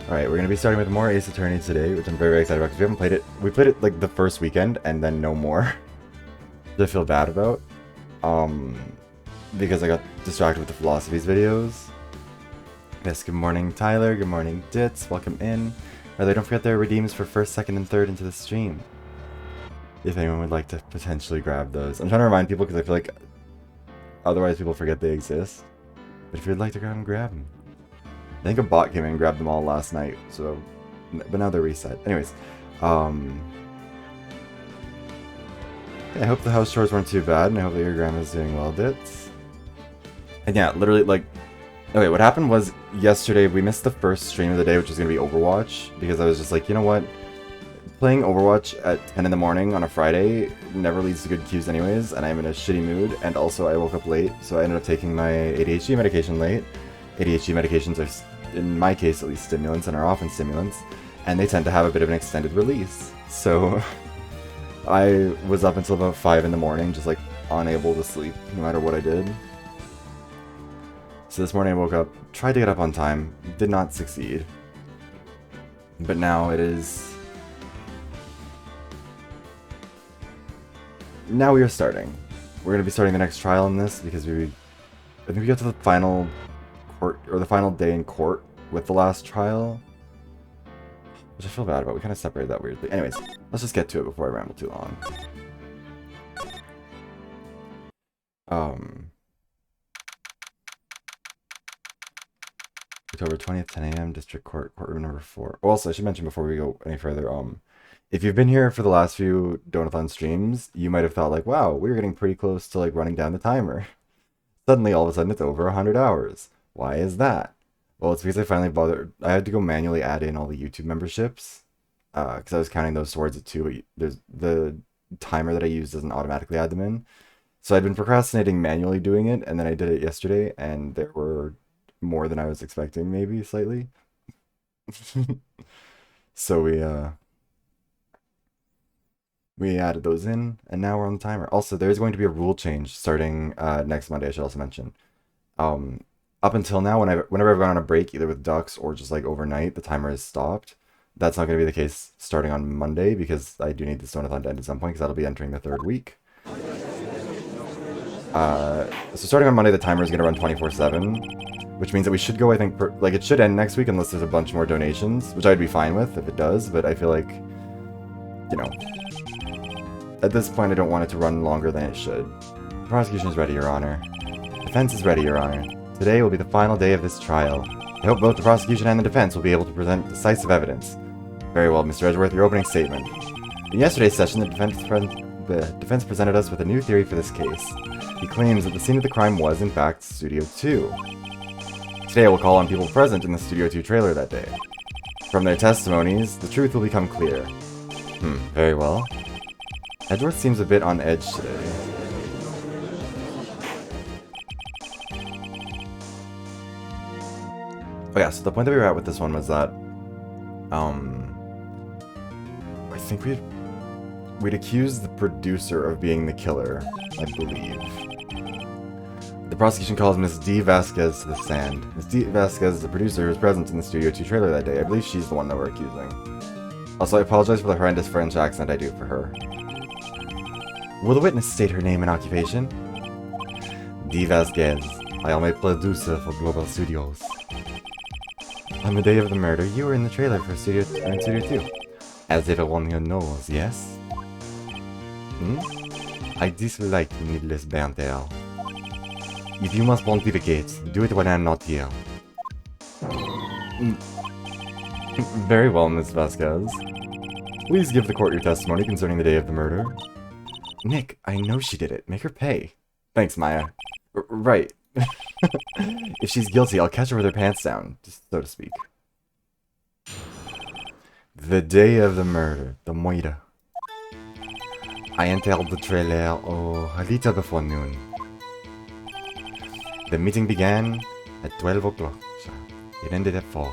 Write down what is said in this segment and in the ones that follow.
Alright, we're gonna be starting with more Ace Attorney today, which I'm very, very excited about because we haven't played it. We played it like the first weekend and then no more. Which I feel bad about. Um, because I got distracted with the philosophies videos. Yes, good morning Tyler, good morning Ditz, welcome in. By the way, don't forget there are redeems for first, second, and third into the stream. If anyone would like to potentially grab those. I'm trying to remind people because I feel like otherwise people forget they exist. But if you'd like to grab them. I think a bot came in and grabbed them all last night, so... But now they're reset. Anyways, yeah, I hope the house chores weren't too bad, and I hope that your grandma's doing well, Ditz. And yeah, literally, like... Okay, what happened was, yesterday we missed the first stream of the day, which was going to be Overwatch, because I was just like, you know what? Playing Overwatch at 10 in the morning on a Friday never leads to good cues anyways, and I'm in a shitty mood, and also I woke up late, so I ended up taking my ADHD medication late. ADHD medications are, in my case at least, stimulants and are often stimulants, and they tend to have a bit of an extended release. So I was up until about 5 in the morning, just like unable to sleep, no matter what I did. So this morning I woke up, tried to get up on time, did not succeed. But now it is... Now we are starting. We're going to be starting the next trial in this because I think we got to the final court, or the final day in court with the last trial. Which I feel bad about. We kind of separated that weirdly. Anyways, let's just get to it before I ramble too long. October 20th, 10 a.m., District Court, courtroom number 4. Also, I should mention before we go any further, if you've been here for the last few Donathon streams, you might have thought like, wow, we're getting pretty close to like running down the timer. Suddenly, all of a sudden, it's over 100 hours. Why is that? Well, it's because I finally bothered. I had to go manually add in all the YouTube memberships because I was counting those towards it too. But there's the timer that I use doesn't automatically add them in. So I'd been procrastinating manually doing it, and then I did it yesterday, and there were more than I was expecting, maybe slightly. So we added those in, and now we're on the timer. Also, there's going to be a rule change starting next Monday, I should also mention. Up until now, whenever I've gone on a break, either with ducks or just like overnight, the timer is stopped. That's not going to be the case starting on Monday, because I do need this Donathon to end at some point, because that'll be entering the 3rd week. So starting on Monday, the timer is going to run 24/7, which means that we should go, I think, like it should end next week unless there's a bunch more donations, which I'd be fine with if it does, but I feel like, you know, at this point I don't want it to run longer than it should. The prosecution is ready, Your Honor. Defense is ready, Your Honor. Today will be the final day of this trial. I hope both the prosecution and the defense will be able to present decisive evidence. Very well, Mr. Edgeworth, your opening statement. In yesterday's session, the defense presented us with a new theory for this case. He claims that the scene of the crime was, in fact, Studio 2. Today I will call on people present in the Studio 2 trailer that day. From their testimonies, the truth will become clear. Very well. Edgeworth seems a bit on edge today. Oh yeah, so the point that we were at with this one was that, I think we'd accused the producer of being the killer, I believe. The prosecution calls Miss D. Vasquez to the stand. Miss D. Vasquez is the producer who was present in the Studio 2 trailer that day. I believe she's the one that we're accusing. Also, I apologize for the horrendous French accent I do for her. Will the witness state her name and occupation? D. Vasquez. I am a producer for Global Studios. On the day of the murder, you were in the trailer for Studio 2. As everyone here knows, yes? I dislike needless banter. If you must pontificate, do it when I'm not here. Very well, Miss Vasquez. Please give the court your testimony concerning the day of the murder. Nick, I know she did it. Make her pay. Thanks, Maya. Right. If she's guilty, I'll catch her with her pants down, just so to speak. The day of the murder, the moira. I entered the trailer, a little before noon. The meeting began at 12 o'clock. It ended at 4.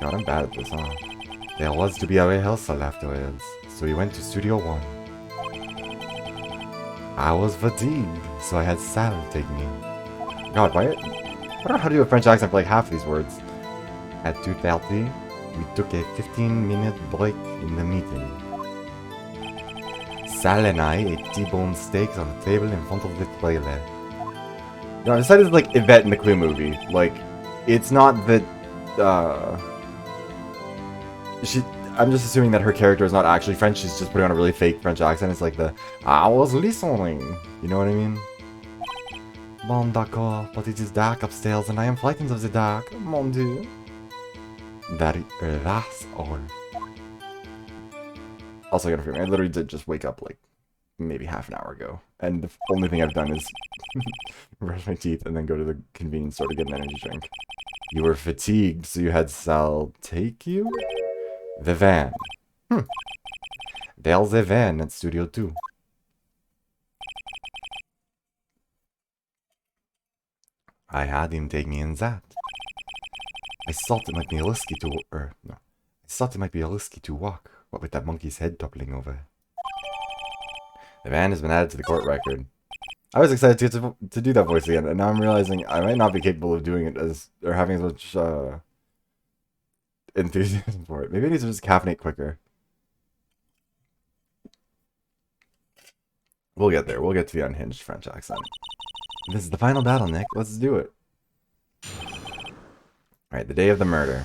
God, I'm bad at this, huh? There was to be a rehearsal afterwards, so we went to Studio 1. I was fatigued, so I had Sal take me. God, why? I don't know how to do a French accent for like half of these words. At 2:30, we took a 15-minute break in the meeting. Sal and I ate T-bone steaks on the table in front of the trailer. No, I decided to like Yvette in the Clue movie. Like, it's not that, I'm just assuming that her character is not actually French, she's just putting on a really fake French accent. It's like the, I was listening. You know what I mean? Bon d'accord, but it is dark upstairs and I am frightened of the dark. Mon dieu. That's all. Also, I gotta forget, I literally did just wake up like maybe half an hour ago. And the only thing I've done is brush my teeth and then go to the convenience store to get an energy drink. You were fatigued, so you had Sal take you? The van. There's a van at Studio 2. I had him take me in that. I thought it might be risky to, no. I thought it might be risky to walk, what with that monkey's head toppling over. The van has been added to the court record. I was excited to do that voice again, and now I'm realizing I might not be capable of doing it or having as much, enthusiasm for it. Maybe I need to just caffeinate quicker. We'll get there. We'll get to the unhinged French accent. This is the final battle, Nick. Let's do it. Alright, the day of the murder.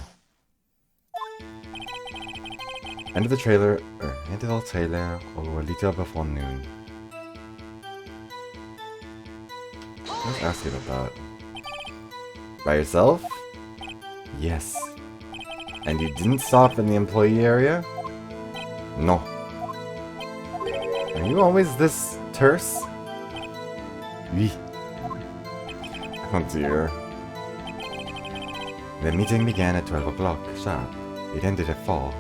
Enter the trailer a little before noon. Let's ask you about that. By yourself? Yes. And you didn't stop in the employee area? No. Are you always this terse? Oui. Oh dear. The meeting began at 12 o'clock sharp. It ended at 4.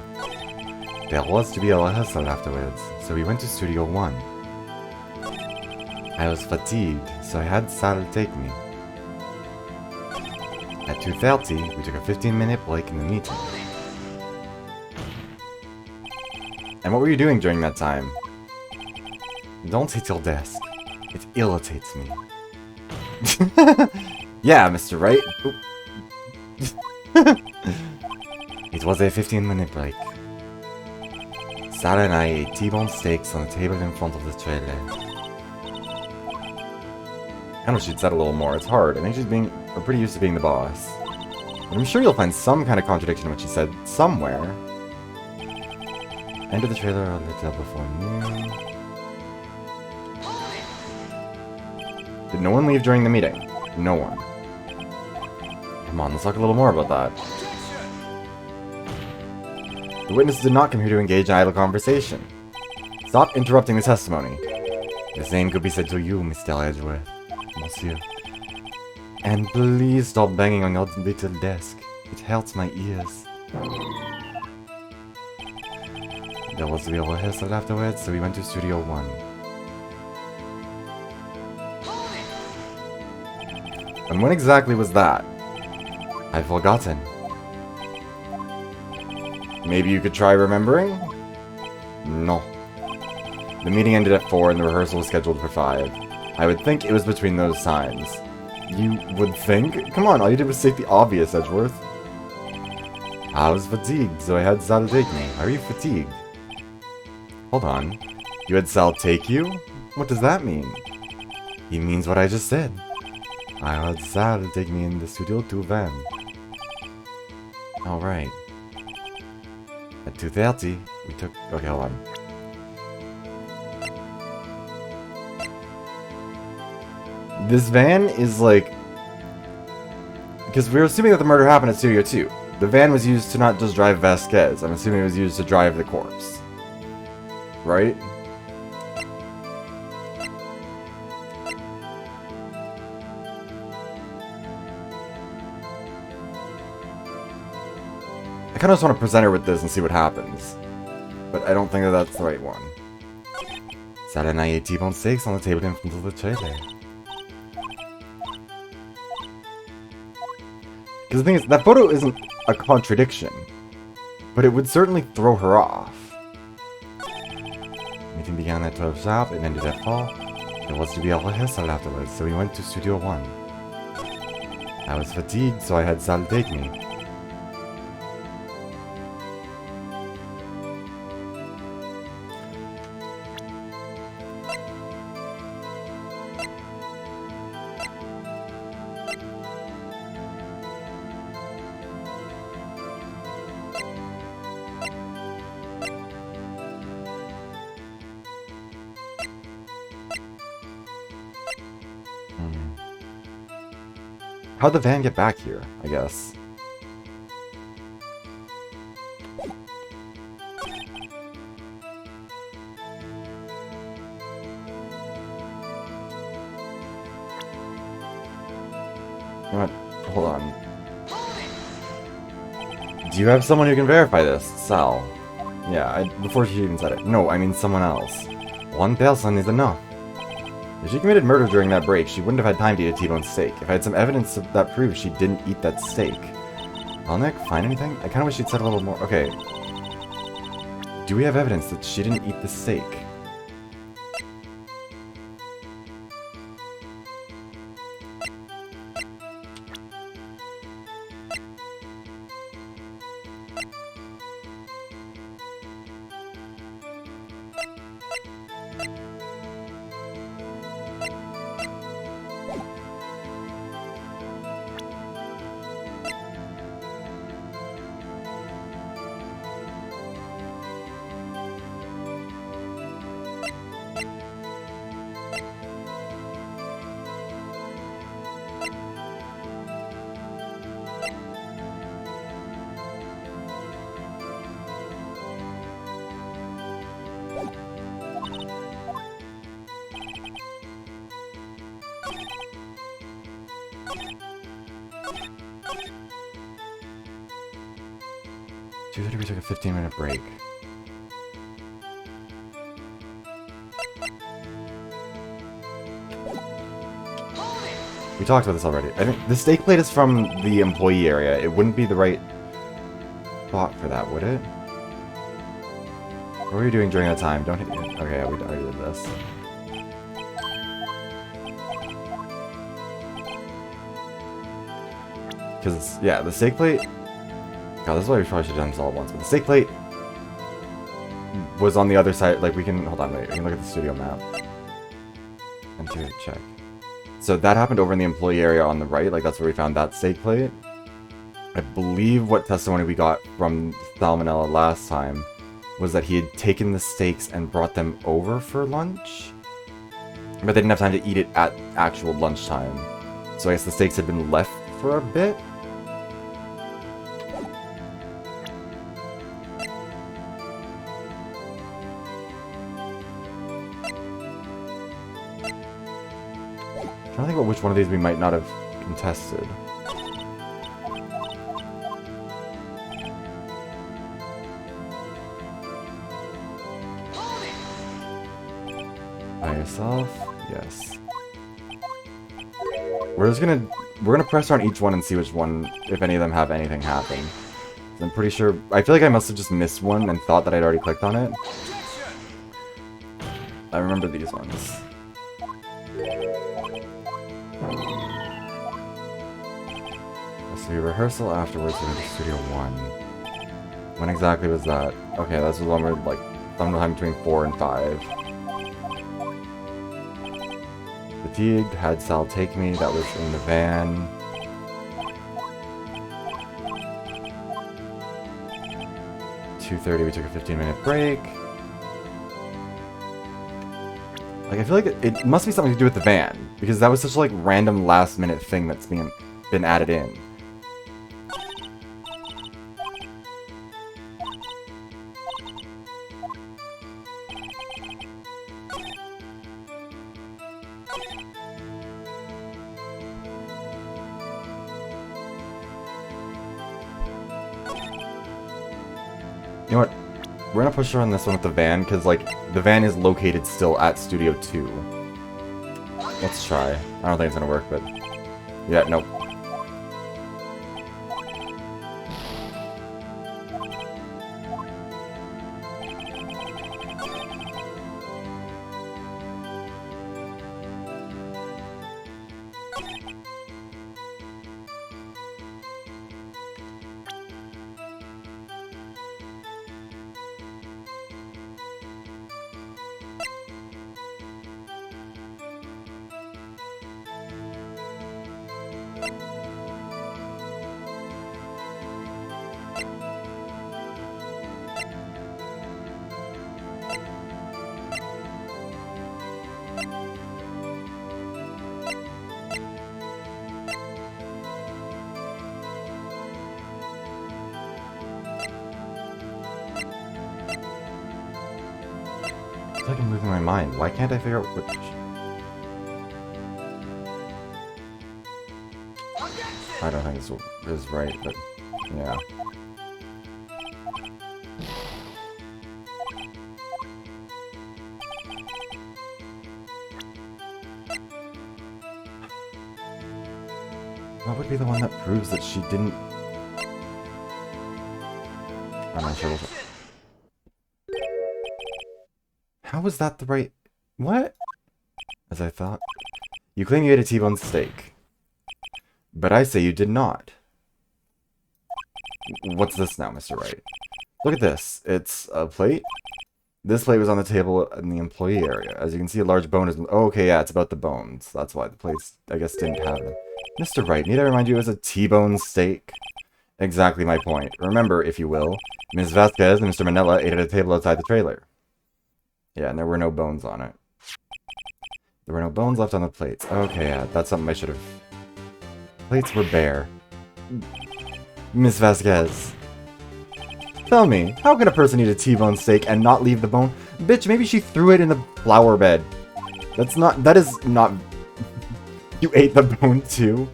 There was to be a rehearsal afterwards, so we went to Studio 1. I was fatigued, so I had Sal take me. At 2:30, we took a 15-minute break in the meeting. And what were you doing during that time? Don't hit your desk. It irritates me. Yeah, Mr. Wright. It was a 15-minute break. Sarah and I ate T-bone steaks on the table in front of the trailer. I wish she'd said a little more. It's hard. I think we're pretty used to being the boss. And I'm sure you'll find some kind of contradiction in what she said somewhere. Enter the trailer a little before noon. Did no one leave during the meeting? No one. Come on, let's talk a little more about that. The witnesses did not come here to engage in idle conversation. Stop interrupting the testimony. The same could be said to you, Mr. Edgeworth. Monsieur. And please stop banging on your little desk. It hurts my ears. There was to be a rehearsal afterwards, so we went to Studio 1. And when exactly was that? I've forgotten. Maybe you could try remembering? No. The meeting ended at 4 and the rehearsal was scheduled for 5. I would think it was between those times. You would think? Come on, all you did was state the obvious, Edgeworth. I was fatigued, so I had Sal take me. Are you fatigued? Hold on. You had Sal take you? What does that mean? He means what I just said. I had Sal take me in the Studio 2 van. Alright. At 2:30, we took... Okay, hold on. This van is like... Because we're assuming that the murder happened at Studio 2. The van was used to not just drive Vasquez. I'm assuming it was used to drive the corpse. Right? I kind of just want to present her with this and see what happens. But I don't think that that's the right one. Sal and I ate T-bone steaks on the table in front of the trailer. Because the thing is, that photo isn't a contradiction. But it would certainly throw her off. Meeting began at 12 sharp and ended at 4. There was to be a rehearsal afterwards, so we went to Studio 1. I was fatigued, so I had Sal take me. How'd the van get back here, I guess? You know what? Hold on. Do you have someone who can verify this? Sal. Yeah, before she even said it. No, I mean someone else. One person is enough. If she committed murder during that break, she wouldn't have had time to eat a T-bone steak. If I had some evidence that proves she didn't eat that steak. Alnick, find anything? I kind of wish she'd said a little more. Okay. Do we have evidence that she didn't eat the steak? We took a 15-minute break. We talked about this already. I think the steak plate is from the employee area. It wouldn't be the right spot for that, would it? What were you doing during that time? Don't hit me. Okay, yeah, we already did this. Because, yeah, the steak plate... God, this is why we probably should have done this all at once. But the steak plate was on the other side. Like, we can... Hold on, wait. We can look at the studio map. And do a check. So that happened over in the employee area on the right. Like, that's where we found that steak plate. I believe what testimony we got from Salmonella last time was that he had taken the steaks and brought them over for lunch. But they didn't have time to eat it at actual lunchtime. So I guess the steaks had been left for a bit. I'm trying to think about which one of these we might not have contested. By yourself? Yes. We're gonna press on each one and see which one, if any of them have anything happen. I'm pretty sure, I feel like I must have just missed one and thought that I'd already clicked on it. I remember these ones. Let's see, rehearsal afterwards in Studio 1. When exactly was that? Okay, that's the one where, like, sometime between 4 and 5. Fatigued, had Sal take me, that was in the van. $2:30, we took a 15-minute break. Like, I feel like it must be something to do with the van, because that was such a, like, random last-minute thing that's been added in. You know what? We're gonna push her on this one with the van, because, like, the van is located still at Studio 2. Let's try. I don't think it's gonna work, but... Yeah, nope. feel like I'm losing my mind. Why can't I figure out which... I don't think this is right, but yeah. What would be the one that proves that she didn't... I'm not sure. How was that the right... What? As I thought. You claim you ate a T-bone steak. But I say you did not. What's this now, Mr. Wright? Look at this. It's a plate. This plate was on the table in the employee area. As you can see, a large bone is... Oh, okay, yeah, it's about the bones. That's why the plates, I guess, didn't have them. Mr. Wright, need I remind you it was a T-bone steak? Exactly my point. Remember, if you will, Ms. Vasquez and Mr. Manella ate at a table outside the trailer. Yeah, and there were no bones on it. There were no bones left on the plates. Okay, yeah, that's something I should have... Plates were bare. Miss Vasquez. Tell me, how can a person eat a T-bone steak and not leave the bone? Bitch, maybe she threw it in the flower bed. That is not... You ate the bone too?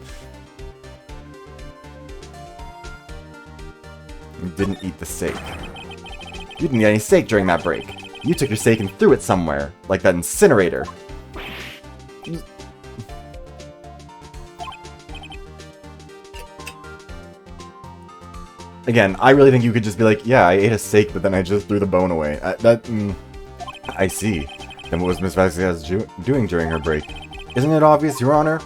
You didn't eat the steak. You didn't eat any steak during that break. You took your steak and threw it somewhere, like that incinerator. Again, I really think you could just be like, yeah, I ate a steak, but then I just threw the bone away. I see. Then what was Miss Vasquez doing during her break? Isn't it obvious, Your Honor?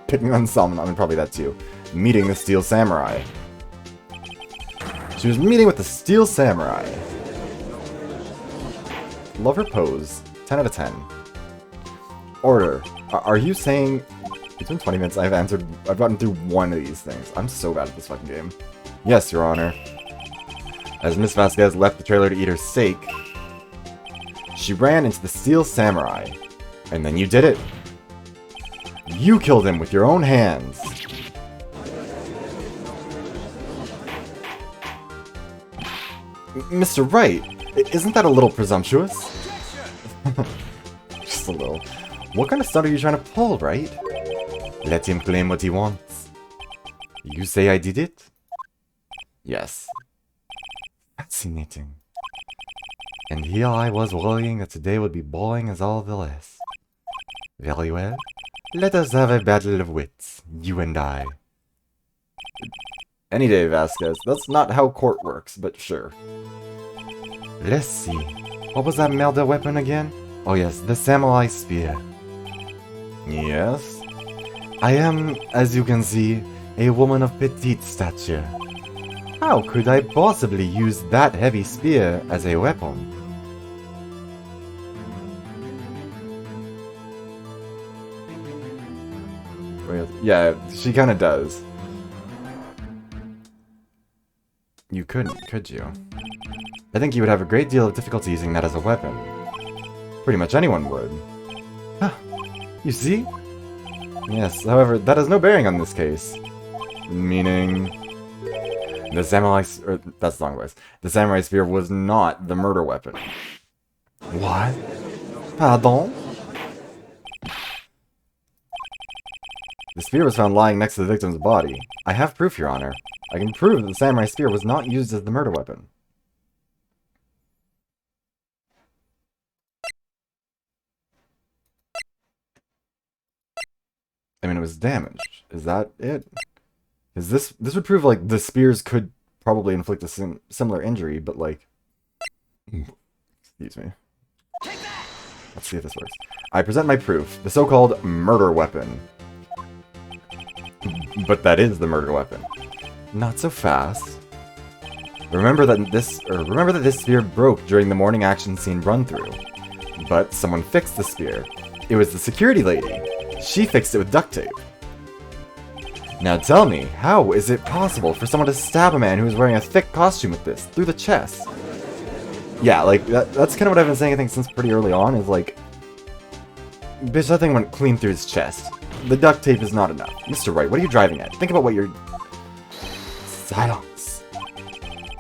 Picking on Salmon, I mean, probably that too. Meeting the Steel Samurai. She was meeting with the Steel Samurai. Love her pose. 10 out of 10. Order. Are you saying... It's been 20 minutes, I've gotten through one of these things. I'm so bad at this fucking game. Yes, Your Honor. As Miss Vasquez left the trailer to eat her steak, she ran into the Steel Samurai. And then you did it. You killed him with your own hands. Mr. Wright, isn't that a little presumptuous? Just a little. What kind of stunt are you trying to pull, Wright? Let him claim what he wants. You say I did it? Yes. Fascinating. And here I was worrying that today would be boring as all the rest. Very well. Let us have a battle of wits, you and I. Any day, Vasquez. That's not how court works, but sure. Let's see. What was that murder weapon again? Oh yes, the samurai spear. Yes? I am, as you can see, a woman of petite stature. How could I possibly use that heavy spear as a weapon? Yeah, she kinda does. You couldn't, could you? I think you would have a great deal of difficulty using that as a weapon. Pretty much anyone would. Huh. You see? Yes, however, that has no bearing on this case. Meaning... The samurai... that's the wrong voice. The samurai spear was not the murder weapon. What? Pardon? The spear was found lying next to the victim's body. I have proof, Your Honor. I can prove that the samurai spear was not used as the murder weapon. I mean, it was damaged. Is that it? Is this would prove, like, the spears could probably inflict a similar injury, but, like... Excuse me. Let's see if this works. I present my proof. The so-called murder weapon. But that is the murder weapon. Not so fast. Remember that this spear broke during the morning action scene run-through. But someone fixed the spear. It was the security lady. She fixed it with duct tape. Now tell me, how is it possible for someone to stab a man who is wearing a thick costume with this, through the chest? Yeah, like, that's kind of what I've been saying, I think, since pretty early on, is like... Bitch, that thing went clean through his chest. The duct tape is not enough. Mr. Wright, what are you driving at? Think about what you're... Silence.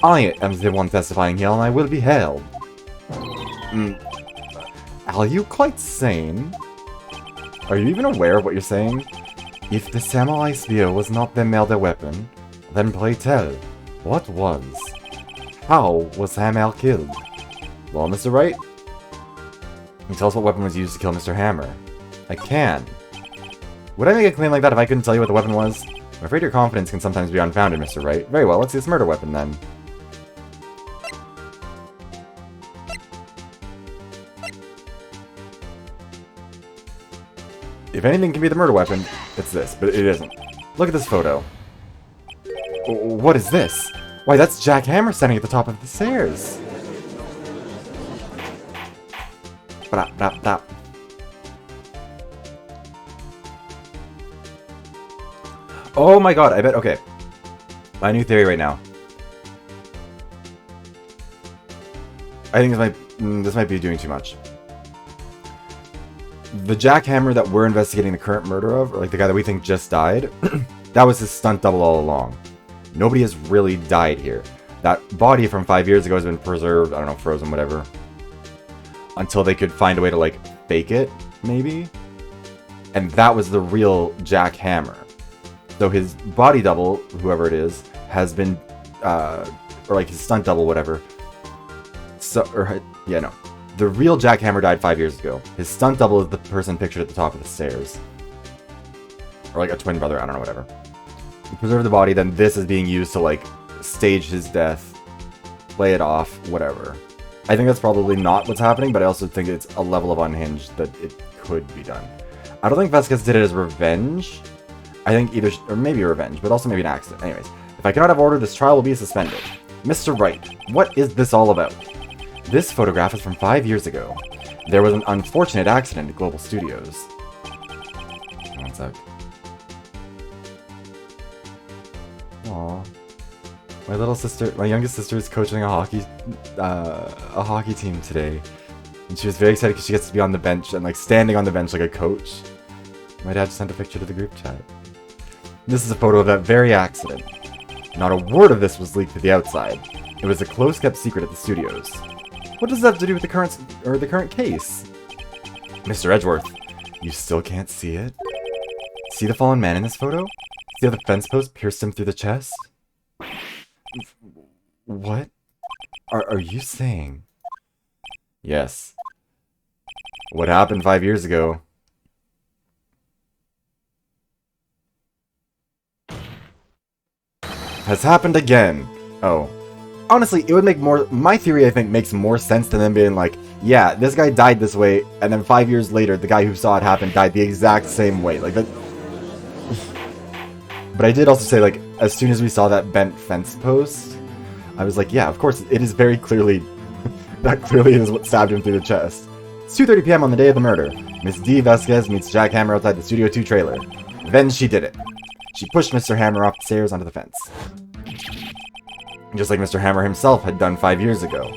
I am the one testifying here, and I will be held. Are you quite sane? Are you even aware of what you're saying? If the samurai spear was not the murder weapon, then pray tell, what was? How was Hammer killed? Well, Mr. Wright, can you tell us what weapon was used to kill Mr. Hammer? I can. Would I make a claim like that if I couldn't tell you what the weapon was? I'm afraid your confidence can sometimes be unfounded, Mr. Wright. Very well, let's see this murder weapon then. If anything can be the murder weapon, it's this, but it isn't. Look at this photo. What is this? Why, that's Jack Hammer standing at the top of the stairs. Oh my god, I bet, okay. My new theory right now. I think this might be doing too much. The Jack Hammer that we're investigating the current murder of, or like the guy that we think just died, that was his stunt double all along. Nobody has really died here. That body from 5 years ago has been preserved, I don't know, frozen, whatever. Until they could find a way to, like, fake it, maybe? And that was the real Jack Hammer. So his body double, whoever it is, has been, or like his stunt double, whatever. The real Jack Hammer died 5 years ago. His stunt double is the person pictured at the top of the stairs. Or like a twin brother, I don't know, whatever. You preserve the body, then this is being used to, like, stage his death, play it off, whatever. I think that's probably not what's happening, but I also think it's a level of unhinged that it could be done. I don't think Vasquez did it as revenge. I think either, or maybe revenge, but also maybe an accident. Anyways, if I cannot have order, this trial will be suspended. Mr. Wright, what is this all about? This photograph is from 5 years ago. There was an unfortunate accident at Global Studios. One sec. Aww. My little sister, my youngest sister is coaching a hockey team today. And she was very excited because she gets to be on the bench and like standing on the bench like a coach. My dad sent a picture to the group chat. This is a photo of that very accident. Not a word of this was leaked to the outside. It was a close-kept secret at the studios. What does that have to do with the current case? Mr. Edgeworth, you still can't see it? See the fallen man in this photo? See how the fence post pierced him through the chest? What? Are you saying? Yes. What happened 5 years ago has happened again. Oh. Honestly, it would make more... My theory, I think, makes more sense than them being like, yeah, this guy died this way, and then 5 years later, the guy who saw it happen died the exact same way. Like, that... But I did also say, like, as soon as we saw that bent fence post, I was like, yeah, of course, it is very clearly... that clearly is what stabbed him through the chest. It's 2:30 p.m. on the day of the murder. Miss D. Vasquez meets Jack Hammer outside the Studio 2 trailer. Then she did it. She pushed Mr. Hammer off the stairs onto the fence. Just like Mr. Hammer himself had done 5 years ago.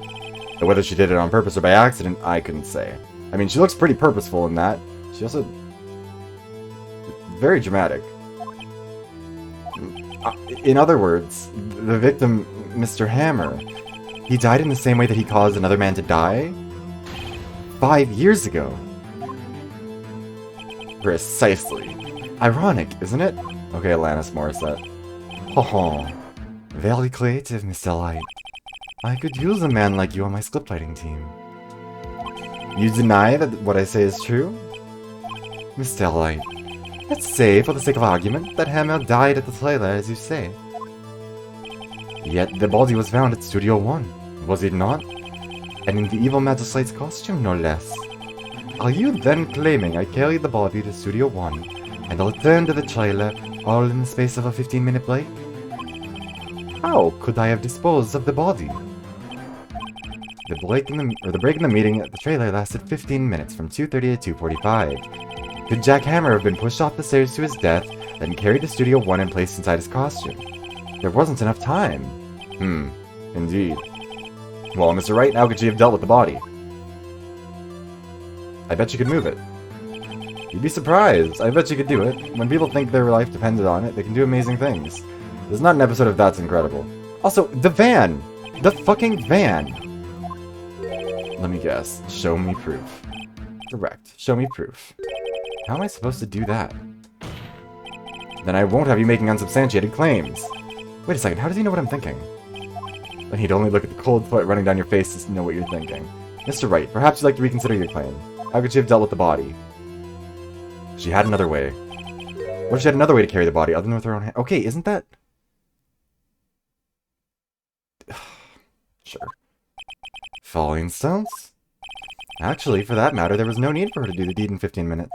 But whether she did it on purpose or by accident, I couldn't say. I mean, she looks pretty purposeful in that. She also... very dramatic. In other words, the victim, Mr. Hammer, he died in the same way that he caused another man to die? 5 years ago. Precisely. Ironic, isn't it? Okay, Alanis Morissette. Ho-ho. Very creative, Mr. Light. I could use a man like you on my scriptwriting team. You deny that what I say is true? Mr. Light, let's say, for the sake of argument, that Hammer died at the trailer, as you say. Yet the body was found at Studio 1, was it not? And in the evil magistrate's costume, no less. Are you then claiming I carried the body to Studio 1 and returned to the trailer all in the space of a 15-minute break? How could I have disposed of the body? The break in the meeting at the trailer lasted 15 minutes from 2:30 to 2:45. Could Jack Hammer have been pushed off the stairs to his death, then carried to Studio 1 and placed inside his costume? There wasn't enough time. Indeed. Well, Mr. Wright, how could she have dealt with the body? I bet you could move it. You'd be surprised. I bet you could do it. When people think their life depended on it, they can do amazing things. There's not an episode of That's Incredible. Also, the van! The fucking van! Let me guess. Show me proof. Correct. Show me proof. How am I supposed to do that? Then I won't have you making unsubstantiated claims. Wait a second, how does he know what I'm thinking? Then he'd only look at the cold sweat running down your face to know what you're thinking. Mr. Wright, perhaps you'd like to reconsider your claim. How could she have dealt with the body? She had another way. What if she had another way to carry the body, other than with her own hand? Okay, isn't that... Sure. Falling stones? Actually, for that matter, there was no need for her to do the deed in 15 minutes.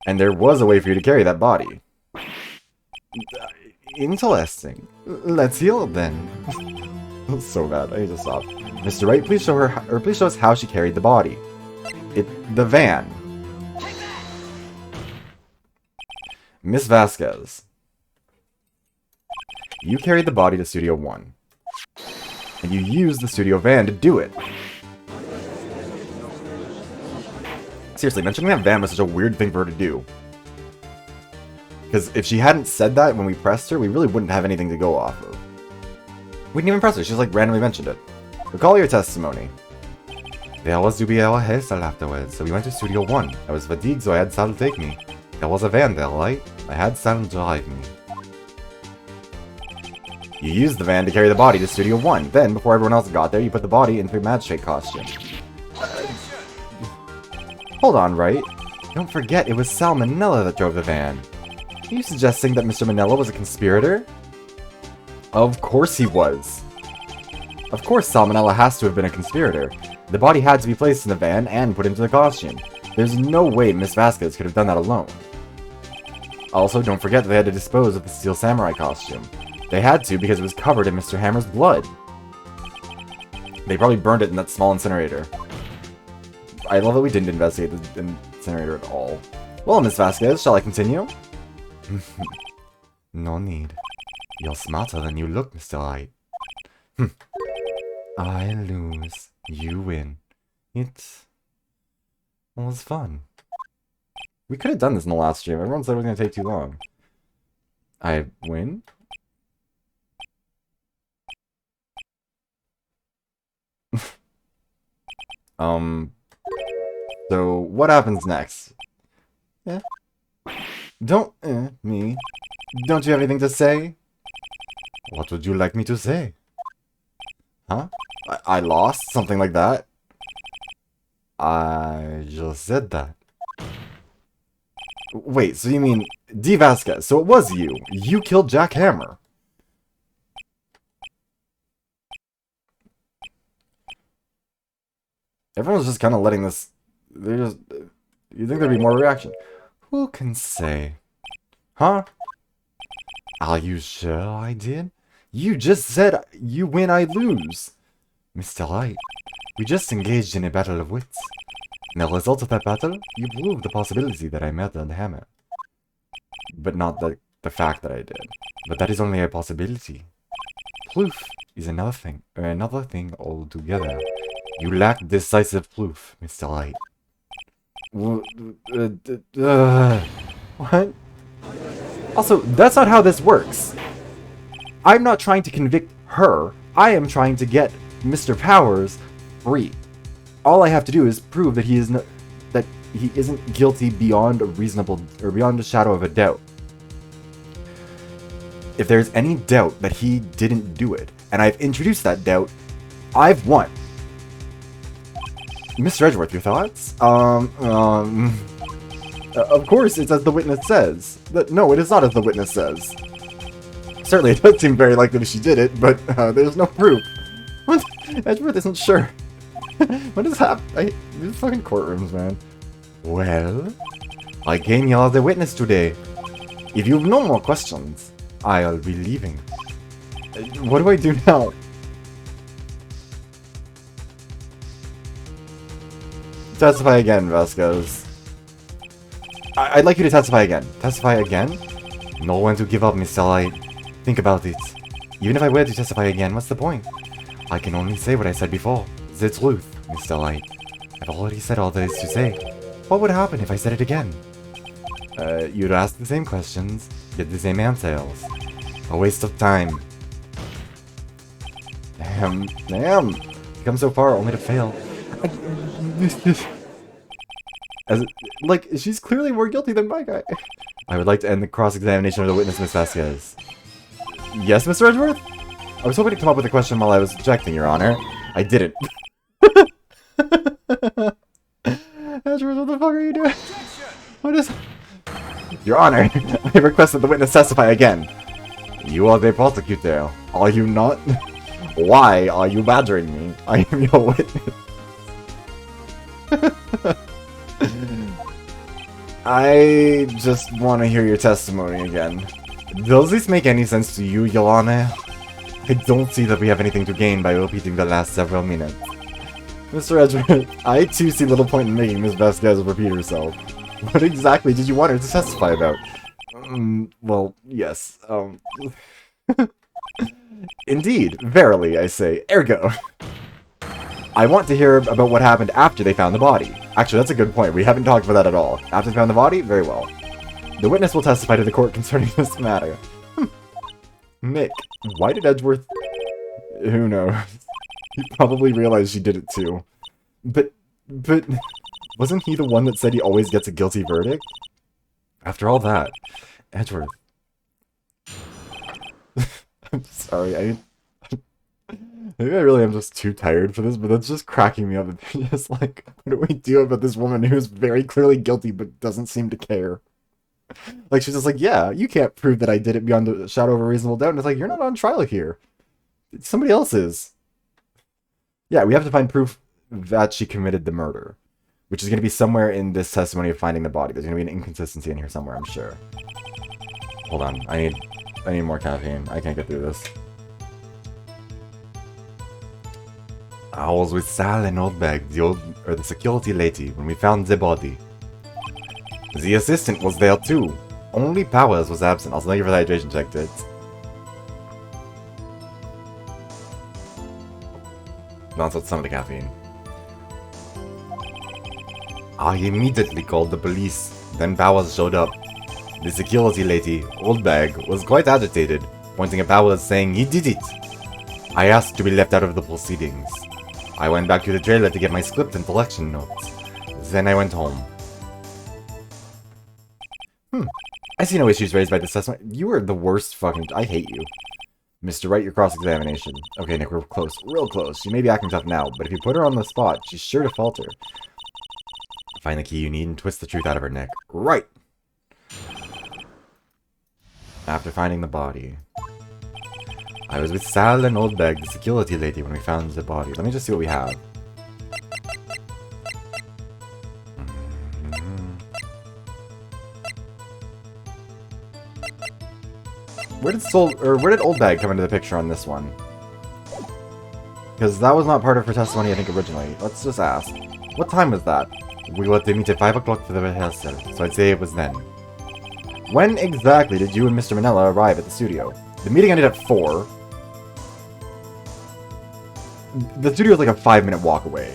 And there was a way for you to carry that body. Interesting. Let's heal then. So bad. I need to stop. Mr. Wright, please show her, or please show us how she carried the body. The van. Miss Vasquez. You carried the body to Studio 1. And you used the studio van to do it. Seriously, mentioning that van was such a weird thing for her to do. Because if she hadn't said that when we pressed her, we really wouldn't have anything to go off of. We didn't even press her, she just like randomly mentioned it. Recall your testimony. There was to be our hairstyle afterwards, so we went to Studio 1. I was fatigued, so I had Sal take me. There was a van there, right? I had Sal drive me. You used the van to carry the body to Studio 1. Then, before everyone else got there, you put the body into a magistrate costume. Hold on, Wright. Don't forget, it was Salmonella that drove the van. Are you suggesting that Mr. Manella was a conspirator? Of course he was. Of course Salmonella has to have been a conspirator. The body had to be placed in the van and put into the costume. There's no way Miss Vasquez could have done that alone. Also, don't forget that they had to dispose of the Steel Samurai costume. They had to because it was covered in Mr. Hammer's blood. They probably burned it in that small incinerator. I love that we didn't investigate the incinerator at all. Well, Miss Vasquez, shall I continue? No need. You're smarter than you look, Mr. Wright. I lose. You win. It was fun. We could have done this in the last stream. Everyone said it was going to take too long. I win? So, what happens next? Yeah. Don't, me. Don't you have anything to say? What would you like me to say? Huh? I lost? Something like that? I just said that. Wait, so you mean D. Vasquez, so it was you. You killed Jack Hammer. Everyone's just kind of letting this... They're just... You think there'd be more reaction? Who can say? Huh? Are you sure I did? You just said you win, I lose. Mr. Wright, we just engaged in a battle of wits. In the result of that battle, you proved the possibility that I murdered Hammer. But not the fact that I did. But that is only a possibility. Proof is another thing altogether. You lack decisive proof, Mr. Wright. What? Also, that's not how this works. I'm not trying to convict her. I am trying to get Mr. Powers free. All I have to do is prove that he isn't guilty beyond a reasonable or beyond a shadow of a doubt. If there's any doubt that he didn't do it, and I've introduced that doubt, I've won. Mr. Edgeworth, your thoughts? Of course, it's as the witness says. No, it is not as the witness says. Certainly, it does seem very likely that she did it, but there's no proof. What? Edgeworth isn't sure. What is happening? These fucking courtrooms, man. Well, I gain you as a witness today. If you have no more questions, I'll be leaving. What do I do now? Testify again, Vasquez. I'd like you to testify again. Testify again? No one to give up, Mr. Wright. Think about it. Even if I were to testify again, what's the point? I can only say what I said before. The truth, Mr. Wright. I've already said all there is to say. What would happen if I said it again? You'd ask the same questions, get the same answers. A waste of time. Damn. Come so far only to fail. As like, she's clearly more guilty than my guy. I would like to end the cross-examination of the witness, Miss Vasquez. Yes, Mr. Edgeworth? I was hoping to come up with a question while I was objecting, Your Honor. I didn't. Edgeworth, what the fuck are you doing? What is... Your Honor, I request that the witness testify again. You are the prosecutor, are you not? Why are you badgering me? I am your witness. I just want to hear your testimony again. Does this make any sense to you, Your Honor? I don't see that we have anything to gain by repeating the last several minutes. Mr. Edgeworth, I too see little point in making Miss Vasquez repeat herself. What exactly did you want her to testify about? Well, yes, Indeed, verily, I say, ergo. I want to hear about what happened after they found the body. Actually, that's a good point. We haven't talked about that at all. After they found the body? Very well. The witness will testify to the court concerning this matter. Nick, why did Edgeworth... Who knows? He probably realized she did it too. But... Wasn't he the one that said he always gets a guilty verdict? After all that, Edgeworth... I'm sorry, maybe I really am just too tired for this, but that's just cracking me up. Just like, what do we do about this woman who's very clearly guilty but doesn't seem to care? Like, she's just like, yeah, you can't prove that I did it beyond a shadow of a reasonable doubt. And it's like, you're not on trial here. Somebody else is. Yeah, we have to find proof that she committed the murder, which is going to be somewhere in this testimony of finding the body. There's going to be an inconsistency in here somewhere, I'm sure. Hold on, I need more caffeine. I can't get through this. I was with Sal and Oldbag, the security lady, when we found the body. The assistant was there too. Only Powers was absent. Also, thank you for the hydration check, tits. No, so some of the caffeine. I immediately called the police. Then Powers showed up. The security lady, Oldbag, was quite agitated, pointing at Powers saying he did it. I asked to be left out of the proceedings. I went back to the trailer to get my script and selection notes. Then I went home. I see no issues raised by this testimony. You are the worst fucking... I hate you. Mr. Wright, your cross-examination. Okay, Nick, we're close. Real close. She may be acting tough now, but if you put her on the spot, she's sure to falter. Find the key you need and twist the truth out of her neck. Right! After finding the body... I was with Sal and Oldbag, the security lady, when we found the body. Let me just see what we have. Where did Oldbag come into the picture on this one? Because that was not part of her testimony, I think, originally. Let's just ask. What time was that? We were to meet at 5 o'clock for the rehearsal, so I'd say it was then. When exactly did you and Mr. Manella arrive at the studio? The meeting ended at 4. The studio is like a 5-minute walk away.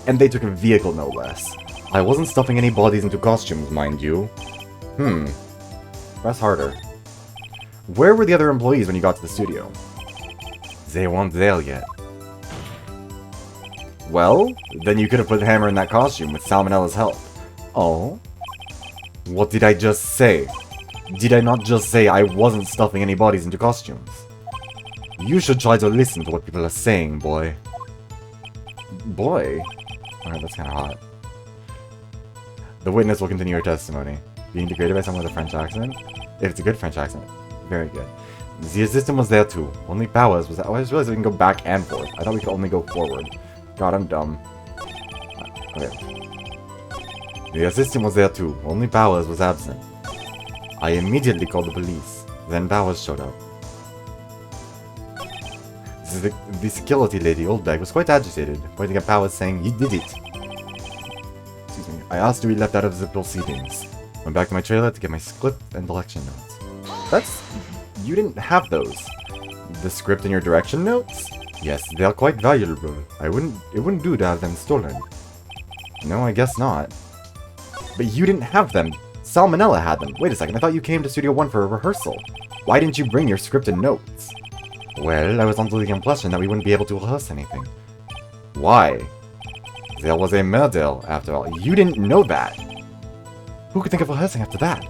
And they took a vehicle, no less. I wasn't stuffing any bodies into costumes, mind you. Press harder. Where were the other employees when you got to the studio? They weren't there yet. Well, then you could have put Hammer in that costume with Salmonella's help. Oh? What did I just say? Did I not just say I wasn't stuffing any bodies into costumes? You should try to listen to what people are saying, boy. Boy? Alright, that's kinda hot. The witness will continue her testimony. Being degraded by someone with a French accent? If it's a good French accent. Very good. The assistant was there too. Only Powers was... Oh, I just realized we can go back and forth. I thought we could only go forward. God, I'm dumb. Okay. The assistant was there too. Only Powers was absent. I immediately called the police. Then Powers showed up. The security lady, Oldbag, was quite agitated, pointing at Powers saying he did it. Excuse me. I asked to be left out of the proceedings. Went back to my trailer to get my script and direction notes. That's... You didn't have those. The script and your direction notes? Yes, they are quite valuable. It wouldn't do to have them stolen. No, I guess not. But you didn't have them. Salmonella had them. Wait a second, I thought you came to Studio 1 for a rehearsal. Why didn't you bring your script and notes? Well, I was under the impression that we wouldn't be able to rehearse anything. Why? There was a murder, after all. You didn't know that. Who could think of rehearsing after that?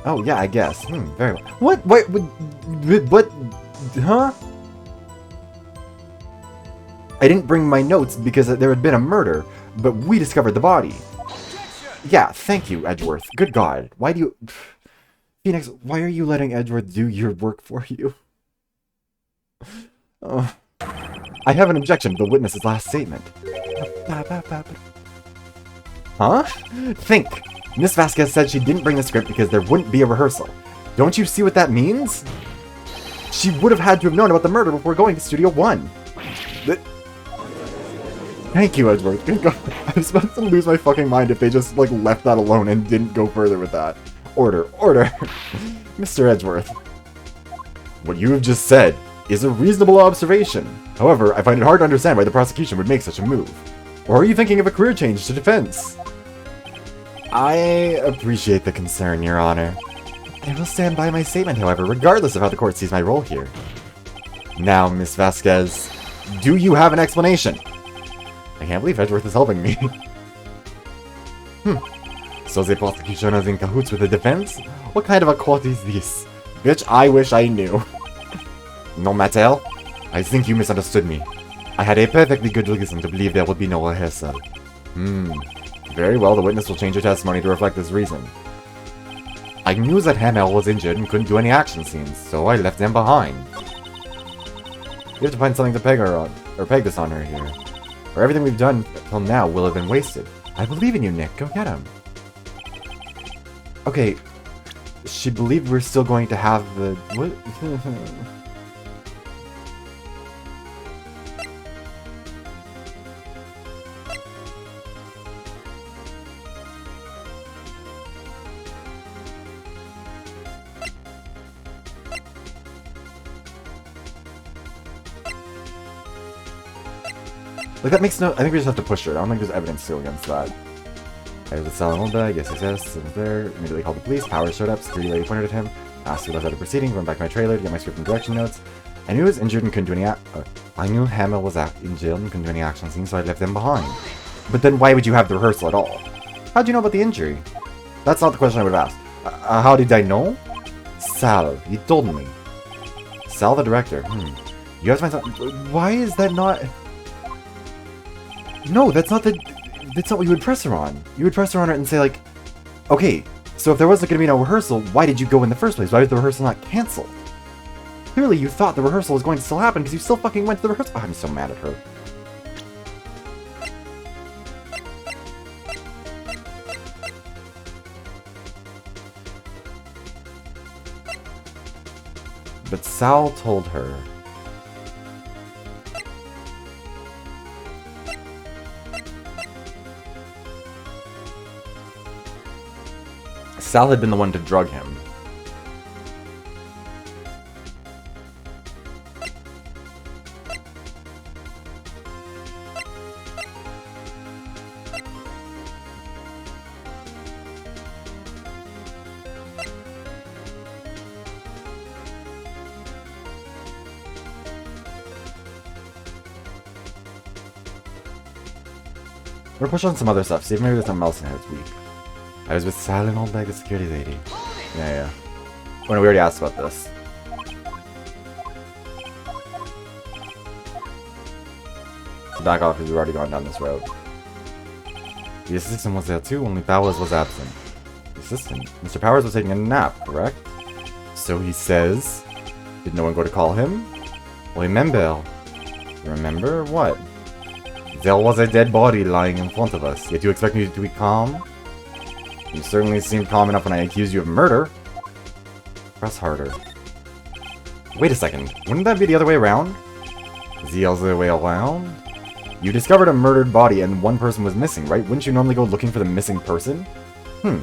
Oh, yeah, I guess. Very well. What? What? Huh? I didn't bring my notes because there had been a murder, but we discovered the body. Yeah, thank you, Edgeworth. Good God. Why do you... Phoenix, why are you letting Edgeworth do your work for you? Oh. I have an objection to the witness's last statement. Huh? Think! Miss Vasquez said she didn't bring the script because there wouldn't be a rehearsal. Don't you see what that means? She would have had to have known about the murder before going to Studio 1. Thank you, Edgeworth. Good God. I was about to lose my fucking mind if they just, like, left that alone and didn't go further with that. Order. Mr. Edgeworth. What you have just said is a reasonable observation. However, I find it hard to understand why the prosecution would make such a move. Or are you thinking of a career change to defense? I appreciate the concern, Your Honor. I will stand by my statement, however, regardless of how the court sees my role here. Now, Miss Vasquez, do you have an explanation? I can't believe Edgeworth is helping me. So the prosecution is in cahoots with the defense? What kind of a court is this? Bitch, I wish I knew. No matter, I think you misunderstood me. I had a perfectly good reason to believe there would be no rehearsal. Very well, the witness will change her testimony to reflect this reason. I knew that Hamel was injured and couldn't do any action scenes, so I left them behind. We have to find something to peg her on, or peg this on her here. Or everything we've done till now will have been wasted. I believe in you, Nick. Go get him. Okay. She believed we're still going to have the... What? Like, that makes no... I think we just have to push her. I don't think there's evidence to go against that. I was a selling bag. Yes, and there. Immediately called the police. Powers showed up. Security lady pointed at him. Asked who left out of proceedings. Went back to my trailer to get my script and direction notes. I knew he was injured and couldn't do any I knew Hamel was injured and couldn't do any action scenes, so I left them behind. But then why would you have the rehearsal at all? How'd you know about the injury? That's not the question I would have asked. How did I know? Sal. He told me. Sal, the director. You guys find something... Why is that not... No, that's not what you would press her on. You would press her on it and say, like, okay, so if there wasn't going to be no rehearsal, why did you go in the first place? Why was the rehearsal not cancelled? Clearly you thought the rehearsal was going to still happen because you still fucking went to the rehearsal. Oh, I'm so mad at her. But Sal told her... Sal had been the one to drug him. We're pushing on some other stuff. See if maybe there's something else in here that's weak. I was with Sal and old like the security lady. Yeah. Oh no, we already asked about this. Back off because we've already gone down this road. The assistant was there too, only Powers was absent. The assistant? Mr. Powers was taking a nap, correct? So he says. Did no one go to call him? Remember. Remember what? There was a dead body lying in front of us, yet you expect me to be calm? You certainly seemed calm enough when I accused you of murder. Press harder. Wait a second, wouldn't that be the other way around? The other way around? You discovered a murdered body and one person was missing, right? Wouldn't you normally go looking for the missing person? I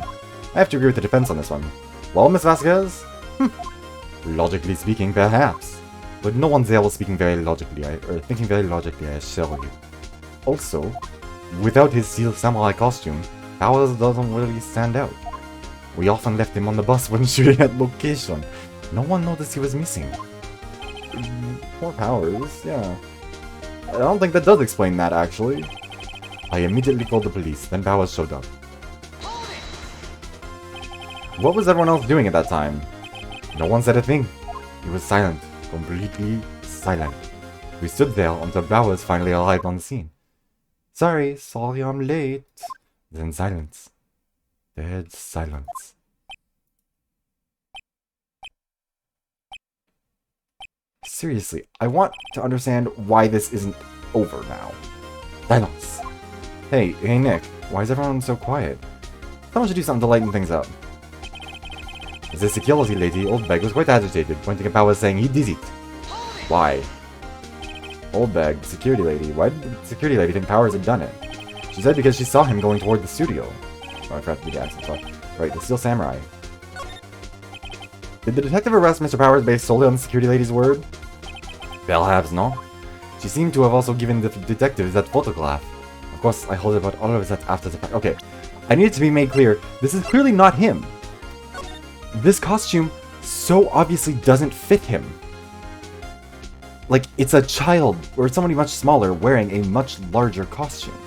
have to agree with the defense on this one. Well, Miss Vasquez? Logically speaking, perhaps. But no one there was speaking very logically, or thinking very logically, I assure you. Also, without his steel samurai costume, Powers doesn't really stand out. We often left him on the bus when shooting at location. No one noticed he was missing. Poor Powers, yeah. I don't think that does explain that, actually. I immediately called the police, then Bowers showed up. What was everyone else doing at that time? No one said a thing. It was silent. Completely silent. We stood there until Bowers finally arrived on the scene. Sorry I'm late. Then silence. Dead silence. Seriously, I want to understand why this isn't over now. Silence. Hey Nick, why is everyone so quiet? Someone should do something to lighten things up. As a security lady, Old Beg was quite agitated, pointing at Bowers saying he did it. Why? Old Beg, the security lady. Why did the security lady think Powers had done it? She said because she saw him going toward the studio. Oh, I forgot to be the accent. Right, the Steel Samurai. Did the detective arrest Mr. Powers based solely on the security lady's word? Perhaps no. She seemed to have also given the detective that photograph. Of course, I heard about all of that after the fact. Okay, I need it to be made clear, this is clearly not him. This costume so obviously doesn't fit him. Like, it's a child, or somebody much smaller, wearing a much larger costume.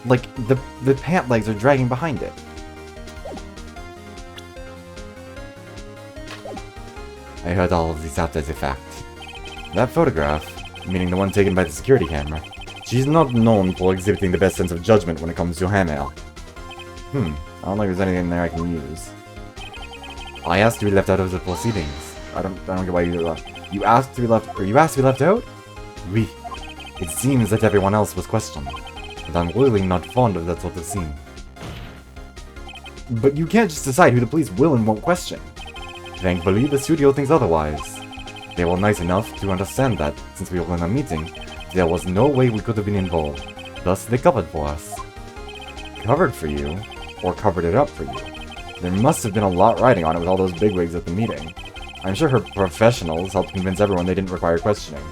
Like, the pant legs are dragging behind it. I heard all of this after the fact. That photograph, meaning the one taken by the security camera, she's not known for exhibiting the best sense of judgment when it comes to hammer. I don't think there's anything there I can use. I asked to be left out of the proceedings. I don't get why you left. You asked to be left, or you asked to be left out? Oui. It seems that everyone else was questioned, and I'm really not fond of that sort of scene. But you can't just decide who the police will and won't question. Thankfully, the studio thinks otherwise. They were nice enough to understand that, since we were in a meeting, there was no way we could have been involved. Thus, they covered for us. Covered for you? Or covered it up for you? There must have been a lot riding on it with all those bigwigs at the meeting. I'm sure her professionals helped convince everyone they didn't require questioning.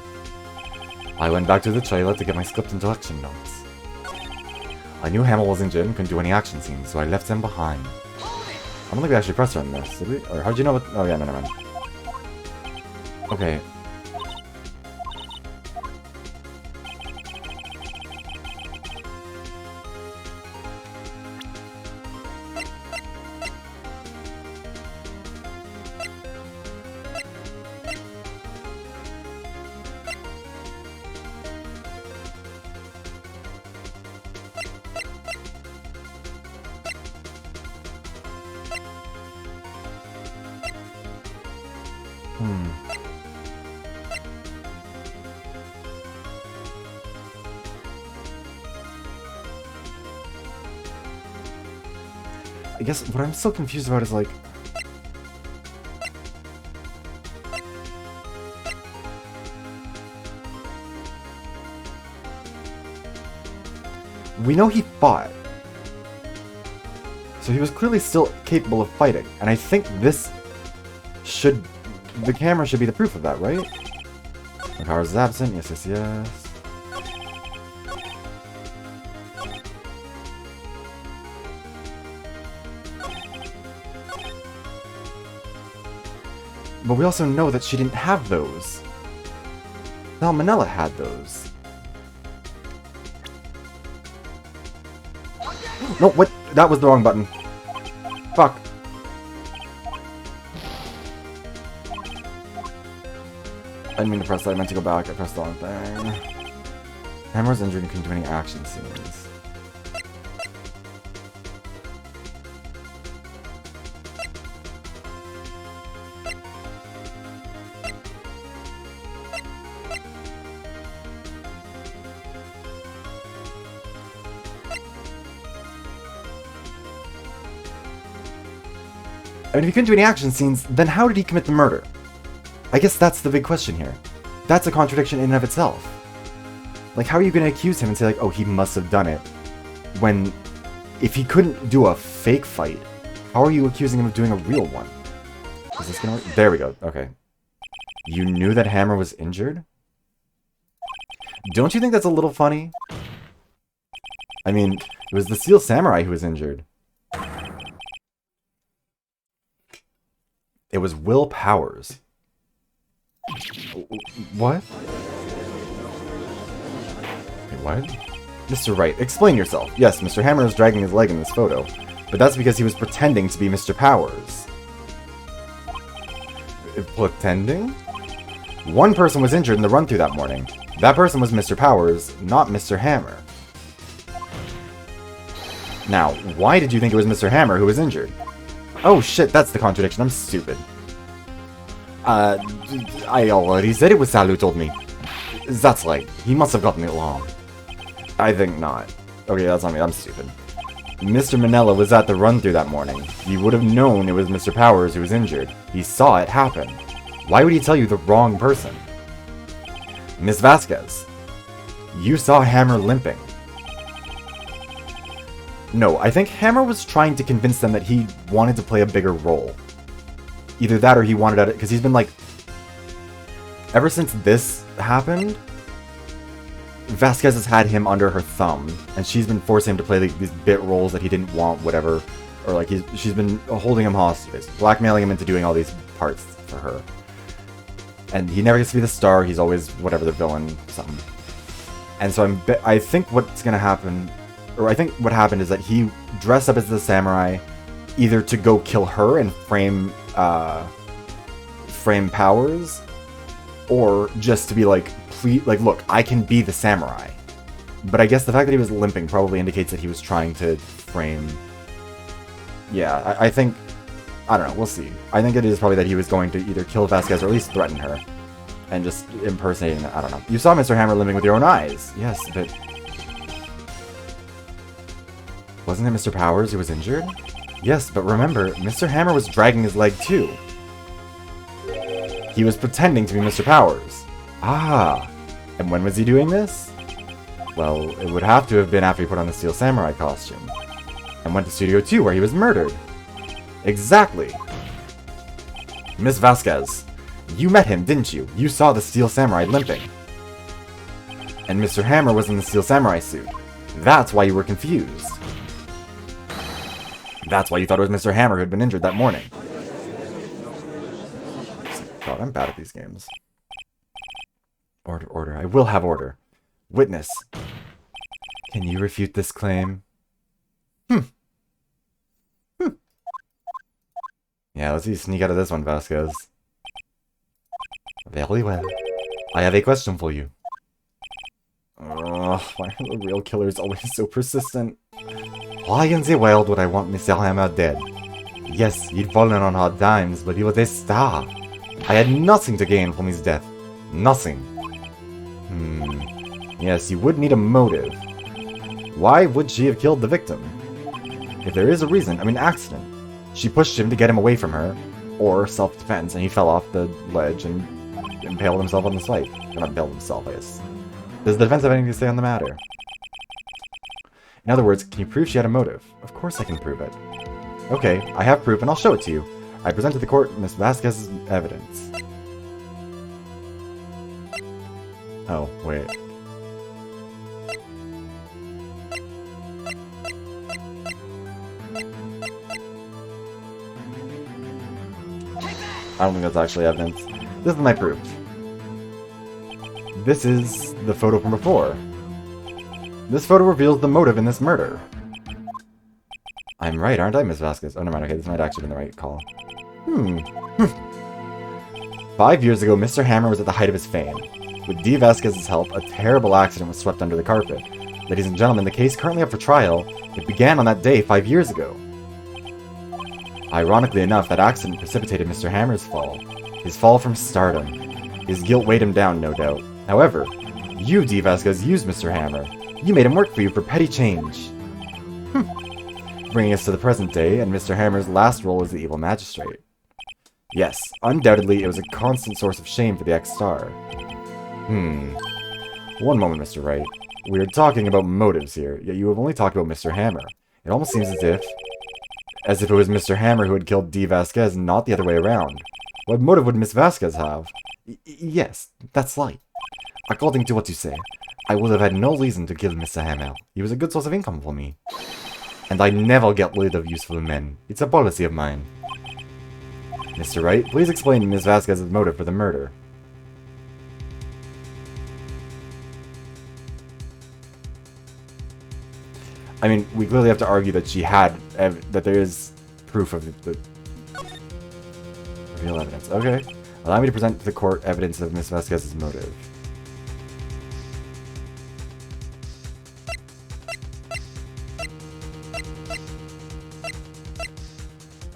I went back to the trailer to get my script introduction notes. I knew Hamill was injured and couldn't do any action scenes, so I left him behind. I don't think we actually pressed her on this, did we? Or how'd you know what— oh yeah, no, never mind. Okay. I guess what I'm still confused about is, like, we know he fought, so he was clearly still capable of fighting, and I think this should— the camera should be the proof of that, right? The Powers is absent, yes. But we also know that she didn't have those. Salmonella had those. No, what? That was the wrong button. Fuck. I didn't mean to press that, I meant to go back, I pressed the wrong thing. Hammer's injured and couldn't do any action scenes. I mean, if he couldn't do any action scenes, then how did he commit the murder? I guess that's the big question here. That's a contradiction in and of itself. Like, how are you going to accuse him and say, like, oh, he must have done it, when, if he couldn't do a fake fight, how are you accusing him of doing a real one? Is this going to work? There we go. Okay. You knew that Hammer was injured? Don't you think that's a little funny? I mean, it was the Steel Samurai who was injured. It was Will Powers. What? What? Mr. Wright, explain yourself. Yes, Mr. Hammer is dragging his leg in this photo, but that's because he was pretending to be Mr. Powers. Pretending? One person was injured in the run-through that morning. That person was Mr. Powers, not Mr. Hammer. Now, why did you think it was Mr. Hammer who was injured? Oh shit, that's the contradiction. I'm stupid. I already said it was Sal who told me. That's right. He must have gotten it wrong. I think not. Okay, that's on me. I'm stupid. Mr. Manella was at the run-through that morning. He would have known it was Mr. Powers who was injured. He saw it happen. Why would he tell you the wrong person? Miss Vasquez, you saw Hammer limping. No, I think Hammer was trying to convince them that he wanted to play a bigger role. Either that or he wanted at it, because he's been like... Ever since this happened, Vasquez has had him under her thumb, and she's been forcing him to play these bit roles that he didn't want, whatever. Or like, she's been holding him hostage, blackmailing him into doing all these parts for her. And he never gets to be the star, he's always, whatever, the villain, something. And so I think what's gonna happen... Or I think what happened is that he dressed up as the samurai, either to go kill her and frame Powers, or just to be like, please, like, look, I can be the samurai. But I guess the fact that he was limping probably indicates that he was trying to frame... Yeah, I think... I don't know, we'll see. I think it is probably that he was going to either kill Vasquez or at least threaten her. And just impersonating, I don't know. You saw Mr. Hammer limping with your own eyes. Yes, but... Wasn't it Mr. Powers who was injured? Yes, but remember, Mr. Hammer was dragging his leg too. He was pretending to be Mr. Powers. Ah, and when was he doing this? Well, it would have to have been after he put on the Steel Samurai costume. And went to Studio 2 where he was murdered. Exactly. Miss Vasquez, you met him, didn't you? You saw the Steel Samurai limping. And Mr. Hammer was in the Steel Samurai suit. That's why you were confused. That's why you thought it was Mr. Hammer who had been injured that morning. God, I'm bad at these games. Order, order. I will have order. Witness. Can you refute this claim? Yeah, let's see you sneak out of this one, Vasquez. Very well. I have a question for you. Ugh, why are the real killers always so persistent? Why in the world would I want Mr. Hammer dead? Yes, he'd fallen on hard times, but he was a star. I had nothing to gain from his death. Nothing. Yes, you would need a motive. Why would she have killed the victim? If there is a reason, I mean accident. She pushed him to get him away from her, or self-defense, and he fell off the ledge and impaled himself on the spike. Or not impaled himself, I guess. Does the defense have anything to say on the matter? In other words, can you prove she had a motive? Of course I can prove it. Okay, I have proof and I'll show it to you. I present to the court Miss Vasquez's evidence. Oh, wait. I don't think that's actually evidence. This is my proof. This is the photo from before. This photo reveals the motive in this murder. I'm right, aren't I, Miss Vasquez? Oh, never mind. Okay, this might actually have been the right call. 5 years ago, Mr. Hammer was at the height of his fame. With D. Vasquez's help, a terrible accident was swept under the carpet. Ladies and gentlemen, the case currently up for trial, it began on that day 5 years ago. Ironically enough, that accident precipitated Mr. Hammer's fall. His fall from stardom. His guilt weighed him down, no doubt. However, you, D. Vasquez, used Mr. Hammer. You made him work for you for petty change. Bringing us to the present day, and Mr. Hammer's last role as the evil magistrate. Yes, undoubtedly it was a constant source of shame for the ex-star. One moment, Mr. Wright. We are talking about motives here, yet you have only talked about Mr. Hammer. It almost seems as if it was Mr. Hammer who had killed D. Vasquez, not the other way around. What motive would Miss Vasquez have? Yes, that's right. According to what you say, I would have had no reason to kill Mr. Hammer. He was a good source of income for me. And I never get rid of useful men. It's a policy of mine. Mr. Wright, please explain Miss Vasquez's motive for the murder. I mean, we clearly have to argue that she had, that there is proof of the real evidence. Okay. Allow me to present to the court evidence of Miss Vasquez's motive.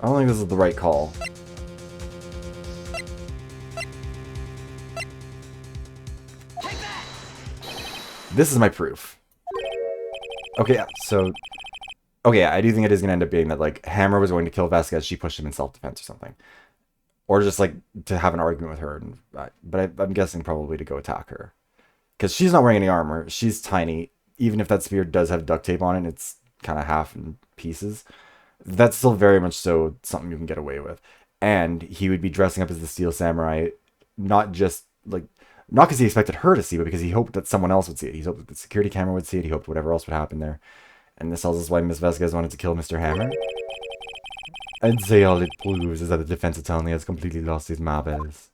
I don't think this is the right call. This is my proof. Okay, so... Okay, yeah, I do think it is going to end up being that, like, Hammer was going to kill Vasquez, she pushed him in self-defense or something. Or just, like, to have an argument with her. And, but I'm guessing probably to go attack her. Because she's not wearing any armor, she's tiny. Even if that spear does have duct tape on it, it's kind of half in pieces. That's still very much so something you can get away with. And he would be dressing up as the Steel Samurai, not just, like... Not because he expected her to see, but because he hoped that someone else would see it. He hoped that the security camera would see it. He hoped whatever else would happen there. And this tells us why Miss Vasquez wanted to kill Mr. Hammer. I'd say all it proves is that the defense attorney has completely lost his marbles.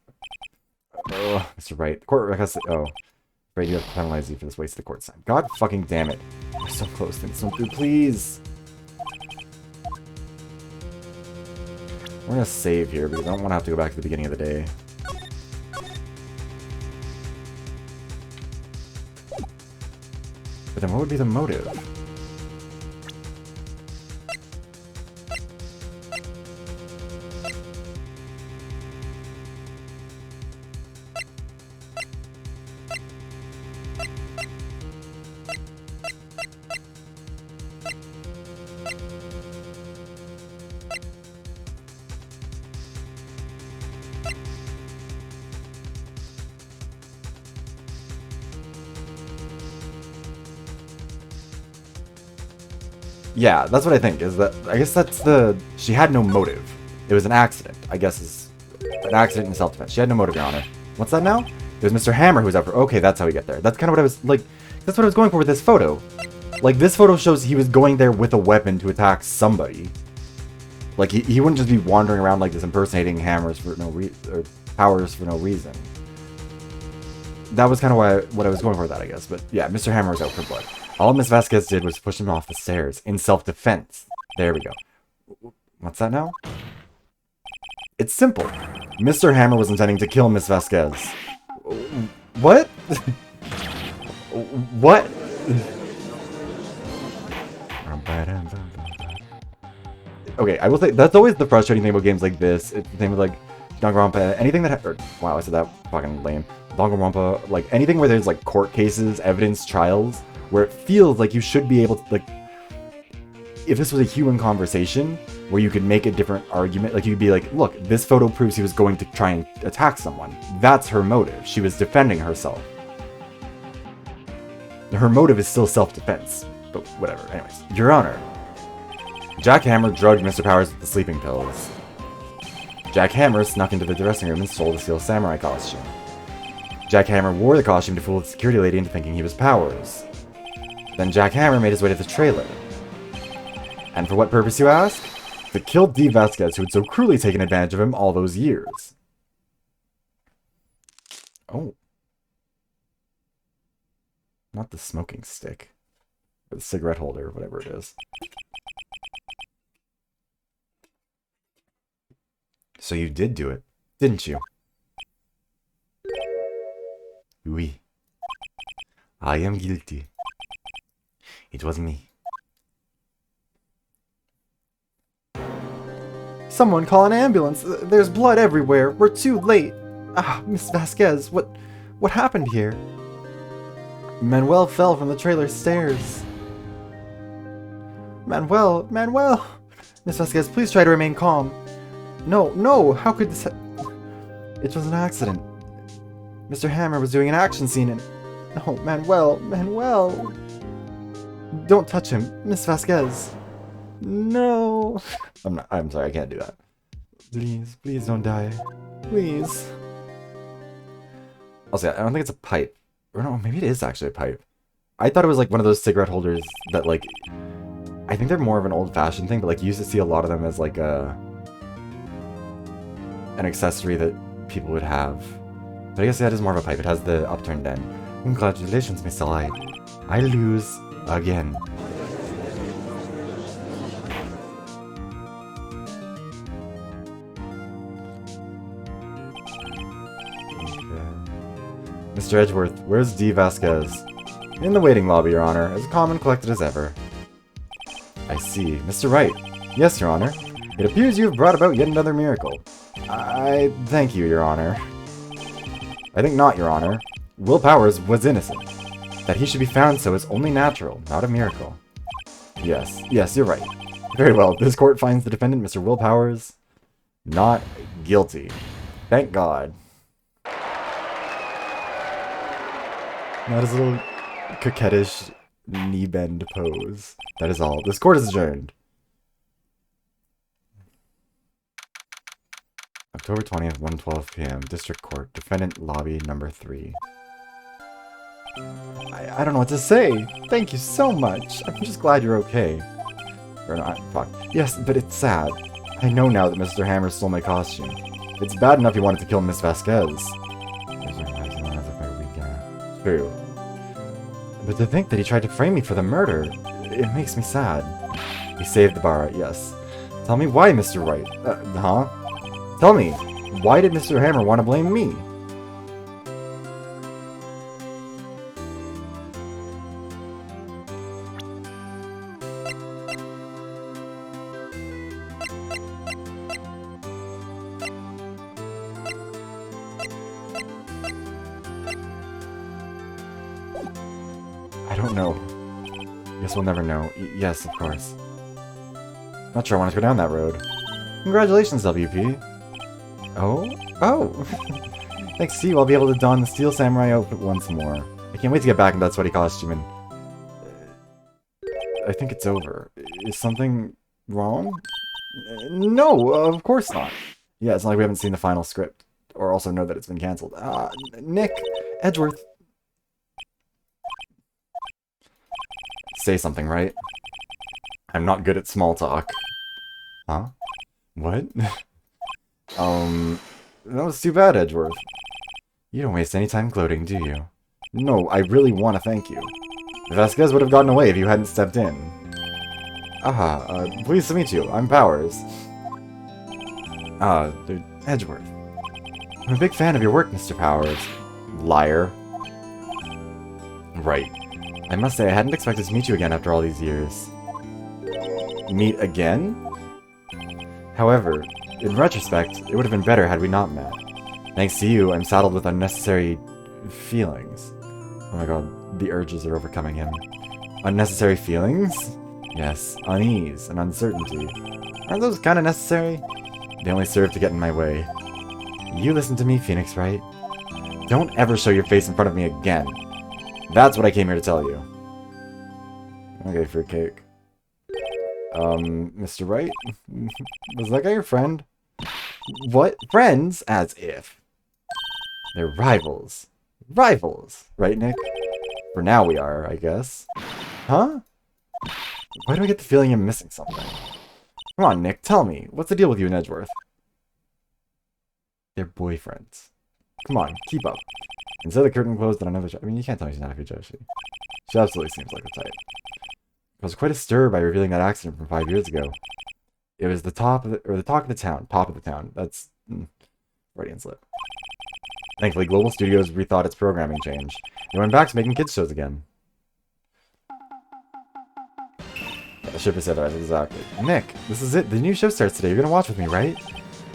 Oh, Mr. Wright. The court has to... Oh. Right, you have to penalize you for this waste of the court's time. God fucking damn it. We're so close to so good, please. We're gonna save here because I don't want to have to go back to the beginning of the day. But then what would be the motive? Yeah, that's what I think, is that, I guess that's the, she had no motive. It was an accident, I guess is, an accident in self-defense. She had no motive, Your Honor. What's that now? It was Mr. Hammer who was out for, okay, that's how we get there. That's kind of what I was, like, that's what I was going for with this photo. Like, this photo shows he was going there with a weapon to attack somebody. Like, he wouldn't just be wandering around like this impersonating hammers for no or powers for no reason. That was kind of what I was going for with that, I guess. But yeah, Mr. Hammer was out for blood. All Miss Vasquez did was push him off the stairs in self-defense. There we go. What's that now? It's simple. Mr. Hammer was intending to kill Miss Vasquez. What? What? Okay, I will say, that's always the frustrating thing about games like this. It's the thing with, like, Danganronpa, anything that... wow, I said that fucking lame. Danganronpa, like, anything where there's, like, court cases, evidence, trials, where it feels like you should be able to, like... If this was a human conversation, where you could make a different argument, like, you'd be like, look, this photo proves he was going to try and attack someone. That's her motive. She was defending herself. Her motive is still self-defense. But whatever, anyways. Your Honor. Jack Hammer drugged Mr. Powers with the sleeping pills. Jack Hammer snuck into the dressing room and stole the Steel Samurai costume. Jack Hammer wore the costume to fool the security lady into thinking he was Powers. Then Jack Hammer made his way to the trailer. And for what purpose, you ask? To kill Dee Vasquez, who had so cruelly taken advantage of him all those years. Oh. Not the smoking stick. Or the cigarette holder, whatever it is. So you did do it, didn't you? Oui. I am guilty. It was me. Someone call an ambulance. There's blood everywhere. We're too late. Ah, Miss Vasquez, what happened here? Manuel fell from the trailer stairs. Manuel! Miss Vasquez, please try to remain calm. No, how could this It was an accident. Mr. Hammer was doing an action scene and... No, Manuel! Don't touch him, Miss Vasquez. No! I'm sorry, I can't do that. Please don't die. Please. Also, I don't think it's a pipe. Or no, maybe it is actually a pipe. I thought it was like one of those cigarette holders that like... I think they're more of an old-fashioned thing, but like you used to see a lot of them as like an accessory that people would have. But I guess that is more of a pipe. It has the upturned end. Congratulations, Mr. Wright. I lose again. Mr. Edgeworth, where's D. Vasquez? In the waiting lobby, Your Honor, as calm and collected as ever. I see. Mr. Wright. Yes, Your Honor. It appears you have brought about yet another miracle. I thank you, Your Honor. I think not, Your Honor. Will Powers was innocent. That he should be found so is only natural, not a miracle. Yes, you're right. Very well, this court finds the defendant, Mr. Will Powers, not guilty. Thank God. Not his little coquettish knee bend pose. That is all. This court is adjourned. October 20th, 1:12 p.m. District Court. Defendant Lobby number 3. I don't know what to say. Thank you so much. I'm just glad you're okay. Or not. Fuck. Yes, but it's sad. I know now that Mr. Hammer stole my costume. It's bad enough he wanted to kill Miss Vasquez. True. But to think that he tried to frame me for the murder, it makes me sad. He saved the bar, yes. Tell me why, Mr. Wright. Huh? Tell me, why did Mr. Hammer want to blame me? I don't know. Guess we'll never know. Yes, of course. Not sure I want to go down that road. Congratulations, WP. Oh? Thanks to you, I'll be able to don the Steel Samurai outfit once more. I can't wait to get back in that sweaty costume and... I think it's over. Is something wrong? No, of course not. Yeah, it's not like we haven't seen the final script. Or also know that it's been cancelled. Nick! Edgeworth! Say something, right? I'm not good at small talk. Huh? What? That was too bad, Edgeworth. You don't waste any time gloating, do you? No, I really want to thank you. Vasquez would have gotten away if you hadn't stepped in. Pleased to meet you. I'm Powers. Edgeworth. I'm a big fan of your work, Mr. Powers. Liar. Right. I must say, I hadn't expected to meet you again after all these years. Meet again? However, in retrospect, it would have been better had we not met. Thanks to you, I'm saddled with unnecessary feelings. Oh my god, the urges are overcoming him. Unnecessary feelings? Yes, unease and uncertainty. Aren't those kind of necessary? They only serve to get in my way. You listen to me, Phoenix, Wright? Don't ever show your face in front of me again. That's what I came here to tell you. Okay, fruitcake. Mr. Wright? Was that guy your friend? What? Friends? As if. They're rivals. Rivals! Right, Nick? For now we are, I guess. Huh? Why do I get the feeling I'm missing something? Come on, Nick, tell me. What's the deal with you and Edgeworth? They're boyfriends. Come on, keep up. Instead of the curtain closed on another show. I mean, you can't tell me she's not a good Joshi. She absolutely seems like a type. I was quite a stir by revealing that accident from 5 years ago. It was the talk of the town. That's Freudian slip. Thankfully, Global Studios rethought its programming change. They went back to making kids shows again. Yeah, the ship is set, exactly. Nick, this is it. The new show starts today. You're gonna watch with me, right?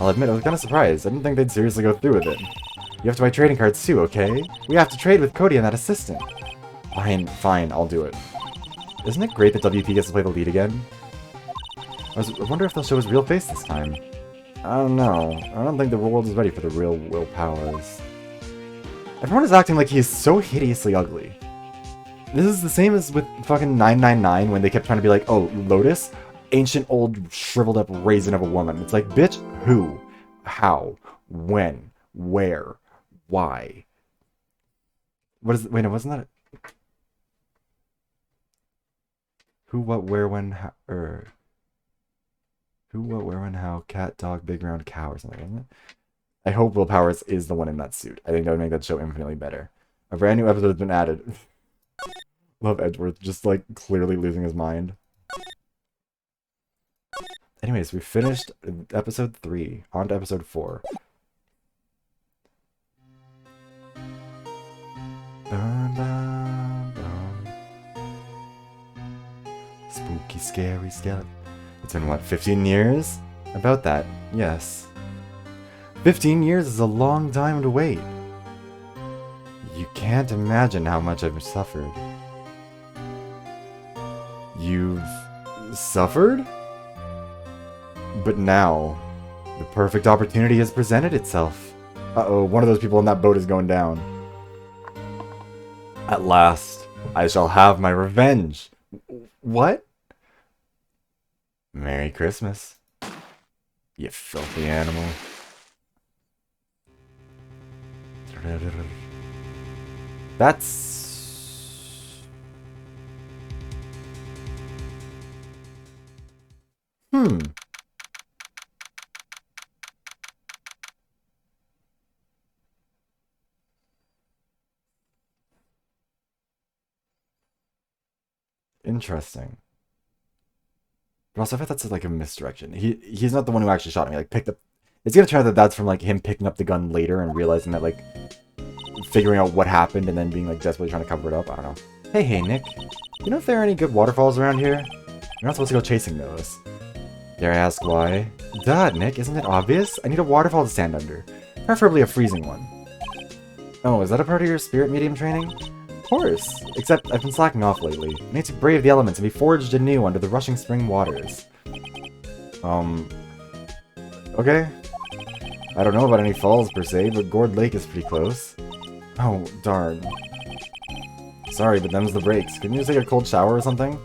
I'll admit, I was kind of surprised. I didn't think they'd seriously go through with it. You have to buy trading cards too, okay? We have to trade with Cody and that assistant. Fine, I'll do it. Isn't it great that WP gets to play the lead again? I wonder if they'll show his real face this time. I don't know. I don't think the world is ready for the real Will Powers. Everyone is acting like he is so hideously ugly. This is the same as with fucking 999 when they kept trying to be like, oh, Lotus? Ancient old shriveled up raisin of a woman. It's like, bitch, who? How? When? Where? Why? What is it? Wait, no, wasn't that it? Who, what, where, when, how, who, what, where, when, how, cat, dog, big round cow or something, isn't it? I hope Will Powers is the one in that suit. I think that would make that show infinitely better. A brand new episode has been added. Love Edgeworth, just like clearly losing his mind. Anyways, we finished episode 3. On to episode 4. scary skeleton. It's been, what, 15 years? About that, yes. 15 years is a long time to wait. You can't imagine how much I've suffered. You've suffered? But now, the perfect opportunity has presented itself. Uh-oh, one of those people in that boat is going down. At last, I shall have my revenge. What? Merry Christmas, you filthy animal. That's... Interesting. But also, I bet that's like a misdirection. He's not the one who actually shot me. Like, picked up... It's gonna turn out that that's from, like, him picking up the gun later and realizing that, like, figuring out what happened and then being, like, desperately trying to cover it up. I don't know. Hey, Nick. You know if there are any good waterfalls around here? You're not supposed to go chasing those. Dare I ask why? Duh, Nick. Isn't it obvious? I need a waterfall to stand under. Preferably a freezing one. Oh, is that a part of your spirit medium training? Of course. Except I've been slacking off lately. I need to brave the elements and be forged anew under the rushing spring waters. Okay. I don't know about any falls per se, but Gourd Lake is pretty close. Oh, darn. Sorry, but them's the breaks. Couldn't you just take a cold shower or something?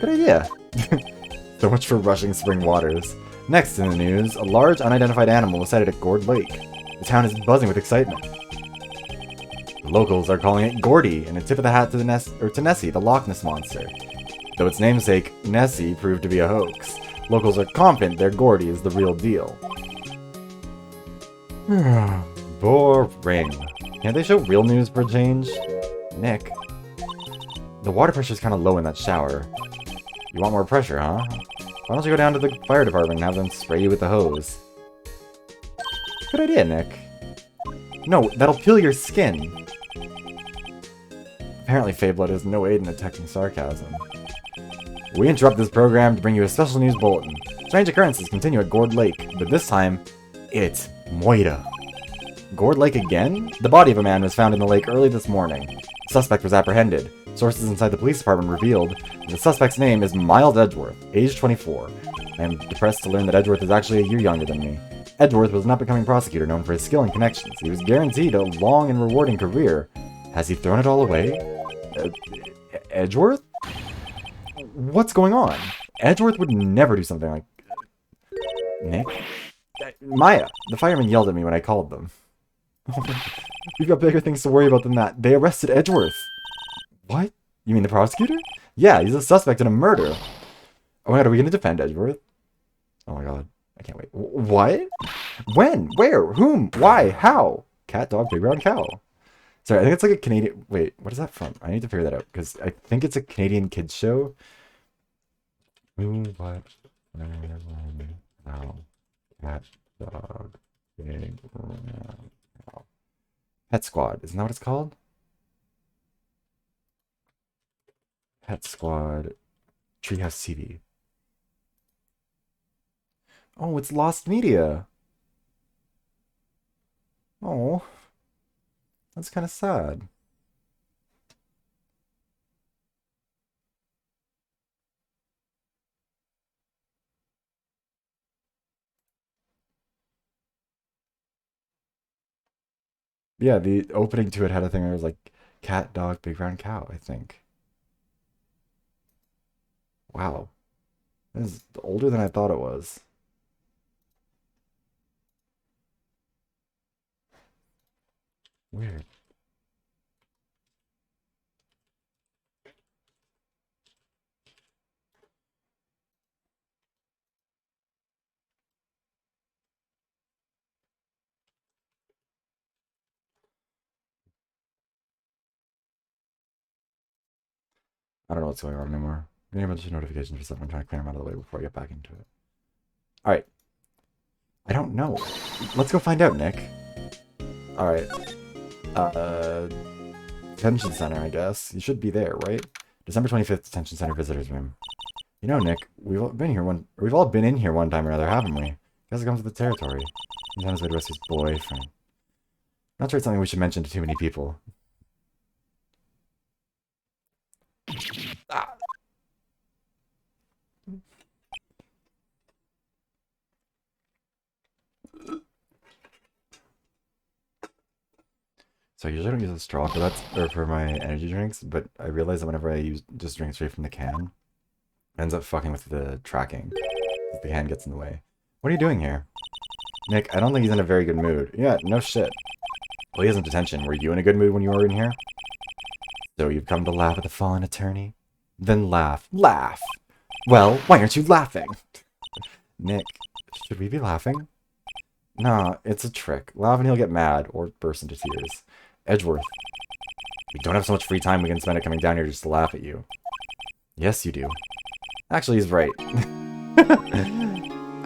Good idea. So much for rushing spring waters. Next in the news, a large unidentified animal was sighted at Gourd Lake. The town is buzzing with excitement. The locals are calling it Gordy, and a tip of the hat to Nessie, the Loch Ness monster. Though its namesake, Nessie, proved to be a hoax. Locals are confident their Gordy is the real deal. Boring. Can't they show real news for a change? Nick. The water pressure's kind of low in that shower. You want more pressure, huh? Why don't you go down to the fire department and have them spray you with the hose? Good idea, Nick. No, that'll peel your skin. Apparently Fayblood has no aid in detecting sarcasm. We interrupt this program to bring you a special news bulletin. Strange occurrences continue at Gourd Lake, but this time, it's Moira. Gourd Lake again? The body of a man was found in the lake early this morning. The suspect was apprehended. Sources inside the police department revealed the suspect's name is Miles Edgeworth, age 24. I am depressed to learn that Edgeworth is actually a year younger than me. Edgeworth was an up-and-coming prosecutor known for his skill and connections. He was guaranteed a long and rewarding career. Has he thrown it all away? Edgeworth? What's going on? Edgeworth would never do something like... Nick? Maya! The firemen yelled at me when I called them. We've got bigger things to worry about than that. They arrested Edgeworth. What? You mean the prosecutor? Yeah, he's a suspect in a murder. Oh my god, are we going to defend Edgeworth? Oh my god. I can't wait. What? When? Where? Whom? Why? How? Cat, dog, pig, brown cow. Sorry, I think it's like a Canadian... Wait, what is that from? I need to figure that out, because I think it's a Canadian kids show. Who, what, how, cat, dog, pig, brown cow. Pet Squad, isn't that what it's called? Pet Squad, Treehouse TV. Oh, it's Lost Media. Oh, that's kind of sad. Yeah, the opening to it had a thing where it was like cat, dog, big brown cow, I think. Wow. This is older than I thought it was. Weird. I don't know what's going on anymore. I'm getting a bunch of notifications for stuff. I'm trying to clear them out of the way before I get back into it. Alright. I don't know. Let's go find out, Nick. Alright. Detention Center, I guess. You should be there, right? December 25th, Detention Center Visitors Room. You know, Nick, we've all been in here one time or another, haven't we? Guess it comes with the territory. He's on his way to rescue his boyfriend. Not sure it's something we should mention to too many people. Ah. So I usually don't use a straw for that, or for my energy drinks, but I realize that whenever I just drink straight from the can, it ends up fucking with the tracking. Because the can gets in the way. What are you doing here? Nick, I don't think he's in a very good mood. Yeah, no shit. Well, he hasn't detention. Were you in a good mood when you were in here? So you've come to laugh at the fallen attorney? Then laugh. Laugh! Well, why aren't you laughing? Nick, should we be laughing? Nah, it's a trick. Laugh and he'll get mad, or burst into tears. Edgeworth, we don't have so much free time we can spend it coming down here just to laugh at you. Yes, you do. Actually, he's right.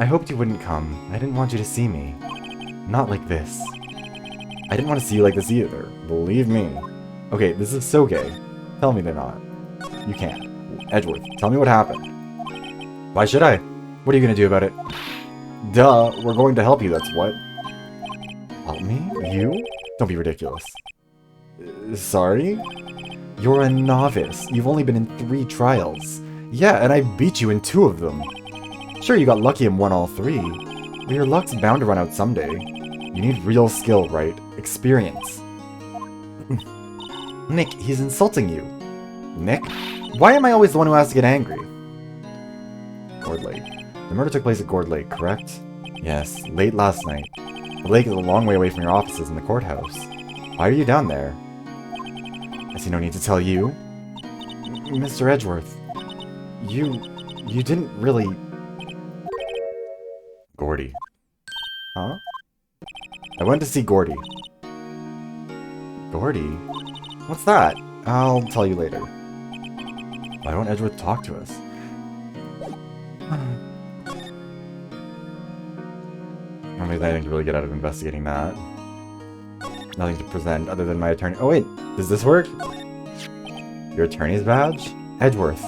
I hoped you wouldn't come. I didn't want you to see me. Not like this. I didn't want to see you like this either. Believe me. Okay, this is so gay. Tell me they're not. You can't. Edgeworth, tell me what happened. Why should I? What are you gonna do about it? Duh, we're going to help you, that's what. Help me? You? Don't be ridiculous. Sorry? You're a novice. You've only been in 3 trials. Yeah, and I beat you in 2 of them. Sure, you got lucky and won all 3. But your luck's bound to run out someday. You need real skill, right? Experience. Nick, he's insulting you. Nick? Why am I always the one who has to get angry? Gourd Lake. The murder took place at Gourd Lake, correct? Yes, late last night. The lake is a long way away from your offices in the courthouse. Why are you down there? I see no need to tell you. Mr. Edgeworth, you didn't really... Gordy. Huh? I went to see Gordy. Gordy? What's that? I'll tell you later. Why won't Edgeworth talk to us? I don't think anything to really get out of investigating that. Nothing to present other than my attorney. Oh wait, does this work? Your attorney's badge? Edgeworth,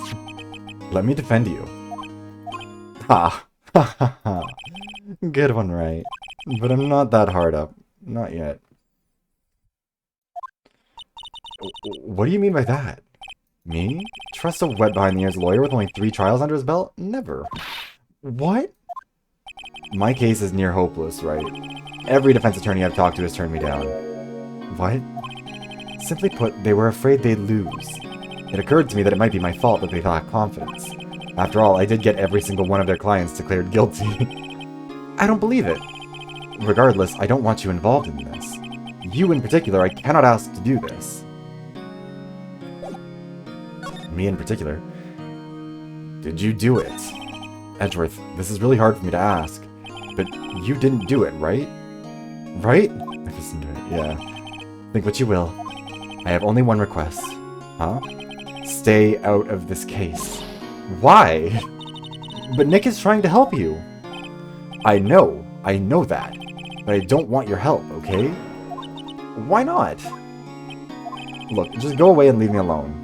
let me defend you. Ha! Ha ha ha. Good one, right? But I'm not that hard up. Not yet. What do you mean by that? Me? Trust a wet behind the ears lawyer with only 3 trials under his belt? Never. What? My case is near hopeless, right? Every defense attorney I've talked to has turned me down. What? Simply put, they were afraid they'd lose. It occurred to me that it might be my fault that they lacked confidence. After all, I did get every single one of their clients declared guilty. I don't believe it. Regardless, I don't want you involved in this. You in particular, I cannot ask to do this. Me in particular? Did you do it? Edgeworth, this is really hard for me to ask. But you didn't do it, right? Right? I listened to it, yeah. Think what you will. I have only one request. Huh? Stay out of this case. Why? But Nick is trying to help you. I know that. But I don't want your help, okay? Why not? Look, just go away and leave me alone.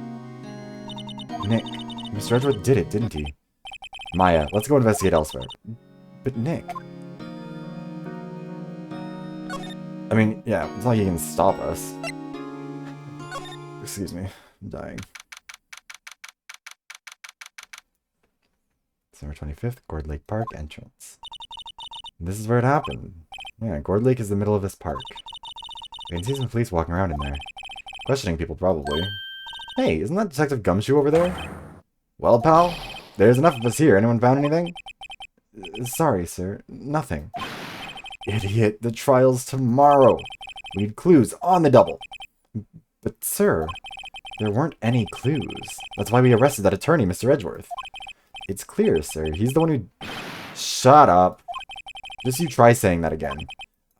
Nick, Mr. Edgeworth did it, didn't he? Maya, let's go investigate elsewhere. But Nick... I mean, yeah, it's not like he can stop us. Excuse me, I'm dying. December 25th, Gourd Lake Park entrance. This is where it happened. Yeah, Gourd Lake is the middle of this park. You can see some police walking around in there. Questioning people, probably. Hey, isn't that Detective Gumshoe over there? Well, pal, there's enough of us here. Anyone found anything? Sorry, sir. Nothing. Idiot, the trial's tomorrow. We need clues on the double. But, sir, there weren't any clues. That's why we arrested that attorney, Mr. Edgeworth. It's clear, sir. He's the one who... Shut up. Just you try saying that again.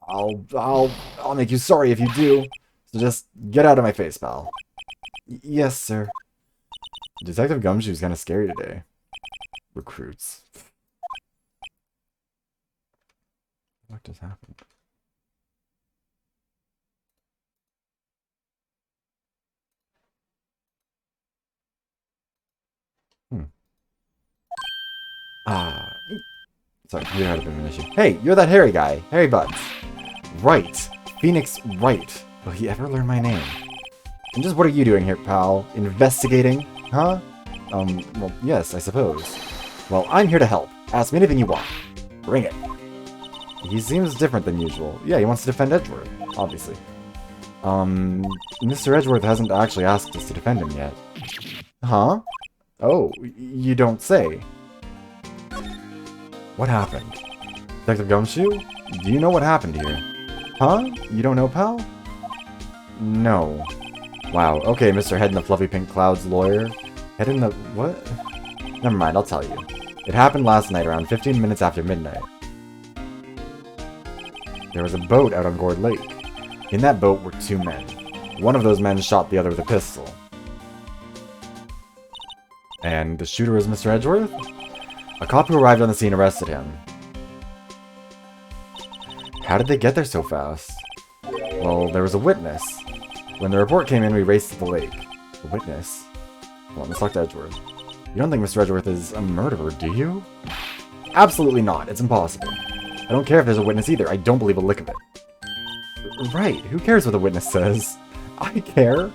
I'll make you sorry if you do. So just get out of my face, pal. Yes, sir. Detective Gumshoe's kind of scary today. Recruits. What just happened? Ah, sorry, you had a bit of an issue. Hey, you're that Harry guy. Harry Butts. Right. Phoenix Wright. Will he ever learn my name? And just what are you doing here, pal? Investigating? Huh? Well, yes, I suppose. Well, I'm here to help. Ask me anything you want. Bring it. He seems different than usual. Yeah, he wants to defend Edgeworth, obviously. Mr. Edgeworth hasn't actually asked us to defend him yet. Huh? Oh, you don't say. What happened? Detective Gumshoe? Do you know what happened here? Huh? You don't know, pal? No. Wow, okay, Mr. Head in the Fluffy Pink Clouds lawyer. Head in the... what? Never mind, I'll tell you. It happened last night around 15 minutes after midnight. There was a boat out on Gourd Lake. In that boat were 2 men. One of those men shot the other with a pistol. And the shooter was Mr. Edgeworth? A cop who arrived on the scene arrested him. How did they get there so fast? Well, there was a witness. When the report came in, we raced to the lake. A witness? Well, let's talk to Edgeworth. You don't think Mr. Edgeworth is a murderer, do you? Absolutely not. It's impossible. I don't care if there's a witness either. I don't believe a lick of it. Right. Who cares what the witness says? I care.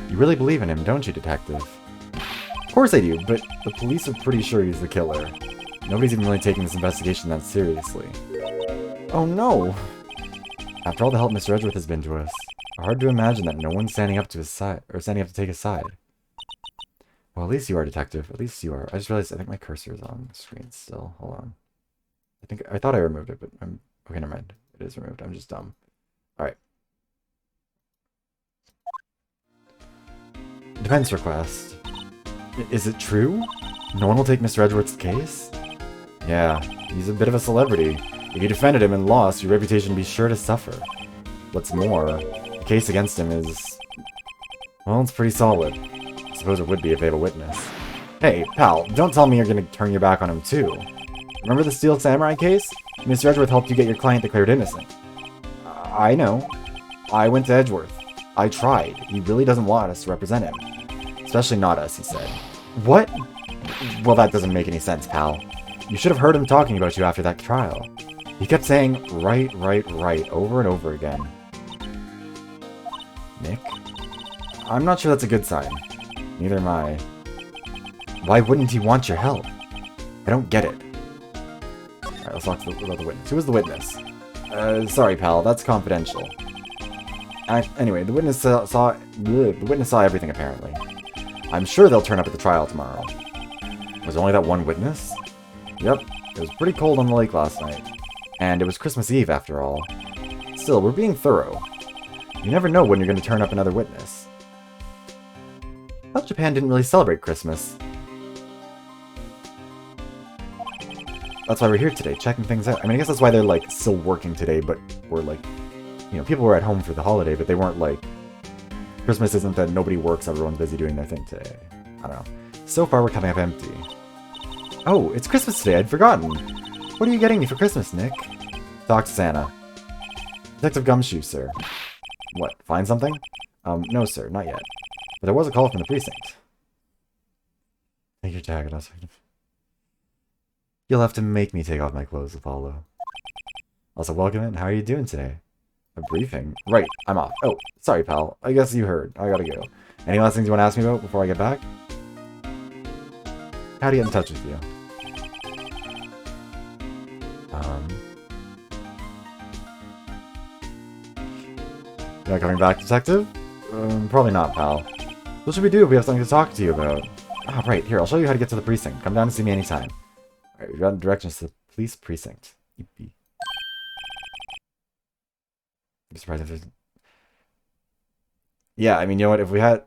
You really believe in him, don't you, detective? Of course I do, but the police are pretty sure he's the killer. Nobody's even really taking this investigation that seriously. Oh no! After all the help Mr. Edgeworth has been to us, hard to imagine that no one's standing up to his side, or standing up to take his side. Well, at least you are, detective. At least you are. I just realized I think my cursor is on the screen still. Hold on. I thought I removed it, but I'm... okay, never mind. It is removed. I'm just dumb. Alright. Defense request. Is it true? No one will take Mr. Edgeworth's case? Yeah, he's a bit of a celebrity. If you defended him and lost, your reputation would be sure to suffer. What's more, the case against him is... well, it's pretty solid. I suppose it would be if they have a witness. Hey, pal, don't tell me you're gonna turn your back on him too. Remember the Steel Samurai case? Mr. Edgeworth helped you get your client declared innocent. I know. I went to Edgeworth. I tried. He really doesn't want us to represent him. Especially not us, he said. What? Well, that doesn't make any sense, pal. You should have heard him talking about you after that trial. He kept saying, right, right, right, over and over again. Nick? I'm not sure that's a good sign. Neither am I. Why wouldn't he want your help? I don't get it. Alright, let's talk about the witness. Who was the witness? Sorry, pal, that's confidential. Anyway, the witness saw everything, apparently. I'm sure they'll turn up at the trial tomorrow. Was there only that one witness? Yep, it was pretty cold on the lake last night. And it was Christmas Eve, after all. Still, we're being thorough. You never know when you're going to turn up another witness. I thought Japan didn't really celebrate Christmas. That's why we're here today, checking things out. I mean, I guess that's why they're, like, still working today, but we're, like... you know, people were at home for the holiday, but they weren't, like... Christmas isn't that nobody works, everyone's busy doing their thing today. I don't know. So far, we're coming up empty. Oh, it's Christmas today, I'd forgotten. What are you getting me for Christmas, Nick? Talk to Santa. Detective Gumshoe, sir. What, find something? No, sir, not yet. But there was a call from the precinct. Take your tag, us. You'll have to make me take off my clothes, Apollo. Also, welcome in. How are you doing today? A briefing? Right, I'm off. Oh, sorry, pal. I guess you heard. I gotta go. Any last things you want to ask me about before I get back? How to get in touch with you? You're not coming back, detective? Probably not, pal. What should we do if we have something to talk to you about? Ah, right. Here, I'll show you how to get to the precinct. Come down and see me anytime. Alright, we've got directions to the police precinct. Yippee. I'm surprised if there's... yeah, I mean, you know what? If we had...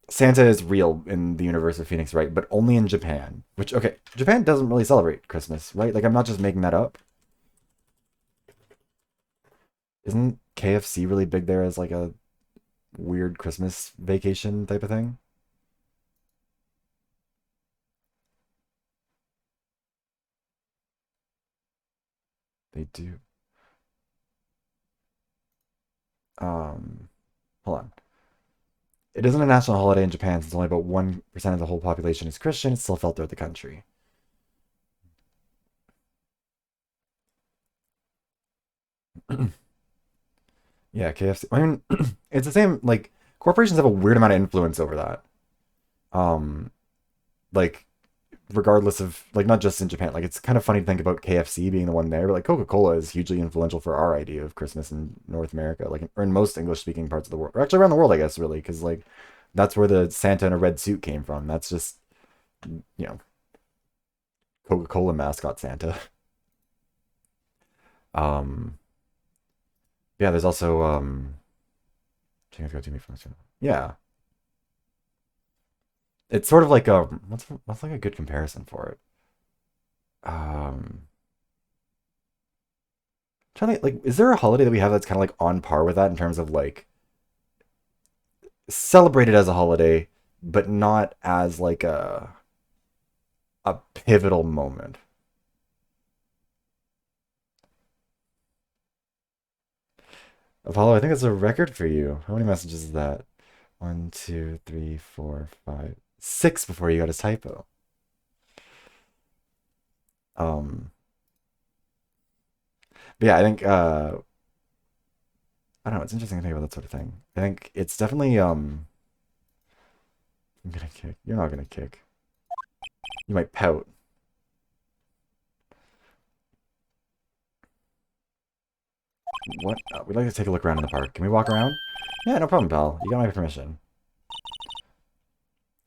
Santa is real in the universe of Phoenix, right? But only in Japan. Which, okay, Japan doesn't really celebrate Christmas, right? Like, I'm not just making that up. Isn't KFC really big there as, like, a weird Christmas vacation type of thing? They do. Hold on. It isn't a national holiday in Japan since only about 1% of the whole population is Christian. It's still felt throughout the country. Yeah, KFC. I mean, it's the same. Like corporations have a weird amount of influence over that. Um, like regardless of like not just in Japan. Like it's kind of funny to think about KFC being the one there, but like Coca-Cola is hugely influential for our idea of Christmas in North America, like or in most English-speaking parts of the world, or actually around the world, I guess, really, because like that's where the Santa in a red suit came from. That's just you know Coca-Cola mascot Santa. Um, yeah, there's also yeah, it's sort of like a what's like a good comparison for it. Um, trying to like, is there a holiday that we have that's kind of like on par with that in terms of like celebrated as a holiday, but not as like a pivotal moment? Apollo, I think that's a record for you. How many messages is that? One, two, three, four, five, six before you got a typo. Um, but yeah, I think I don't know. It's interesting to think about that sort of thing. I think it's definitely I'm gonna kick. You're not gonna kick. You might pout. What? We'd like to take a look around in the park. Can we walk around? Yeah, no problem, pal. You got my permission.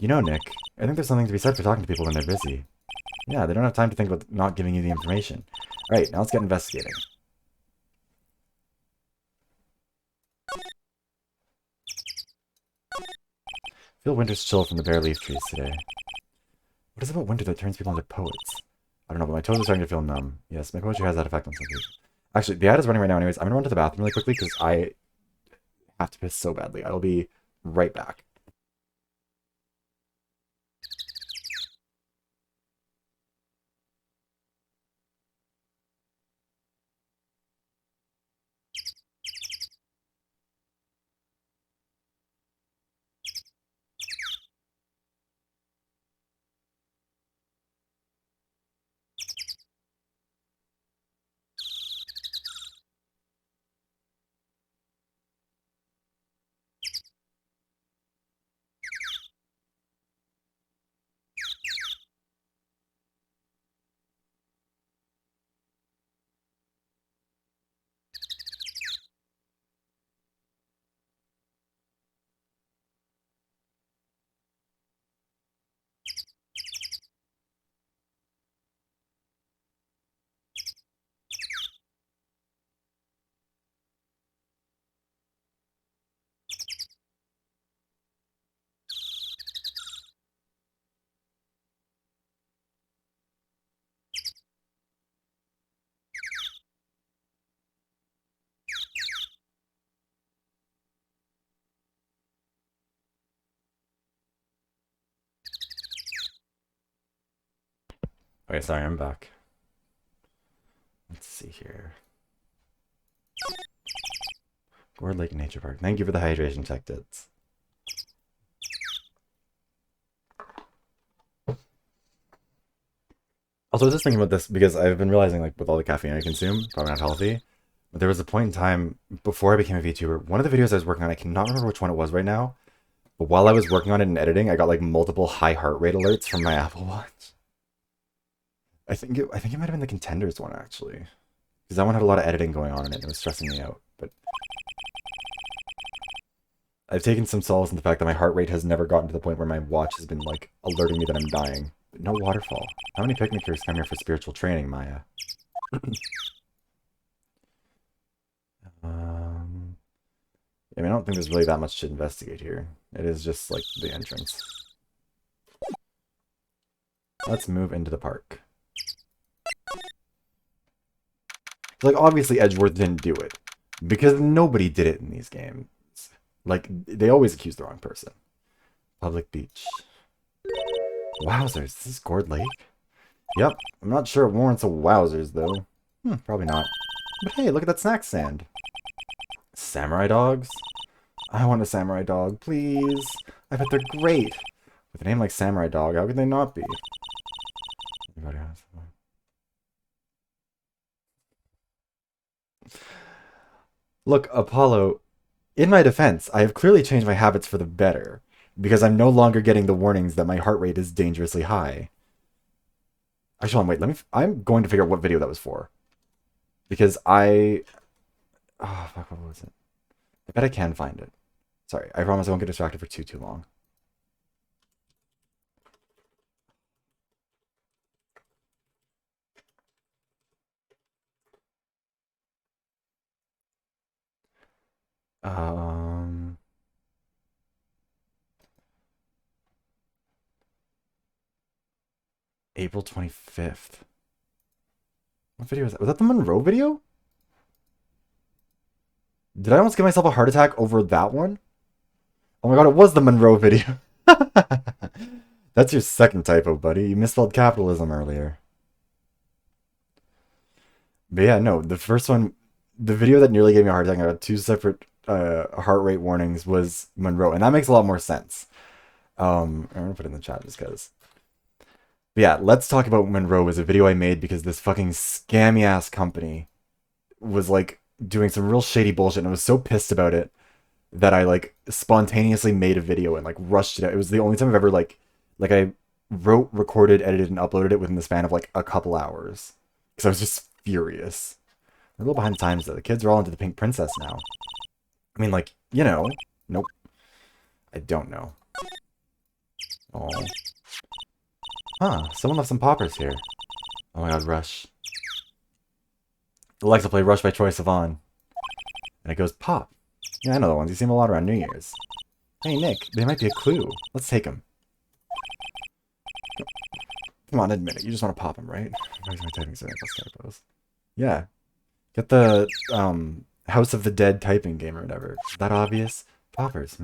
You know, Nick, I think there's something to be said for talking to people when they're busy. Yeah, they don't have time to think about not giving you the information. All right, now let's get investigating. Feel winter's chill from the bare leaf trees today. What is it about winter that turns people into poets? I don't know, but my toes are starting to feel numb. Yes, my poetry has that effect on some people. Actually, the ad is running right now anyways. I'm gonna run to the bathroom really quickly because I have to piss so badly. I will be right back. Okay, sorry, I'm back. Let's see here. Gourd Lake Nature Park. Thank you for the hydration check, Tits. Also, I was just thinking about this because I've been realizing, like, with all the caffeine I consume, probably not healthy. But there was a point in time before I became a VTuber, one of the videos I was working on, I cannot remember which one it was right now, but while I was working on it and editing, I got like multiple high heart rate alerts from my Apple Watch. I think it might have been the Contenders one actually, because that one had a lot of editing going on in it, and it was stressing me out. But I've taken some solace in the fact that my heart rate has never gotten to the point where my watch has been like alerting me that I'm dying. But no waterfall. How many picnickers come here for spiritual training, Maya? um, I mean, I don't think there's really that much to investigate here. It is just like the entrance. Let's move into the park. Like, obviously Edgeworth didn't do it, because nobody did it in these games. Like, they always accuse the wrong person. Public beach. Wowzers, this is Gourd Lake? Yep, I'm not sure it warrants a wowzers, though. Probably not. But hey, look at that snack stand. Samurai dogs? I want a samurai dog, please. I bet they're great. With a name like Samurai Dog, how could they not be? Everybody has one. Look, Apollo, in my defense, I have clearly changed my habits for the better, because I'm no longer getting the warnings that my heart rate is dangerously high. Actually, wait, I'm going to figure out what video that was for. Because oh, fuck, what was it? I bet I can find it. Sorry, I promise I won't get distracted for too long. Um... April 25th. What video was that? Was that the Monroe video? Did I almost give myself a heart attack over that one? Oh my god, it was the Monroe video. That's your second typo, buddy. You misspelled capitalism earlier. But yeah, no, the first one, the video that nearly gave me a heart attack, I got two separate heart rate warnings, was Monroe, and that makes a lot more sense. I'm gonna put it in the chat just because. But yeah, let's talk about Monroe as a video I made because this fucking scammy ass company was like doing some real shady bullshit, and I was so pissed about it that I like spontaneously made a video and like rushed it out. It was the only time I've ever like I wrote, recorded, edited, and uploaded it within the span of like a couple hours because I was just furious. We're a little behind the times though. The kids are all into the Pink Princess now. I mean, like, you know, nope. I don't know. Oh. Huh, someone left some poppers here. Oh my god, Rush. Alexa, play Rush by Troye Sivan. And it goes, pop. Yeah, I know the ones. You see them a lot around New Year's. Hey, Nick, they might be a clue. Let's take them. Come on, admit it. You just want to pop them, right? Why is my typing so typos? Yeah. Get the, House of the Dead typing game or whatever. Is that obvious? Poppers,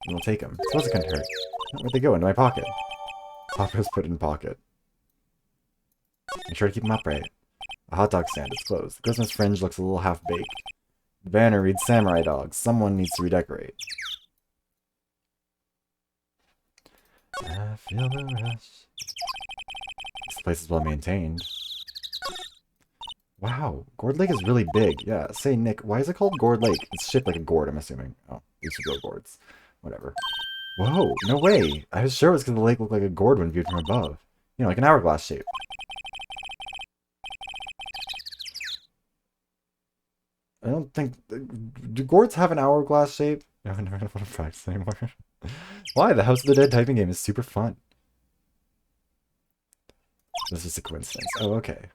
We'll take them. Suppose it couldn't hurt. Where'd they go? Into my pocket. Poppers put in pocket. Make sure to keep them upright. A hot dog stand is closed. The Christmas fringe looks a little half-baked. The banner reads Samurai Dogs. Someone needs to redecorate. I feel the rush. This place is well maintained. Wow, Gourd Lake is really big. Yeah, say, Nick, why is it called Gourd Lake? It's shaped like a gourd, I'm assuming. Oh, these should go gourds. Whatever. Whoa, no way. I was sure it was because the lake looked like a gourd when viewed from above. You know, like an hourglass shape. I don't think... Do gourds have an hourglass shape? No, I never know what to practice anymore. Why? The House of the Dead typing game is super fun. This is a coincidence. Oh, okay.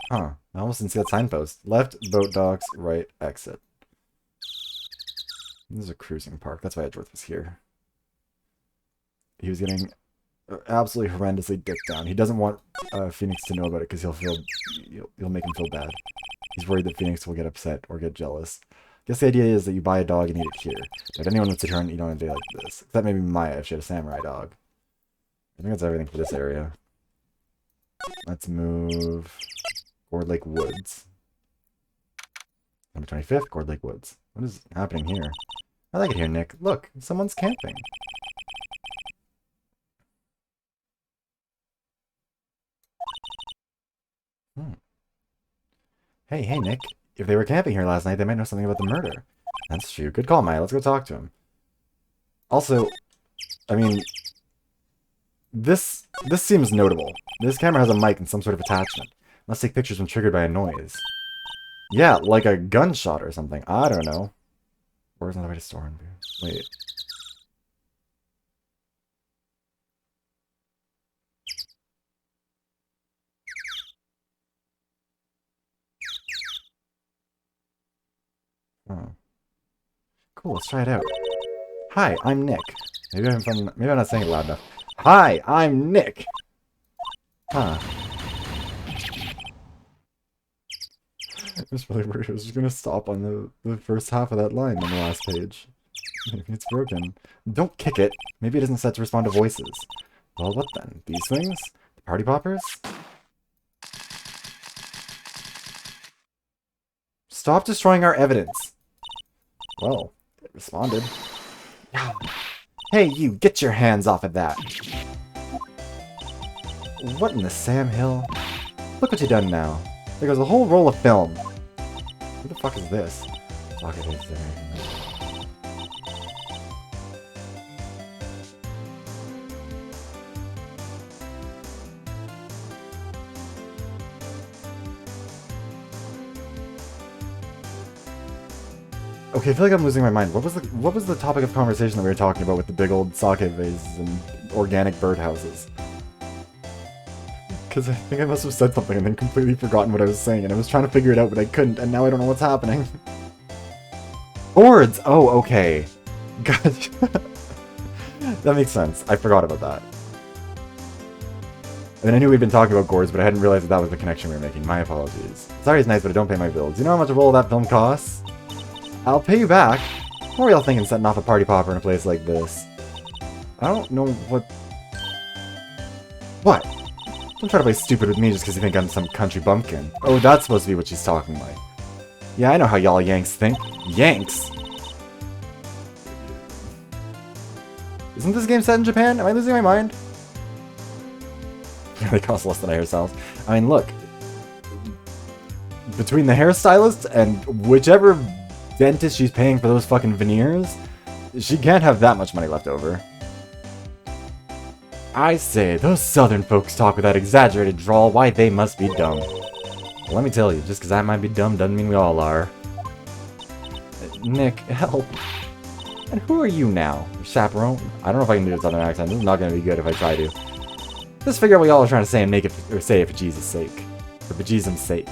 Huh. I almost didn't see that signpost. Left, boat docks, right, exit. This is a cruising park. That's why Edgeworth was here. He was getting absolutely horrendously dicked down. He doesn't want Phoenix to know about it because you'll make him feel bad. He's worried that Phoenix will get upset or get jealous. I guess the idea is that you buy a dog and eat it here. That anyone would sit here and eat on a day like this. That may be Maya if she had a samurai dog. I think that's everything for this area. Let's move Gourd Lake Woods. Number 25th, Gourd Lake Woods. What is happening here? I like it here, Nick. Look, someone's camping. Hey, Nick. If they were camping here last night, they might know something about the murder. That's true. Good call, Maya. Let's go talk to him. Also, I mean, this seems notable. This camera has a mic and some sort of attachment. Must take pictures when triggered by a noise. Yeah, like a gunshot or something. I don't know. Where's another way to store and wait. Oh. Cool, let's try it out. Hi, I'm Nick. Maybe I'm not saying it loud enough. Hi, I'm Nick! Huh. It's really weird. I was just gonna stop on the first half of that line on the last page. Maybe it's broken. Don't kick it. Maybe it isn't set to respond to voices. Well, what then? These things? The party poppers? Stop destroying our evidence. Well, it responded. Hey, you! Get your hands off of that! What in the Sam Hill? Look what you done now. There goes a whole roll of film. Who the fuck is this? Fuck it is there. Okay, I feel like I'm losing my mind. What was the topic of conversation that we were talking about with the big old sake vases and organic birdhouses? Because I think I must have said something and then completely forgotten what I was saying, and I was trying to figure it out, but I couldn't, and now I don't know what's happening. Boards! Oh, okay. Gotcha. That makes sense. I forgot about that. And then I knew we'd been talking about gourds, but I hadn't realized that was the connection we were making. My apologies. Sorry it's nice, but I don't pay my bills. You know how much a roll of that film costs? I'll pay you back. What were y'all thinking setting off a party popper in a place like this? I don't know what... What? Don't try to play stupid with me just because you think I'm some country bumpkin. Oh, that's supposed to be what she's talking like. Yeah, I know how y'all Yanks think. Yanks? Isn't this game set in Japan? Am I losing my mind? They cost less than a hairstylist. I mean, look. Between the hairstylist and whichever dentist she's paying for those fucking veneers, she can't have that much money left over. I say, those southern folks talk with that exaggerated drawl, why they must be dumb. Well, let me tell you, just because I might be dumb doesn't mean we all are. Nick, help. And who are you now? Chaperone? I don't know if I can do a southern accent. This is not going to be good if I try to. Just figure out what y'all are trying to say and make it, or say it for Jesus' sake. For bejesus's sake.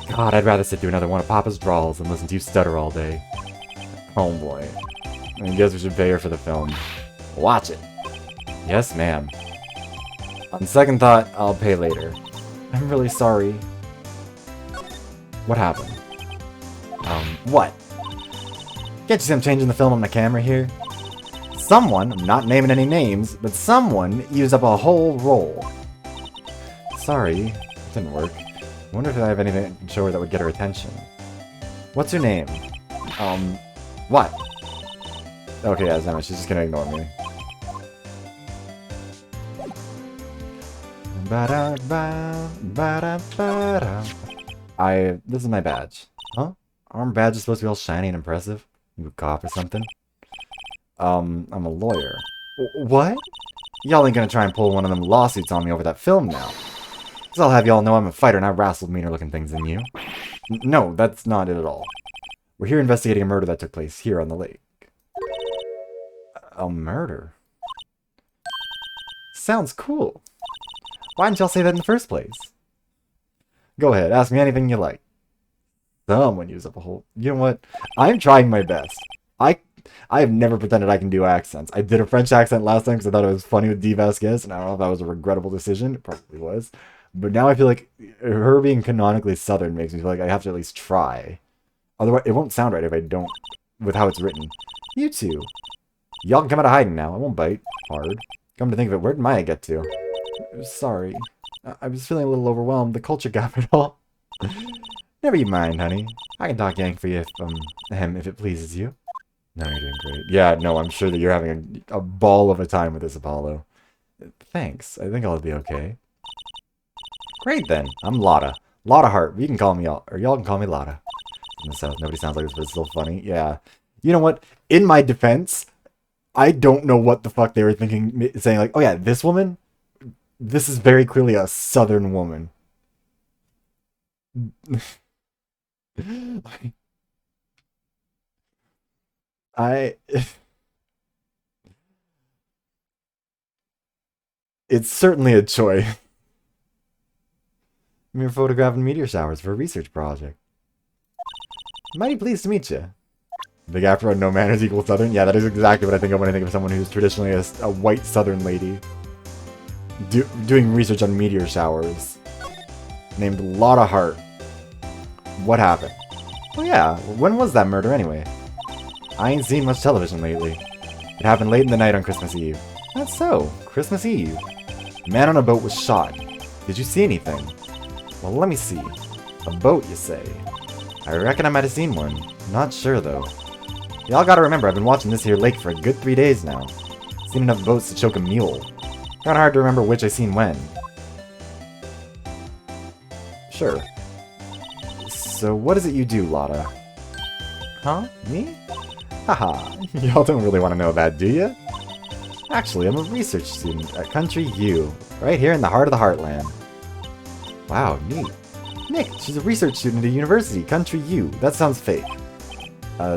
God, I'd rather sit through another one of Papa's drawls than listen to you stutter all day. Oh boy. I guess we should pay her for the film. Watch it. Yes, ma'am. On second thought, I'll pay later. I'm really sorry. What happened? What? Can't you see I'm changing the film on the camera here? Someone, I'm not naming any names, but someone used up a whole roll. Sorry, it didn't work. I wonder if I have anything I can show her that would get her attention. What's her name? What? Okay, yeah, no, she's just gonna ignore me. This is my badge. Huh? Aren't badges supposed to be all shiny and impressive? You a cop or something? I'm a lawyer. What? Y'all ain't gonna try and pull one of them lawsuits on me over that film now. Cause I'll have y'all know I'm a fighter and I wrestled meaner looking things than you. No, that's not it at all. We're here investigating a murder that took place here on the lake. A murder? Sounds cool. Why didn't y'all say that in the first place? Go ahead, ask me anything you like. Someone use up a whole... You know what? I'm trying my best. I have never pretended I can do accents. I did a French accent last time because I thought it was funny with D. Vasquez, and I don't know if that was a regrettable decision. It probably was. But now I feel like her being canonically Southern makes me feel like I have to at least try. Otherwise, it won't sound right if I don't, with how it's written. You two. Y'all can come out of hiding now. I won't bite hard. Come to think of it, where did Maya get to? Sorry. I was feeling a little overwhelmed. The culture gap it all. Never you mind, honey. I can talk Yank for you if it pleases you. No, you're doing great. Yeah, no, I'm sure that you're having a ball of a time with this, Apollo. Thanks. I think I'll be okay. Great, then. I'm Lotta. Lotta Hart. You can call me y'all, or y'all can call me Lotta. In the South, nobody sounds like this, but it's still funny. Yeah. You know what? In my defense, I don't know what the fuck they were thinking, saying like, oh yeah, this woman? This is very clearly a Southern woman. It's certainly a choice. We're photographing meteor showers for a research project. Mighty pleased to meet you. Big afro, no manners equals Southern? Yeah, that is exactly what I think of when I think of someone who's traditionally a white Southern lady. Doing research on meteor showers. Named Lotta Hart. What happened? Oh yeah, when was that murder anyway? I ain't seen much television lately. It happened late in the night on Christmas Eve. That's so, Christmas Eve. A man on a boat was shot. Did you see anything? Well, let me see. A boat, you say? I reckon I might have seen one. Not sure, though. Y'all gotta remember, I've been watching this here lake for a good 3 days now. Seen enough boats to choke a mule. Kinda hard to remember which I seen when. Sure. So what is it you do, Lotta? Huh? Me? Haha, y'all don't really want to know that, do you? Actually, I'm a research student at Country U, right here in the heart of the Heartland. Wow, neat. Nick, she's a research student at a university, Country U. That sounds fake.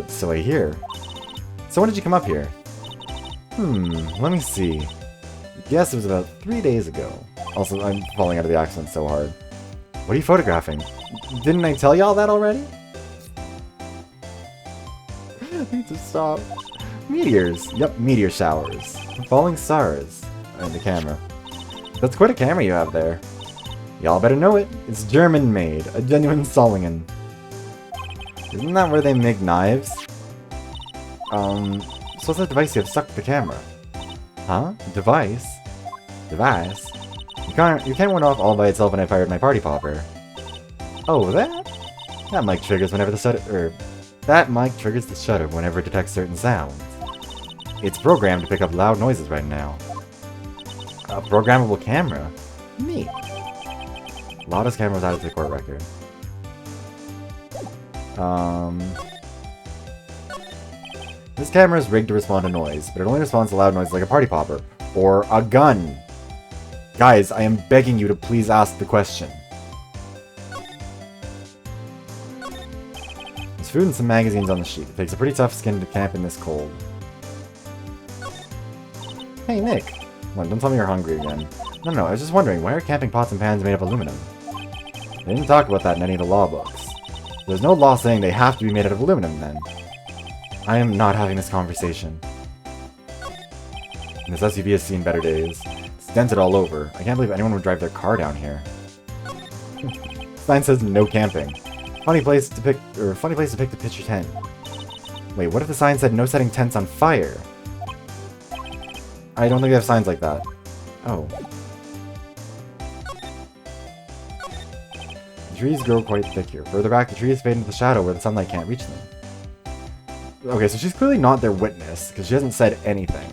So I hear. So when did you come up here? Let me see. Yes, it was about 3 days ago. Also, I'm falling out of the accent so hard. What are you photographing? Didn't I tell y'all that already? I need to stop. Meteors. Yep, meteor showers. Falling stars. And the camera. That's quite a camera you have there. Y'all better know it. It's German-made. A genuine Solingen. Isn't that where they make knives? So what's that device you have stuck to the camera? Huh? Device? Device? You can't went off all by itself when I fired my party popper. Oh, that? That mic triggers whenever the shutter... That mic triggers the shutter whenever it detects certain sounds. It's programmed to pick up loud noises right now. A programmable camera? Neat. Lotta's camera was added to the court record. This camera is rigged to respond to noise, but it only responds to loud noise like a party popper. Or a gun. Guys, I am begging you to please ask the question. There's food and some magazines on the sheet. It takes a pretty tough skin to camp in this cold. Hey, Nick. Come on, don't tell me you're hungry again. No, I was just wondering, why are camping pots and pans made of aluminum? They didn't talk about that in any of the law books. There's no law saying they have to be made out of aluminum, then. I am not having this conversation. This SUV has seen better days. It's dented all over. I can't believe anyone would drive their car down here. Sign says no camping. Funny place to pick to pitch your tent. Wait, what if the sign said no setting tents on fire? I don't think they have signs like that. Oh. The trees grow quite thick here. Further back, the trees fade into the shadow where the sunlight can't reach them. Okay, so she's clearly not their witness, because she hasn't said anything.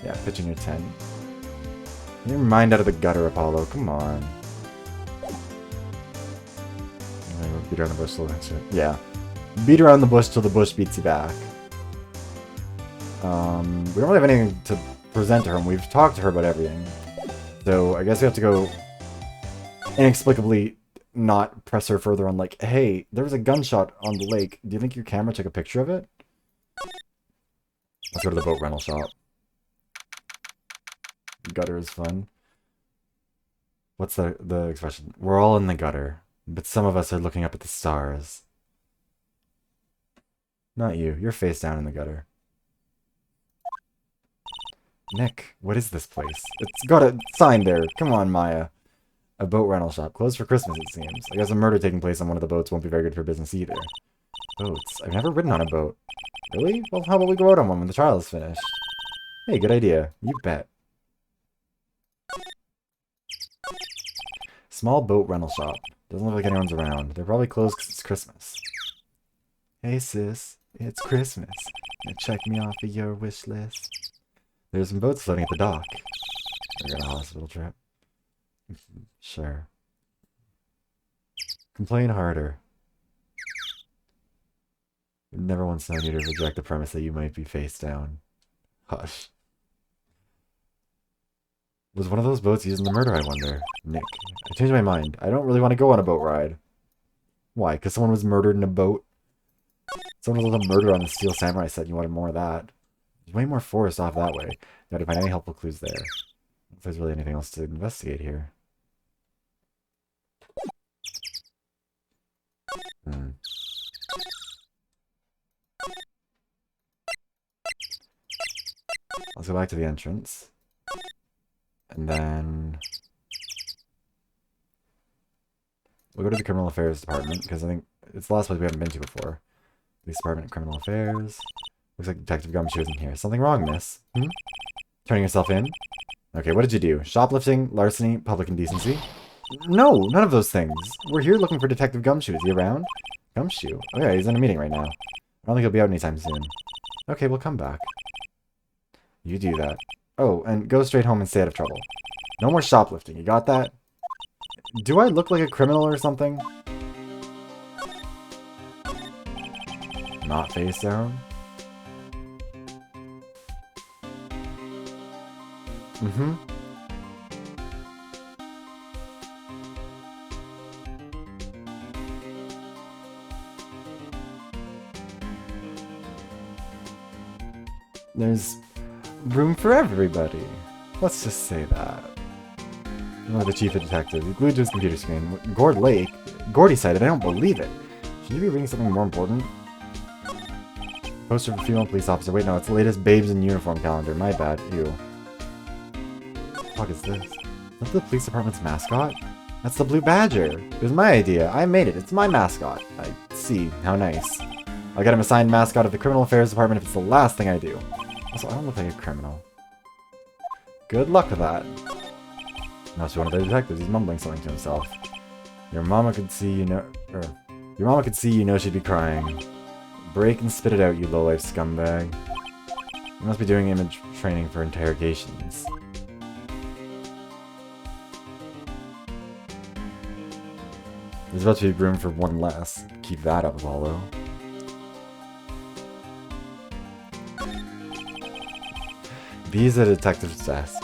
Yeah, pitching your tent. Get your mind out of the gutter, Apollo. Come on. Beat around the bush till that's it. Yeah. Beat around the bush till the bush beats you back. We don't really have anything to present to her, and we've talked to her about everything. So I guess we have to go inexplicably not press her further on, like, hey, there was a gunshot on the lake. Do you think your camera took a picture of it? Let's go to the boat rental shop. Gutter is fun. What's the expression? We're all in the gutter, but some of us are looking up at the stars. Not you. You're face down in the gutter. Nick, what is this place? It's got a sign there. Come on, Maya. A boat rental shop. Closed for Christmas, it seems. I guess a murder taking place on one of the boats won't be very good for business either. Boats? I've never ridden on a boat. Really? Well, how about we go out on one when the trial is finished? Hey, good idea. You bet. Small boat rental shop. Doesn't look like anyone's around. They're probably closed because it's Christmas. Hey, sis. It's Christmas. Now check me off of your wish list. There's some boats floating at the dock. I got a hospital trip. Sure. Complain harder. I've never once known you to reject the premise that you might be face down. Hush. Was one of those boats used in the murder, I wonder? Nick. I changed my mind. I don't really want to go on a boat ride. Why? Because someone was murdered in a boat? Someone was a murder on the Steel Samurai set and you wanted more of that. There's way more forest off that way. Got to find any helpful clues there. If there's really anything else to investigate here. Let's go back to the entrance. And then we'll go to the Criminal Affairs Department, because I think it's the last place we haven't been to before. Police Department, Criminal Affairs. Looks like Detective Gumshoe isn't here. Something wrong, miss? Turning yourself in? Okay, what did you do? Shoplifting, larceny, public indecency? No, none of those things. We're here looking for Detective Gumshoe. Is he around? Gumshoe? Oh yeah, he's in a meeting right now. I don't think he'll be out anytime soon. Okay, we'll come back. You do that. Oh, and go straight home and stay out of trouble. No more shoplifting, you got that? Do I look like a criminal or something? Not face down? Mm-hmm. There's room for everybody. Let's just say that. Oh, the chief of detectives. He glued to his computer screen. Gord Lake? Gordy cited. I don't believe it. Should you be reading something more important? Poster for female police officer. Wait, no, it's the latest Babes in Uniform calendar. My bad. Ew. What the fuck is this? Is that the police department's mascot? That's the Blue Badger. It was my idea. I made it. It's my mascot. I see. How nice. I'll get him assigned mascot of the Criminal Affairs Department if it's the last thing I do. Also, I don't look like a criminal. Good luck with that. Must be one of the detectives. He's mumbling something to himself. Your mama could see you know... your mama could see you know she'd be crying. Break and spit it out, you lowlife scumbag. You must be doing image training for interrogations. There's about to be room for one less. Keep that up, Apollo. These are the detective's desk.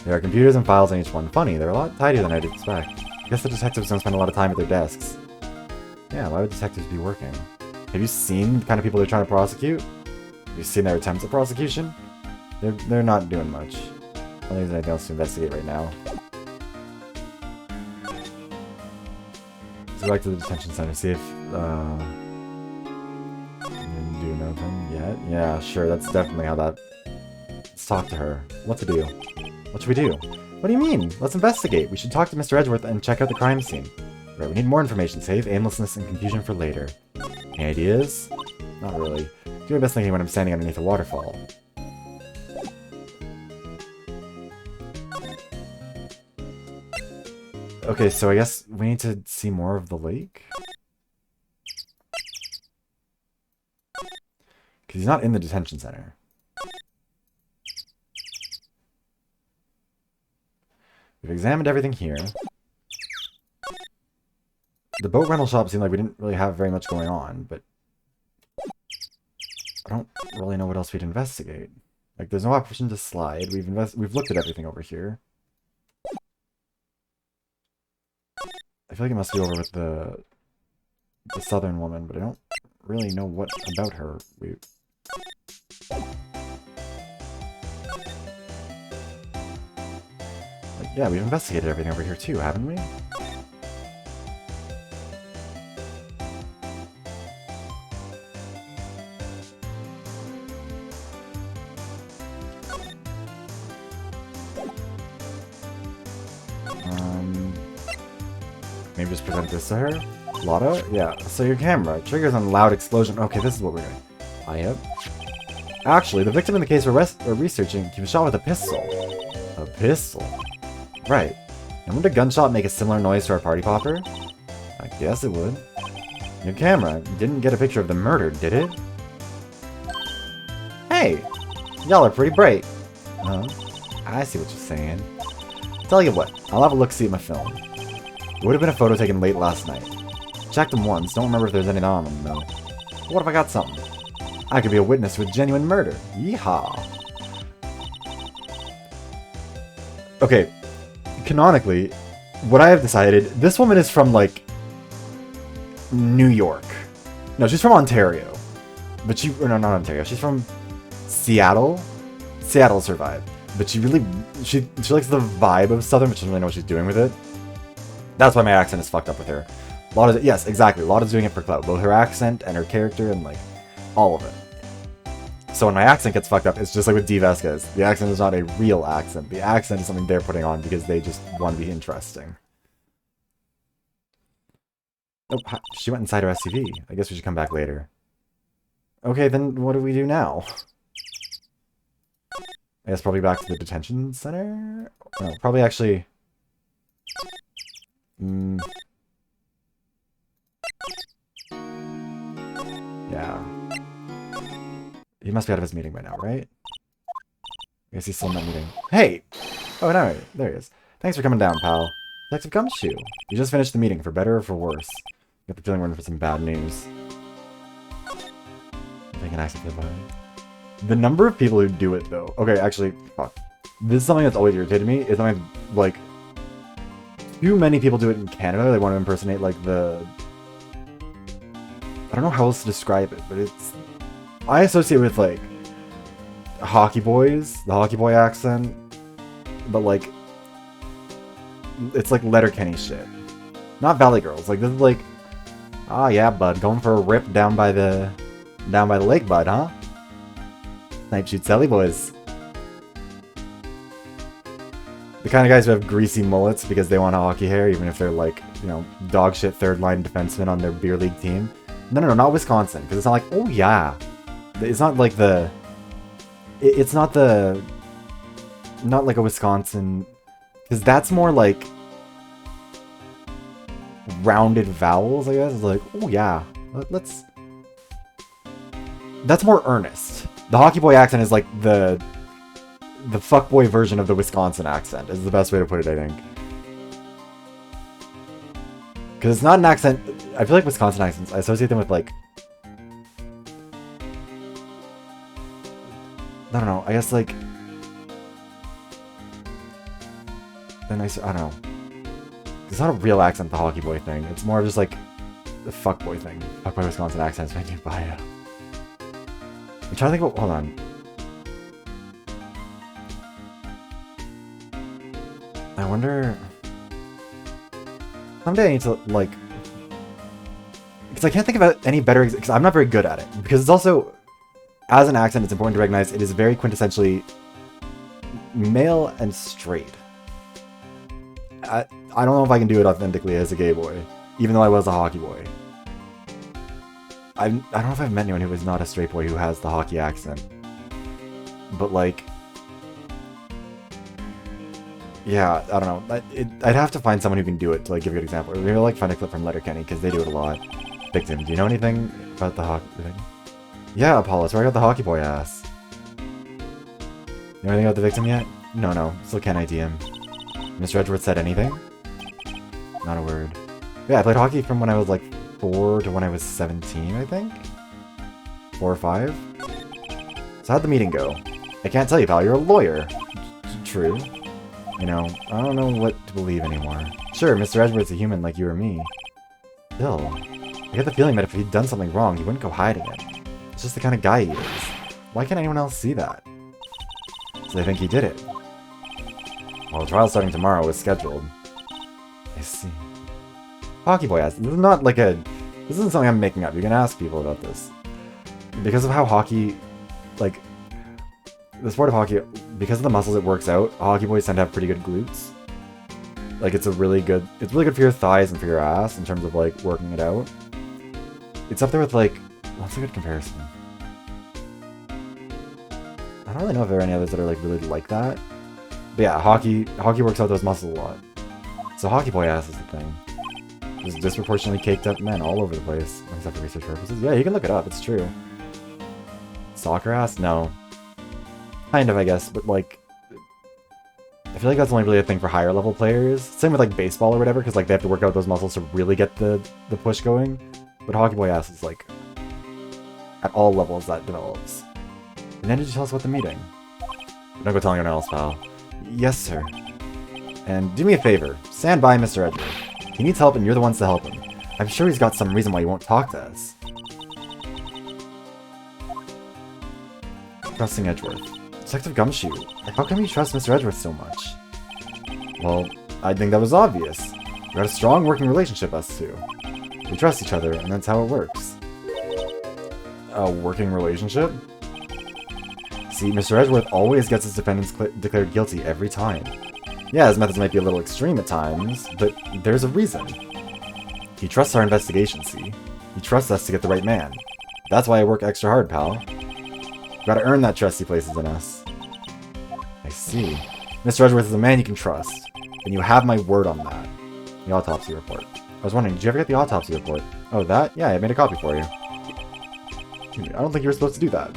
There are computers and files on each one. Funny, they're a lot tidier than I'd expect. I guess the detectives don't spend a lot of time at their desks. Yeah, why would detectives be working? Have you seen the kind of people they're trying to prosecute? Have you seen their attempts at prosecution? They're not doing much. I don't think there's anything else to investigate right now. Let's go back to the detention center, see if, didn't do nothing yet? Yeah, sure, that's definitely how that... Let's talk to her. What to do? What should we do? What do you mean? Let's investigate. We should talk to Mr. Edgeworth and check out the crime scene. Right, we need more information. Save aimlessness and confusion for later. Any ideas? Not really. Do my best thinking when I'm standing underneath a waterfall. Okay, so I guess we need to see more of the lake? Because he's not in the detention center. We've examined everything here. The boat rental shop seemed like we didn't really have very much going on, but I don't really know what else we'd investigate. Like, there's no option to slide. We've looked at everything over here. I feel like it must be over with the southern woman, but I don't really know what about her. Yeah, we've investigated everything over here too, haven't we? Maybe just present this to her? Lotta? Yeah, so your camera. Triggers on loud explosion. Okay, this is what we're doing. Yep. Actually, the victim in the case we're researching was shot with a pistol. A pistol? Right. And would a gunshot make a similar noise to our party popper? I guess it would. Your camera didn't get a picture of the murder, did it? Hey! Y'all are pretty bright. I see what you're saying. Tell you what, I'll have a look-see at my film. It would have been a photo taken late last night. Checked them once, don't remember if there's anything on them, though. What if I got something? I could be a witness to a genuine murder. Yeehaw! Okay, canonically, what I have decided, this woman is from, like, New York. No, she's from Ontario. But or no, not Ontario, she's from Seattle. Seattle survived. But she likes the vibe of Southern, but she doesn't really know what she's doing with it. That's why my accent is fucked up with her. Yes, exactly. Lotta's doing it for clout. Both her accent and her character and, like, all of it. So when my accent gets fucked up, it's just like with D. Vasquez. The accent is not a real accent. The accent is something they're putting on because they just want to be interesting. Oh, she went inside her SUV. I guess we should come back later. Okay, then what do we do now? I guess probably back to the detention center? No, probably actually... Yeah. He must be out of his meeting by now, right? I guess he's still in that meeting. Hey! Oh, no, there he is. Thanks for coming down, pal. Detective Gumshoe. You just finished the meeting, for better or for worse. Got the feeling we're in for some bad news. I can access the vibe. The number of people who do it, though. Okay, actually, fuck. This is something that's always irritated me. Is something like too many people do it in Canada. They want to impersonate like the. I don't know how else to describe it, but it's. I associate with like hockey boys, the hockey boy accent, but like it's like Letterkenny shit, not Valley Girls. Like this is like, ah yeah, bud, going for a rip down by the lake, bud, huh? Night shoot Sally boys. The kind of guys who have greasy mullets because they want hockey hair, even if they're like, you know, dog shit third line defensemen on their beer league team. No, not Wisconsin, because it's not like, oh yeah. It's not like the... It's not the... Not like a Wisconsin... Because that's more like... rounded vowels, I guess. It's like, oh yeah, let's... That's more earnest. The hockey boy accent is like the fuckboy version of the Wisconsin accent, is the best way to put it, I think. Because it's not an accent... I feel like Wisconsin accents, I associate them with like... I don't know, I guess like... I don't know. It's not a real accent, the hockey boy thing. It's more just like the fuckboy thing. Fuckboy Wisconsin accents making it bio. I'm trying to think about... Hold on. I wonder... Someday I need to, like... Because I can't think about any better... Because I'm not very good at it. Because it's also... As an accent, it's important to recognize it is very quintessentially... male and straight. I don't know if I can do it authentically as a gay boy. Even though I was a hockey boy. I don't know if I've met anyone who is not a straight boy who has the hockey accent. But, like... Yeah, I don't know. I'd have to find someone who can do it to like give a good example. Or maybe like find a clip from Letterkenny, because they do it a lot. Victim, do you know anything about the hockey thing? Yeah, Apollo, that's where I got the hockey boy ass. You know anything about the victim yet? No, still can't ID him. Mr. Edgeworth said anything? Not a word. Yeah, I played hockey from when I was like 4 to when I was 17, I think? 4 or 5? So how'd the meeting go? I can't tell you, pal, you're a lawyer. True. You know, I don't know what to believe anymore. Sure, Mr. Edgeworth's a human like you or me. Still, I get the feeling that if he'd done something wrong, he wouldn't go hiding it. It's just the kind of guy he is. Why can't anyone else see that? So they think he did it. Well, the trial starting tomorrow is scheduled. I see. Hockey boy ass. This is not like a... This isn't something I'm making up. You can ask people about this. Because of how hockey... Like... The sport of hockey, because of the muscles it works out, hockey boys tend to have pretty good glutes. Like, it's really good for your thighs and for your ass in terms of, like, working it out. It's up there with, like, what's a good comparison? I don't really know if there are any others that are, like, really like that. But yeah, hockey works out those muscles a lot. So hockey boy ass is the thing. There's disproportionately caked up men all over the place, except for research purposes. Yeah, you can look it up, it's true. Soccer ass? No. Kind of, I guess, but like... I feel like that's only really a thing for higher level players. Same with like baseball or whatever, because like they have to work out those muscles to really get the push going. But hockey boy ass is like... At all levels that develops. And then did you tell us about the meeting? Don't go telling anyone else, pal. Yes, sir. And do me a favor. Stand by Mr. Edgeworth. He needs help and you're the ones to help him. I'm sure he's got some reason why he won't talk to us. Trusting Edgeworth. Detective Gumshoe, how come you trust Mr. Edgeworth so much? Well, I think that was obvious. We had a strong working relationship, us two. We trust each other, and that's how it works. A working relationship? See, Mr. Edgeworth always gets his defendants declared guilty every time. Yeah, his methods might be a little extreme at times, but there's a reason. He trusts our investigation, see? He trusts us to get the right man. That's why I work extra hard, pal. Gotta earn that trust he places in us. I see. Mr. Edgeworth is a man you can trust. And you have my word on that. The autopsy report. I was wondering, did you ever get the autopsy report? Oh, that? Yeah, I made a copy for you. I don't think you were supposed to do that.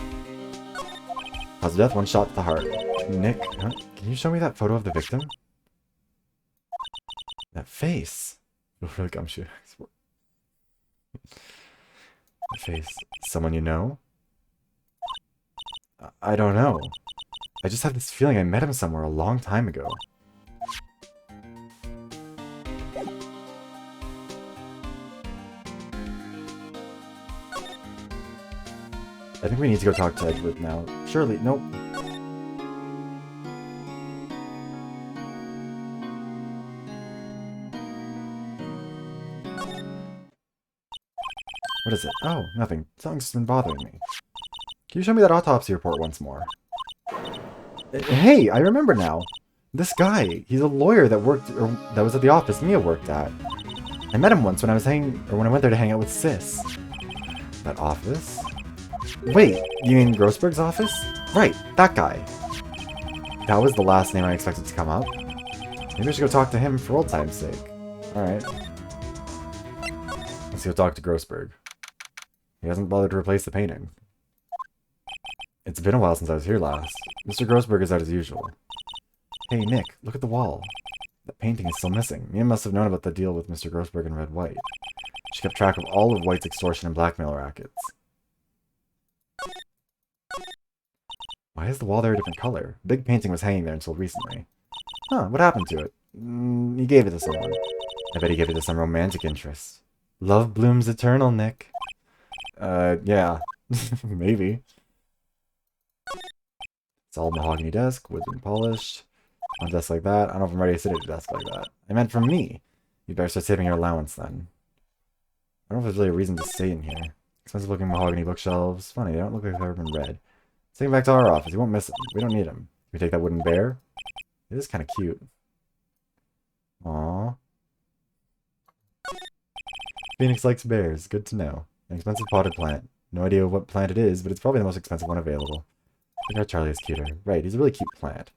Cause of death, 1 shot to the heart. Nick, huh? Can you show me that photo of the victim? That face. Really gumshoe. That face. Someone you know? I don't know. I just have this feeling I met him somewhere a long time ago. I think we need to go talk to Edward now. Surely, nope. What is it? Oh, nothing. Something's been bothering me. Can you show me that autopsy report once more? Hey, I remember now. This guy, he's a lawyer that worked, or that was at the office Mia worked at. I met him once when when I went there to hang out with Sis. That office? Wait, you mean Grossberg's office? Right, that guy. That was the last name I expected to come up. Maybe I should go talk to him for old time's sake. Alright. Let's go talk to Grossberg. He hasn't bothered to replace the painting. It's been a while since I was here last. Mr. Grossberg is out as usual. Hey, Nick, look at the wall. That painting is still missing. Mia must have known about the deal with Mr. Grossberg and Red White. She kept track of all of White's extortion and blackmail rackets. Why is the wall there a different color? The big painting was hanging there until recently. Huh, what happened to it? He gave it to someone. I bet he gave it to some romantic interest. Love blooms eternal, Nick. Yeah. Maybe. It's all mahogany desk, wood's been polished. On a desk like that, I don't know if I'm ready to sit at a desk like that. I meant from me. You better start saving your allowance then. I don't know if there's really a reason to stay in here. Expensive looking mahogany bookshelves. Funny, they don't look like they've ever been read. Let's take him back to our office. He won't miss him. We don't need him. Can we take that wooden bear? It is kind of cute. Aww. Phoenix likes bears. Good to know. An expensive potted plant. No idea what plant it is, but it's probably the most expensive one available. I think our Charlie is cuter. Right, he's a really cute plant.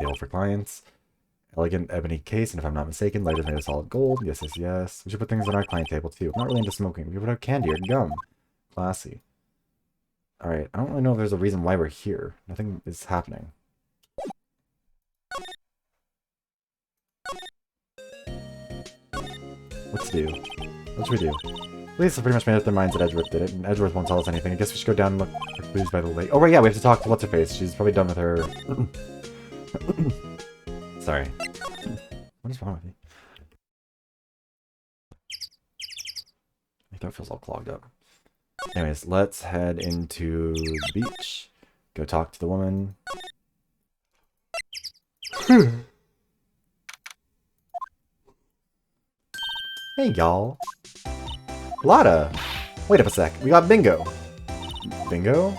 Table for clients. Elegant ebony case, and if I'm not mistaken, lighters made of solid gold. Yes, yes, yes. We should put things on our client table too. I'm not really into smoking. We could put out candy or gum. Classy. Alright, I don't really know if there's a reason why we're here. Nothing is happening. What to do? What should we do? Police have pretty much made up their minds that Edgeworth did it, and Edgeworth won't tell us anything. I guess we should go down and look for clues by the lake. Oh, right, yeah, we have to talk to What's-Her-Face. She's probably done with her... Sorry. What is wrong with me? My throat feels all clogged up. Anyways, let's head into the beach. Go talk to the woman. Hey, y'all. Lotta! Wait up a sec. We got bingo. Bingo?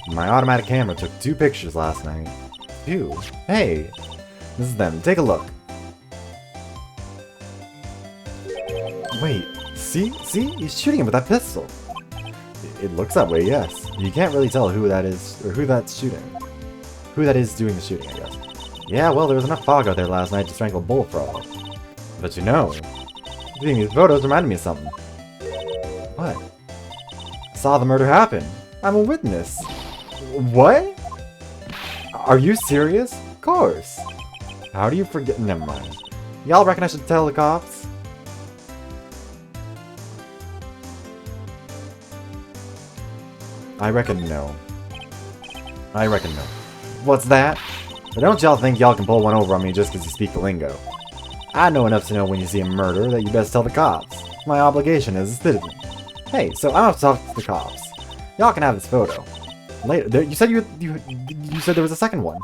My automatic camera took 2 pictures last night. 2? Hey! This is them. Take a look. Wait. See? See? He's shooting him with that pistol. It looks that way, yes. You can't really tell who that is, or who that's shooting. Who that is doing the shooting, I guess. Yeah, well, there was enough fog out there last night to strangle a bullfrog. But you know, seeing these photos reminded me of something. What? I saw the murder happen. I'm a witness. What? Are you serious? Of course. How do you forget? Never mind. Y'all reckon I should tell the cops? I reckon no. I reckon no. What's that? But don't y'all think y'all can pull one over on me just because you speak the lingo. I know enough to know when you see a murder that you best tell the cops. It's my obligation as a citizen. Hey, so I don't have to talk to the cops. Y'all can have this photo. Later, you said you said there was a second one.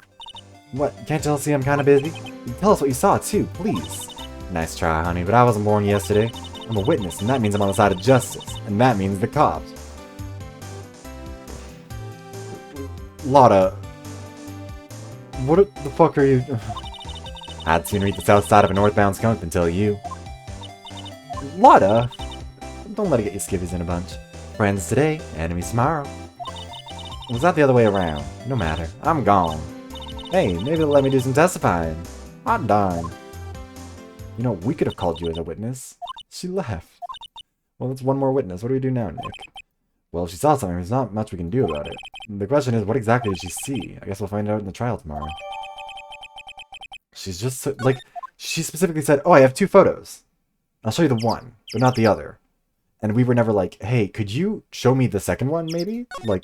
What, can't y'all see I'm kinda busy? Tell us what you saw too, please. Nice try, honey, but I wasn't born yesterday. I'm a witness, and that means I'm on the side of justice. And that means the cops. Lotta. What the fuck are you... I'd sooner eat the south side of a northbound skunk than tell you. Lotta! Don't let it get you skivvies in a bunch. Friends today, enemies tomorrow. Was that the other way around? No matter. I'm gone. Hey, maybe they'll let me do some testifying. Hot darn. You know, we could have called you as a witness. She left. Well, that's one more witness. What do we do now, Nick? Well, if she saw something, there's not much we can do about it. The question is, what exactly did she see? I guess we'll find out in the trial tomorrow. She's just, like, She specifically said, oh, I have 2 photos. I'll show you the one, but not the other. And we were never like, hey, could you show me the second one, maybe? Like,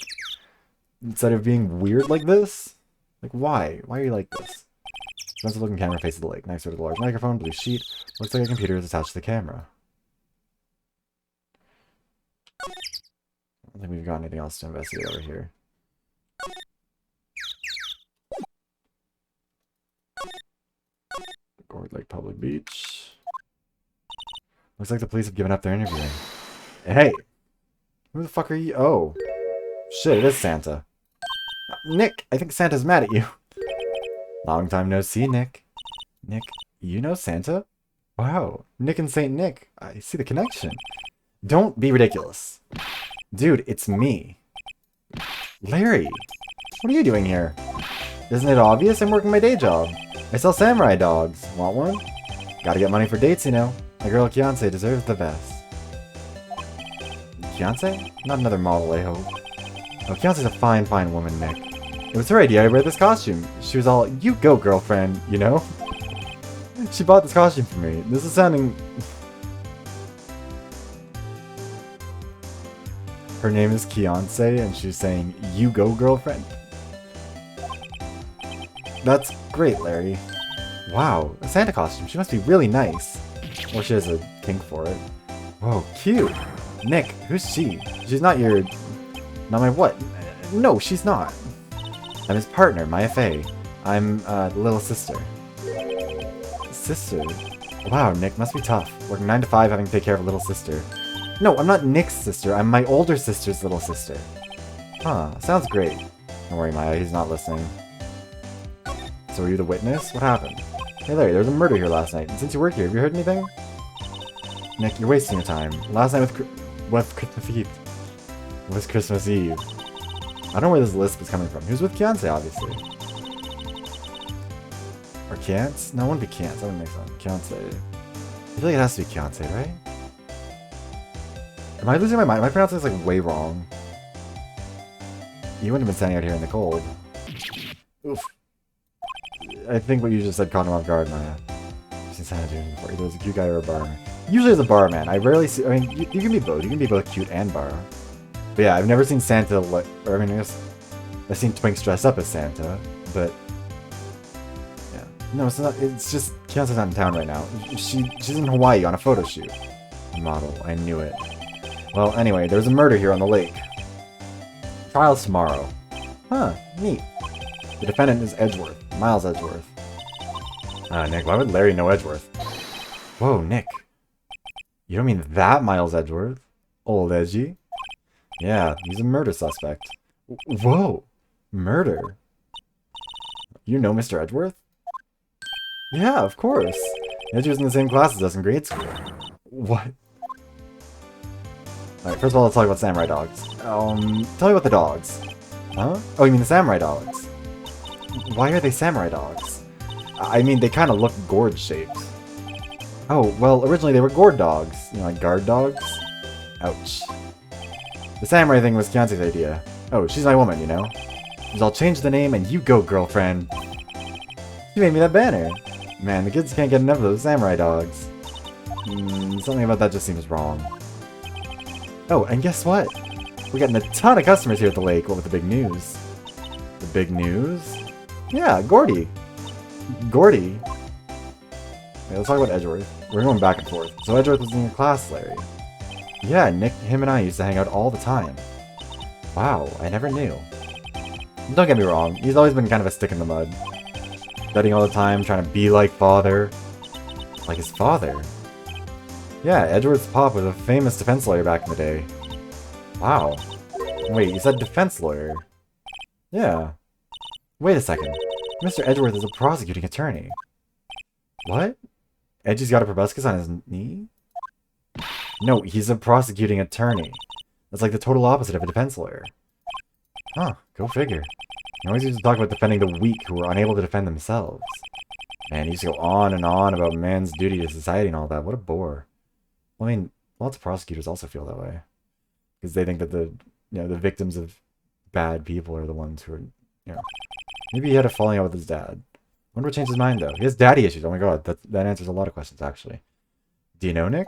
instead of being weird like this? Like, why? Why are you like this? Expensive looking camera faces the lake. Next to the large microphone, blue sheet. Looks like a computer is attached to the camera. I don't think we've got anything else to investigate over here. Gourd Lake Public Beach. Looks like the police have given up their interviewing. Hey! Who the fuck are you? Oh. Shit, it is Santa. Nick, I think Santa's mad at you. Long time no see, Nick. Nick, you know Santa? Wow, Nick and Saint Nick. I see the connection. Don't be ridiculous. Dude, it's me. Larry, what are you doing here? Isn't it obvious? I'm working my day job. I sell samurai dogs. Want one? Gotta get money for dates, you know. My girl Kianse deserves the best. Kianse? Not another model, I hope. Oh, Kianse's a fine, fine woman, Nick. It was her idea to wear this costume. She was all, you go, girlfriend, you know? She bought this costume for me. This is sounding... Her name is Kianse, and she's saying, you go, girlfriend? That's great, Larry. Wow, a Santa costume. She must be really nice. Or she has a kink for it. Whoa, cute. Nick, who's she? She's not your... Not my what? No, she's not. I'm his partner, Maya Fey. I'm, the little sister. Sister? Wow, Nick, must be tough. Working 9 to 5, having to take care of a little sister. No, I'm not Nick's sister. I'm my older sister's little sister. Huh, sounds great. Don't worry, Maya, he's not listening. So were you the witness? What happened? Hey Larry, there was a murder here last night. And since you work here, have you heard anything? Nick, you're wasting your time. Last night with Christmas Eve. Was Christmas Eve. I don't know where this list was coming from. He was with Kianse, obviously. Or Kiance? No, it wouldn't be Kiance. That wouldn't make sense. Kianse. I feel like it has to be Kianse, right? Am I losing my mind? Am I pronouncing this like way wrong? You wouldn't have been standing out here in the cold. Oof. I think what you just said caught him off guard, Maya. Since I doing before. Either was a cute guy or a barman. Usually it's a barman. I rarely see. I mean, you can be both. You can be both cute and bar. But yeah, I've never seen Santa. Or I mean, I guess I've seen Twinks dress up as Santa, but yeah, no, it's not. It's just Kianse's not in town right now. She's in Hawaii on a photo shoot. Model. I knew it. Well, anyway, there's a murder here on the lake. Trial's tomorrow. Huh? Neat. The defendant is Edgeworth. Miles Edgeworth. Nick, why would Larry know Edgeworth? Whoa, Nick. You don't mean that Miles Edgeworth? Old Edgy? Yeah, he's a murder suspect. Whoa! Murder? You know Mr. Edgeworth? Yeah, of course. Edgy was in the same class as us in grade school. What? Alright, first of all, let's talk about samurai dogs. Tell me about the dogs. Huh? Oh, you mean the samurai dogs? Why are they samurai dogs? I mean, they kind of look gourd-shaped. Oh, well, originally they were gourd dogs. You know, like guard dogs? Ouch. The samurai thing was Kianse's idea. Oh, she's my woman, you know? So I'll change the name and you go, girlfriend. You made me that banner. Man, the kids can't get enough of those samurai dogs. Something about that just seems wrong. Oh, and guess what? We're getting a ton of customers here at the lake. What with the big news? The big news? Yeah, Gordy. Gordy. Okay, let's talk about Edgeworth. We're going back and forth. So Edgeworth was in your class, Larry. Yeah, Nick, him and I used to hang out all the time. Wow, I never knew. Don't get me wrong, he's always been kind of a stick in the mud. Studying all the time, trying to be like father. Like his father. Yeah, Edgeworth's pop was a famous defense lawyer back in the day. Wow. Wait, you said defense lawyer? Yeah. Wait a second. Mr. Edgeworth is a prosecuting attorney. What? Edgy's got a proboscis on his knee? No, he's a prosecuting attorney. That's like the total opposite of a defense lawyer. Huh, go figure. He always used to talk about defending the weak who were unable to defend themselves. Man, he used to go on and on about man's duty to society and all that. What a bore. Well, I mean, lots of prosecutors also feel that way. Because they think that the victims of bad people are the ones who are, maybe he had a falling out with his dad. Wonder what changed his mind, though. He has daddy issues. Oh my god, that answers a lot of questions, actually. Do you know Nick?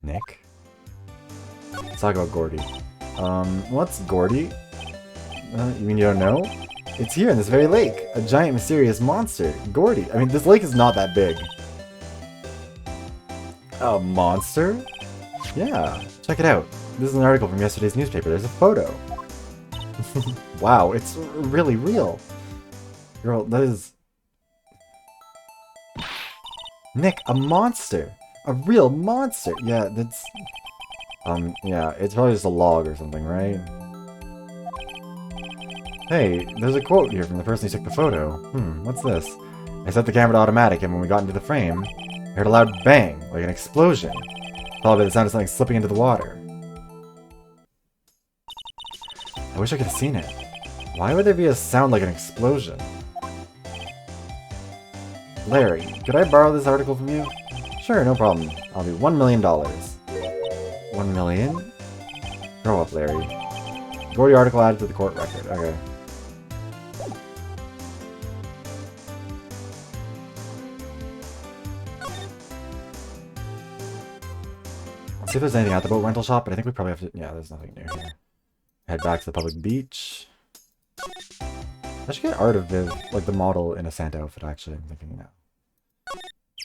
Nick? Let's talk about Gordy. What's Gordy? You mean you don't know? It's here in this very lake. A giant mysterious monster. Gordy. I mean, this lake is not that big. A monster? Yeah. Check it out. This is an article from yesterday's newspaper. There's a photo. Wow, it's really real. Girl, that is... Nick, a monster! A real monster! Yeah, that's... yeah, it's probably just a log or something, right? Hey, there's a quote here from the person who took the photo. What's this? I set the camera to automatic, and when we got into the frame, I heard a loud bang, like an explosion, followed by the sound of something slipping into the water. I wish I could have seen it. Why would there be a sound like an explosion? Larry, could I borrow this article from you? Sure, no problem. I'll be $1 million. 1 million? Grow up, Larry. Gordy article added to the court record. Okay. Let's see if there's anything at the boat rental shop, but I think we probably have to... Yeah, there's nothing near here. Head back to the public beach. I should get Art of Viv, like the model in a Santa outfit, actually. I'm thinking now.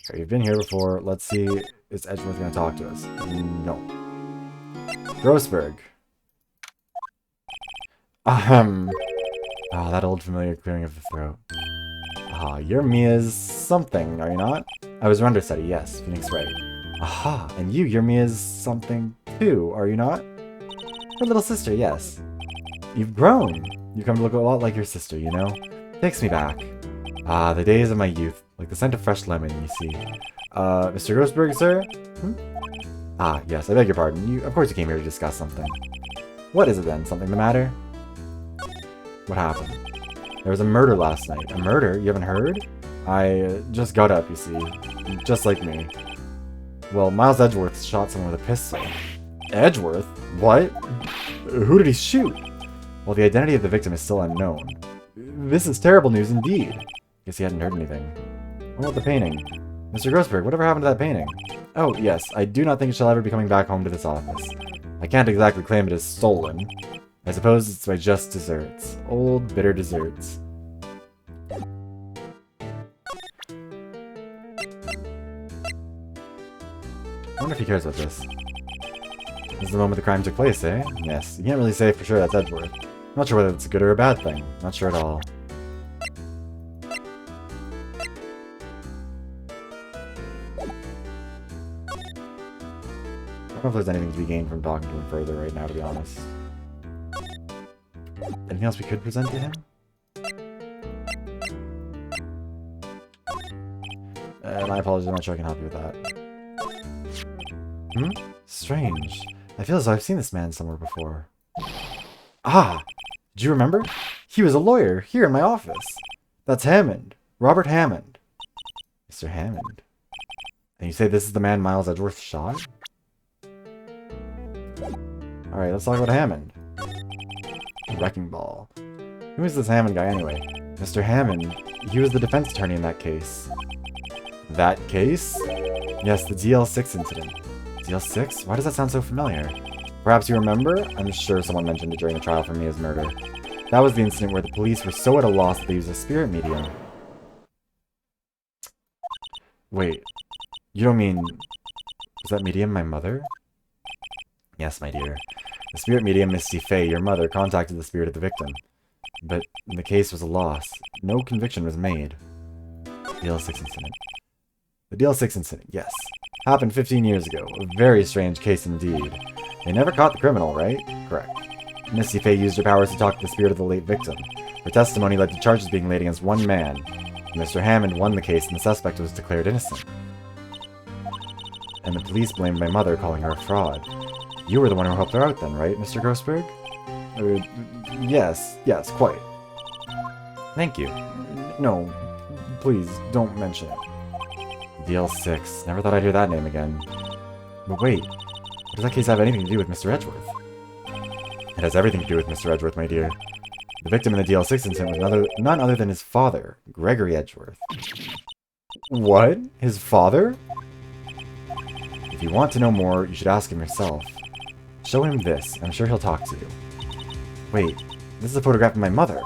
Okay, you've been here before. Let's see. Is Edgeworth going to talk to us? No. Grossberg. Oh, that old familiar clearing of the throat. Ah, you're Mia's something, are you not? I was her understudy, yes. Phoenix Wright. Aha, and you're Mia's something too, are you not? Her little sister, yes. You've grown. You come to look a lot like your sister, you know? Takes me back. Ah, the days of my youth. Like the scent of fresh lemon, you see. Mr. Grossberg, sir? Ah, yes, I beg your pardon. Of course you came here to discuss something. What is it then? Something the matter? What happened? There was a murder last night. A murder? You haven't heard? I just got up, you see. Just like me. Well, Miles Edgeworth shot someone with a pistol. Edgeworth? What? Who did he shoot? Well, the identity of the victim is still unknown. This is terrible news indeed. Guess he hadn't heard anything. What about the painting? Mr. Grossberg, whatever happened to that painting? Oh, yes, I do not think it shall ever be coming back home to this office. I can't exactly claim it as stolen. I suppose it's my just desserts. Old, bitter desserts. I wonder if he cares about this. This is the moment the crime took place, eh? Yes, you can't really say for sure that's Edgeworth. I'm not sure whether it's a good or a bad thing. Not sure at all. I don't know if there's anything to be gained from talking to him further right now, to be honest. Anything else we could present to him? My apologies, I'm not sure I can help you with that. Strange. I feel as though I've seen this man somewhere before. Ah! Do you remember? He was a lawyer here in my office. That's Hammond. Robert Hammond. Mr. Hammond. And you say this is the man Miles Edgeworth shot? Alright, let's talk about Hammond. Wrecking Ball. Who is this Hammond guy anyway? Mr. Hammond. He was the defense attorney in that case. That case? Yes, the DL6 incident. DL6? Why does that sound so familiar? Perhaps you remember? I'm sure someone mentioned it during the trial for Mia's murder. That was the incident where the police were so at a loss that they used a spirit medium. Wait, you don't mean... Was that medium my mother? Yes, my dear. The spirit medium, Misty Fey, your mother, contacted the spirit of the victim. But the case was a loss. No conviction was made. DL6 incident. The DL6 incident, yes. Happened 15 years ago. A very strange case indeed. They never caught the criminal, right? Correct. Misty Fey used her powers to talk to the spirit of the late victim. Her testimony led to charges being laid against one man. Mr. Hammond won the case and the suspect was declared innocent. And the police blamed my mother, calling her a fraud. You were the one who helped her out then, right, Mr. Grossberg? Yes, quite. Thank you. No, please, don't mention it. DL6. Never thought I'd hear that name again. But wait, what does that case have anything to do with Mr. Edgeworth? It has everything to do with Mr. Edgeworth, my dear. The victim in the DL6 incident was none other than his father, Gregory Edgeworth. What? His father? If you want to know more, you should ask him yourself. Show him this. I'm sure he'll talk to you. Wait, this is a photograph of my mother.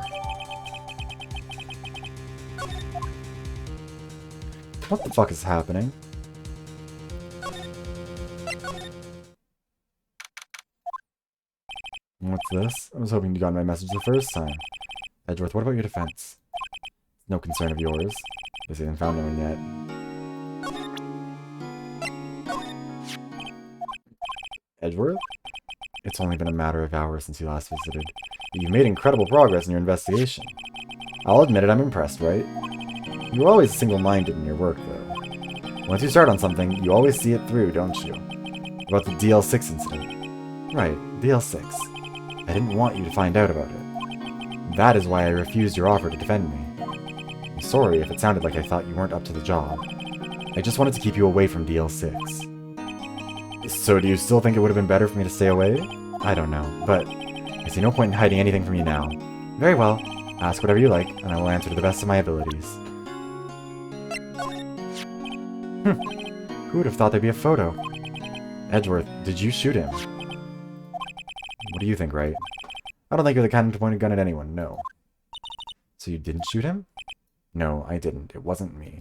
What the fuck is happening? What's this? I was hoping you got my message the first time. Edgeworth, what about your defense? No concern of yours. Guess you haven't found anyone yet. Edgeworth? It's only been a matter of hours since you last visited, but you've made incredible progress in your investigation. I'll admit it, I'm impressed, right? You're always single-minded in your work, though. Once you start on something, you always see it through, don't you? About the DL6 incident. Right, DL6. I didn't want you to find out about it. That is why I refused your offer to defend me. I'm sorry if it sounded like I thought you weren't up to the job. I just wanted to keep you away from DL6. So do you still think it would have been better for me to stay away? I don't know, but I see no point in hiding anything from you now. Very well. Ask whatever you like, and I will answer to the best of my abilities. Who would have thought there'd be a photo? Edgeworth, did you shoot him? What do you think, Wright? I don't think you're the kind to point a gun at anyone, no. So you didn't shoot him? No, I didn't. It wasn't me.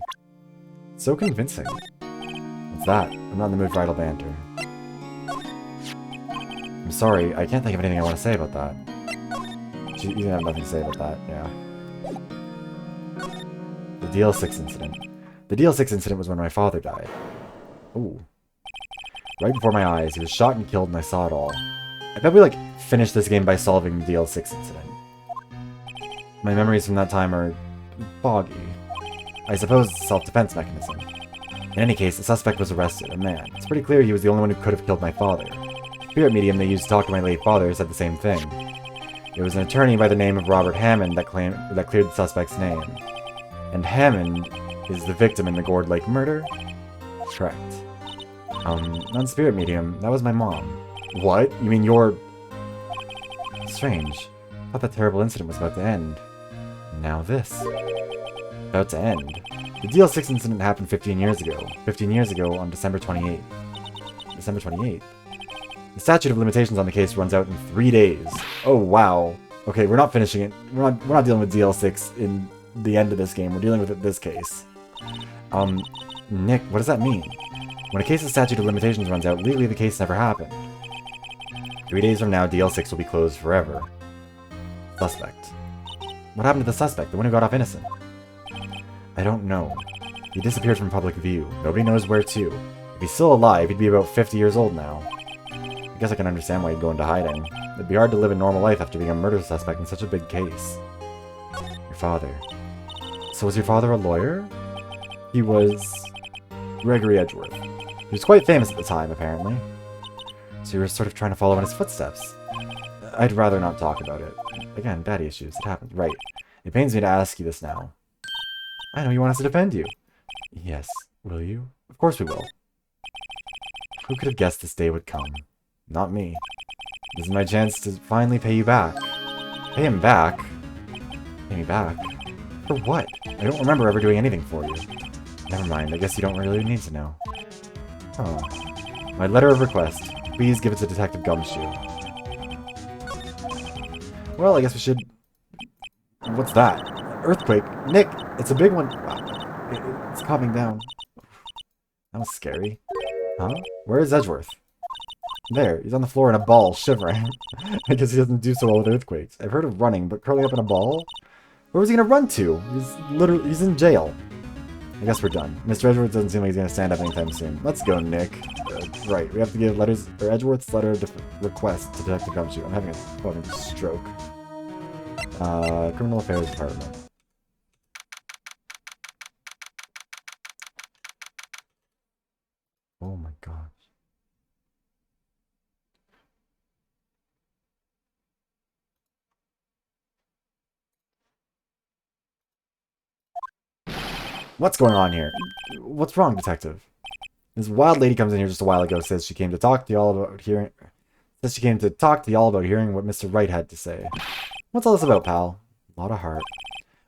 So convincing. What's that? I'm not in the mood for idle banter. I'm sorry, I can't think of anything I want to say about that. You didn't have nothing to say about that, yeah. The DL6 incident. The DL6 incident was when my father died. Ooh. Right before my eyes, he was shot and killed and I saw it all. I bet we, like, finished this game by solving the DL6 incident. My memories from that time are foggy. I suppose it's a self-defense mechanism. In any case, the suspect was arrested, a man. It's pretty clear he was the only one who could have killed my father. The spirit medium they used to talk to my late father said the same thing. It was an attorney by the name of Robert Hammond that cleared the suspect's name. And Hammond is the victim in the Gourd Lake murder? Correct. Not spirit medium, that was my mom. What? You mean you're... Strange. I thought that terrible incident was about to end. Now this. About to end. The DL6 incident happened 15 years ago. 15 years ago on December 28th. December 28th. The statute of limitations on the case runs out in 3 days. Oh, wow. Okay, we're not finishing it. We're not dealing with DL6 in the end of this game. We're dealing with it this case. Nick, what does that mean? When a case's statute of limitations runs out, legally the case never happened. 3 days from now, DL6 will be closed forever. Suspect. What happened to the suspect, the one who got off innocent? I don't know. He disappeared from public view. Nobody knows where to. If he's still alive, he'd be about 50 years old now. I guess I can understand why he'd go into hiding. It'd be hard to live a normal life after being a murder suspect in such a big case. Your father. So was your father a lawyer? He was... Gregory Edgeworth. He was quite famous at the time, apparently. So you were sort of trying to follow in his footsteps. I'd rather not talk about it. Again, daddy issues. It happens. Right. It pains me to ask you this now. I know you want us to defend you. Yes. Will you? Of course we will. Who could have guessed this day would come? Not me. This is my chance to finally pay you back. Pay him back? Pay me back? For what? I don't remember ever doing anything for you. Never mind. I guess you don't really need to know. Oh. My letter of request. Please give it to Detective Gumshoe. Well, I guess we should... What's that? Earthquake. Nick! It's a big one. Wow. It's coming down. That was scary. Huh? Where is Edgeworth? There. He's on the floor in a ball, shivering. I guess he doesn't do so well with earthquakes. I've heard of running, but curling up in a ball? Where was he gonna run to? He's in jail. I guess we're done. Mr. Edgeworth doesn't seem like he's gonna stand up anytime soon. Let's go, Nick. Right, we have to give Edgeworth's letter of request to Detective Gumshoe. I'm having a fucking stroke. Criminal Affairs Department. Oh my gosh. What's going on here? What's wrong, Detective? This wild lady comes in here just a while ago, says she came to talk to y'all about hearing... Says she came to talk to y'all about hearing what Mr. Wright had to say. What's all this about, pal? A lot of heart.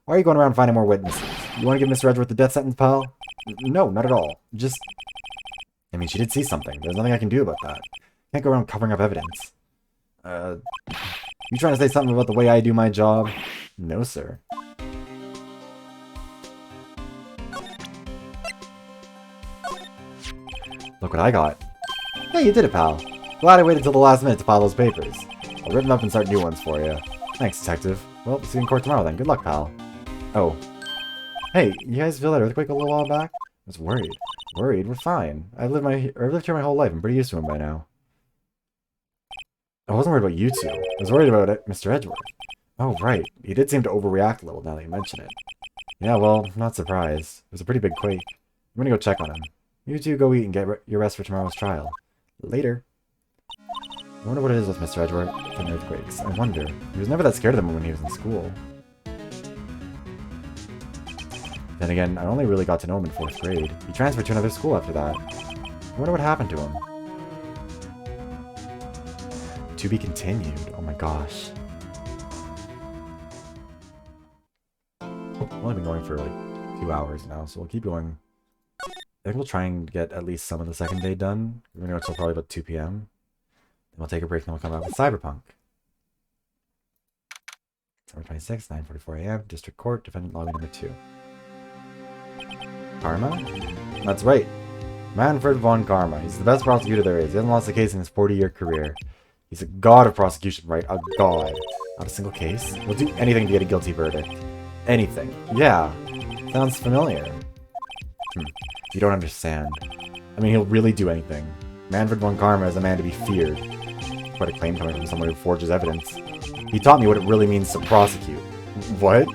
Why are you going around finding more witnesses? You want to give Mr. Edgeworth the death sentence, pal? No, not at all. Just... I mean, she did see something. There's nothing I can do about that. Can't go around covering up evidence. You trying to say something about the way I do my job? No, sir. Look what I got. Hey, you did it, pal. Glad I waited till the last minute to file those papers. I'll rip them up and start new ones for you. Thanks, detective. Well, see you in court tomorrow then. Good luck, pal. Oh. Hey, you guys feel that earthquake a little while back? I was worried. Worried? We're fine. I've lived here my whole life. I'm pretty used to him by now. I wasn't worried about you two. I was worried about Mr. Edgeworth. Oh, right. He did seem to overreact a little now that you mention it. Yeah, well, not surprised. It was a pretty big quake. I'm gonna go check on him. You two go eat and get your rest for tomorrow's trial. Later. I wonder what it is with Mr. Edgeworth and earthquakes. I wonder. He was never that scared of them when he was in school. Then again, I only really got to know him in 4th grade. He transferred to another school after that. I wonder what happened to him. To be continued. Oh my gosh. I've only been going for like 2 hours now, so we'll keep going. I think we'll try and get at least some of the second day done. We're going to go until probably about 2 p.m. Then we'll take a break and we'll come out with Cyberpunk. December 26th, 9:44 a.m. District Court, Defendant Lobby number 2. Karma? That's right. Manfred von Karma. He's the best prosecutor there is. He hasn't lost a case in his 40-year career. He's a god of prosecution, right? A god. Not a single case? He'll do anything to get a guilty verdict. Anything. Yeah. Sounds familiar. You don't understand. I mean, he'll really do anything. Manfred von Karma is a man to be feared. Quite a claim coming from someone who forges evidence. He taught me what it really means to prosecute. What?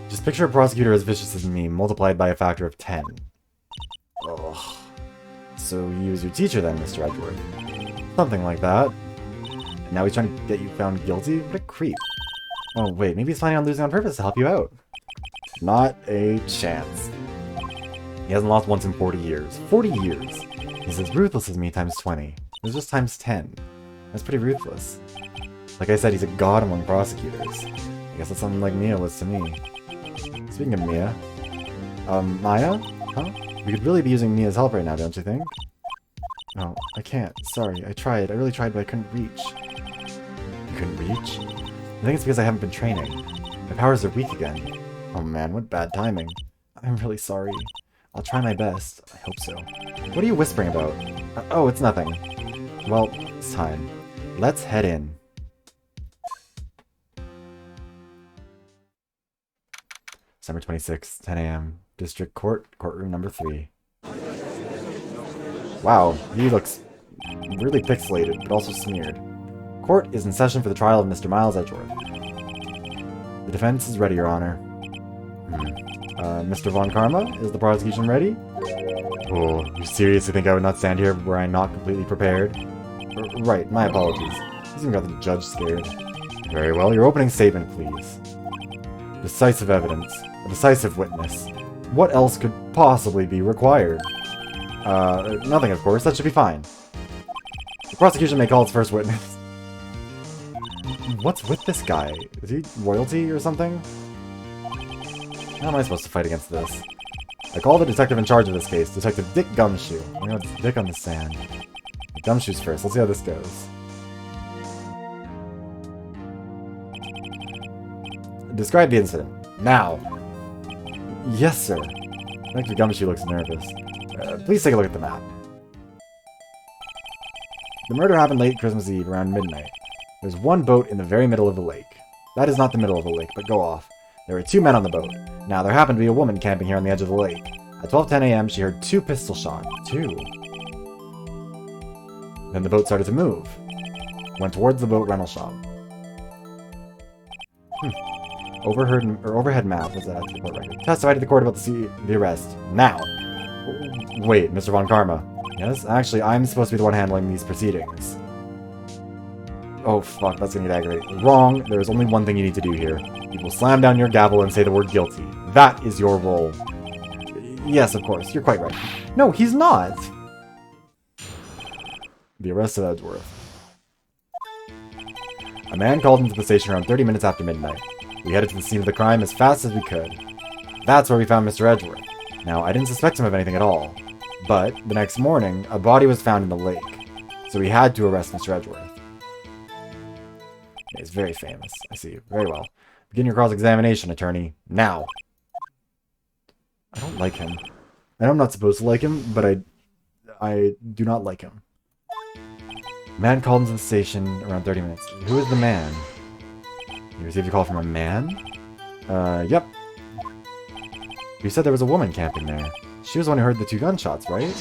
Just picture a prosecutor as vicious as me, multiplied by a factor of 10. Ugh. So he was your teacher then, Mr. Edgeworth? Something like that. And now he's trying to get you found guilty? What a creep. Oh wait, maybe he's planning on losing on purpose to help you out. Not a chance. He hasn't lost once in 40 years. 40 years! He's as ruthless as me times 20. It was just times 10. That's pretty ruthless. Like I said, he's a god among prosecutors. I guess that's something like Mia was to me. Speaking of Mia... Maya? Huh? We could really be using Mia's help right now, don't you think? No, I can't. Sorry, I tried. I really tried, but I couldn't reach. You couldn't reach? I think it's because I haven't been training. My powers are weak again. Oh man, what bad timing. I'm really sorry. I'll try my best. I hope so. What are you whispering about? Oh, it's nothing. Well, it's time. Let's head in. December 26th, 10 a.m. District Court, courtroom number 3. Wow, he looks really pixelated, but also smeared. Court is in session for the trial of Mr. Miles Edgeworth. The defense is ready, Your Honor. Mr. Von Karma, is the prosecution ready? Oh, you seriously think I would not stand here were I not completely prepared? Right, my apologies. He's even got the judge scared. Very well, your opening statement, please. Decisive evidence. A decisive witness. What else could possibly be required? Nothing, of course. That should be fine. The prosecution may call its first witness. What's with this guy? Is he royalty or something? How am I supposed to fight against this? I call the detective in charge of this case, Detective Dick Gumshoe. I know it's Dick on the sand. Gumshoe's first. Let's see how this goes. Describe the incident. Now. Yes, sir. Detective Gumshoe looks nervous. Please take a look at the map. The murder happened late Christmas Eve, around midnight. There's one boat in the very middle of the lake. That is not the middle of the lake, but go off. There were 2 men on the boat. Now, there happened to be a woman camping here on the edge of the lake. At 12:10 a.m., she heard 2 pistol shots. 2. Then the boat started to move. Went towards the boat rental shop. Overhead map was that the court record. Testify to the court about the arrest. Now! Wait, Mr. Von Karma. Yes? Actually, I'm supposed to be the one handling these proceedings. Oh, fuck, that's gonna get aggravating. Wrong. There is only one thing you need to do here. You will slam down your gavel and say the word guilty. That is your role. Yes, of course. You're quite right. No, he's not! The arrest of Edgeworth. A man called into the station around 30 minutes after midnight. We headed to the scene of the crime as fast as we could. That's where we found Mr. Edgeworth. Now, I didn't suspect him of anything at all. But, the next morning, a body was found in the lake. So we had to arrest Mr. Edgeworth. He's very famous. I see. Very well. Begin your cross-examination, attorney. Now. I don't like him. I know I'm not supposed to like him, but I do not like him. A man called into the station around 30 minutes. Who is the man? You received a call from a man? Yep. You said there was a woman camping there. She was the one who heard the 2 gunshots, right?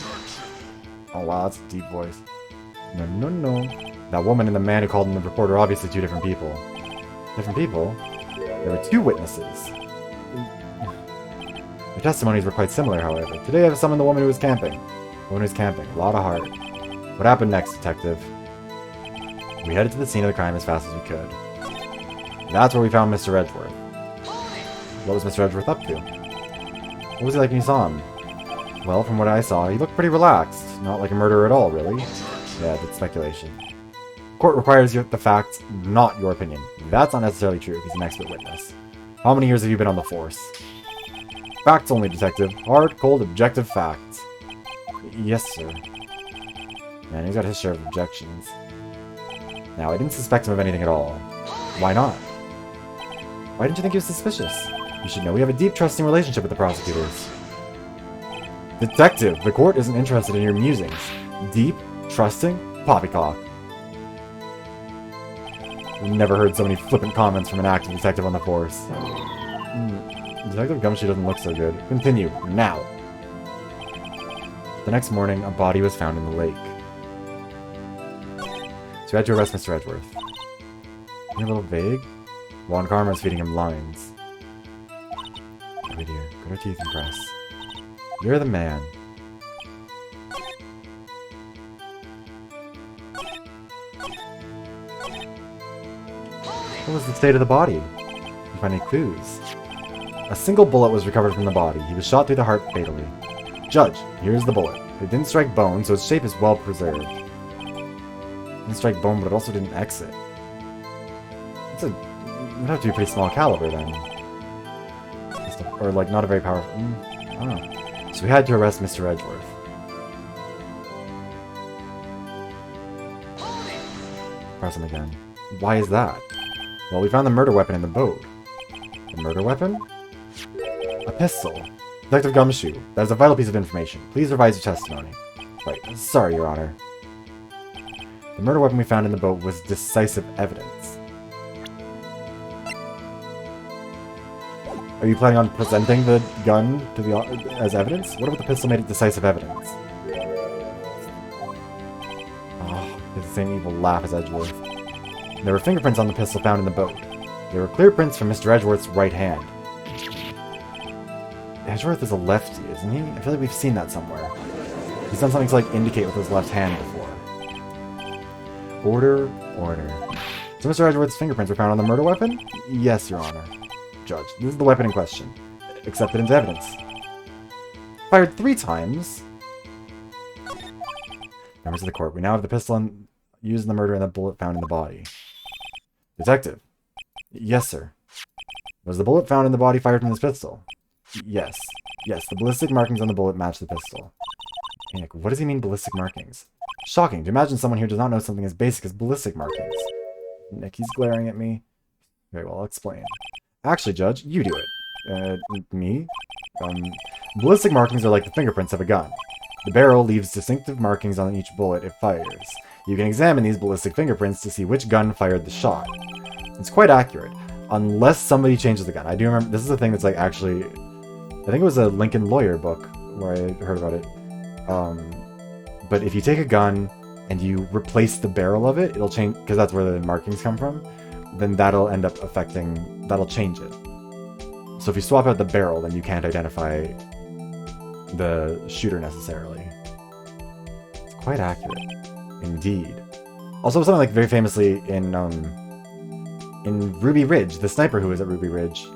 Oh wow, that's a deep voice. No. That woman and the man who called in the reporter are obviously 2 different people. Different people? There were 2 witnesses. Their testimonies were quite similar, however. Today I've summoned the woman who was camping. The woman who was camping. A lot of heart. What happened next, detective? We headed to the scene of the crime as fast as we could. That's where we found Mr. Edgeworth. What was Mr. Edgeworth up to? What was he like when you saw him? Well, from what I saw, he looked pretty relaxed. Not like a murderer at all, really. Yeah, that's speculation. Court requires the facts, not your opinion. That's not necessarily true if he's an expert witness. How many years have you been on the force? Facts only, detective. Hard, cold, objective facts. Yes, sir. Man, he's got a history of objections. Now, I didn't suspect him of anything at all. Why not? Why didn't you think he was suspicious? You should know we have a deep, trusting relationship with the prosecutors. Detective, the court isn't interested in your musings. Deep, trusting, poppycock. I've never heard so many flippant comments from an active detective on the force. Detective Gumshoe doesn't look so good. Continue, now. The next morning, a body was found in the lake. So we had to arrest Mr. Edgeworth. You're a little vague? Juan Karma's feeding him lines. Over here, cut our teeth and press. You're the man. What was the state of the body? Did you find any clues? A single bullet was recovered from the body. He was shot through the heart fatally. Judge, here's the bullet. It didn't strike bone, so its shape is well preserved. It didn't strike bone, but it also didn't exit. It would have to be a pretty small caliber then. Or like not a very powerful... I don't know. So we had to arrest Mr. Edgeworth. Press him again. Why is that? Well, we found the murder weapon in the boat. The murder weapon? A pistol. Detective Gumshoe, that is a vital piece of information. Please revise your testimony. Right, sorry, Your Honor. The murder weapon we found in the boat was decisive evidence. Are you planning on presenting the gun to the as evidence? What if the pistol made it decisive evidence? Oh, it's the same evil laugh as Edgeworth. There were fingerprints on the pistol found in the boat. There were clear prints from Mr. Edgeworth's right hand. Edgeworth is a lefty, isn't he? I feel like we've seen that somewhere. He's done something to like indicate with his left hand before. Order. So Mr. Edgeworth's fingerprints were found on the murder weapon? Yes, Your Honor. Judge, this is the weapon in question. Accepted into evidence. Fired 3 times. Members of the court, we now have the pistol used in the murder and the bullet found in the body. Detective. Yes, sir. Was the bullet found in the body fired from this pistol? Yes. Yes, the ballistic markings on the bullet match the pistol. Nick, what does he mean, ballistic markings? Shocking to imagine someone here does not know something as basic as ballistic markings. Nick, he's glaring at me. Very well, I'll explain. Actually, Judge, you do it. Me? Ballistic markings are like the fingerprints of a gun. The barrel leaves distinctive markings on each bullet it fires. You can examine these ballistic fingerprints to see which gun fired the shot. It's quite accurate, unless somebody changes the gun. I do remember, this is a thing that's like actually, I think it was a Lincoln Lawyer book where I heard about it. But if you take a gun and you replace the barrel of it, it'll change, because that's where the markings come from, then that'll end up affecting, that'll change it. So if you swap out the barrel, then you can't identify the shooter necessarily. It's quite accurate. Indeed. Also, something like very famously in Ruby Ridge, the sniper who was at Ruby Ridge,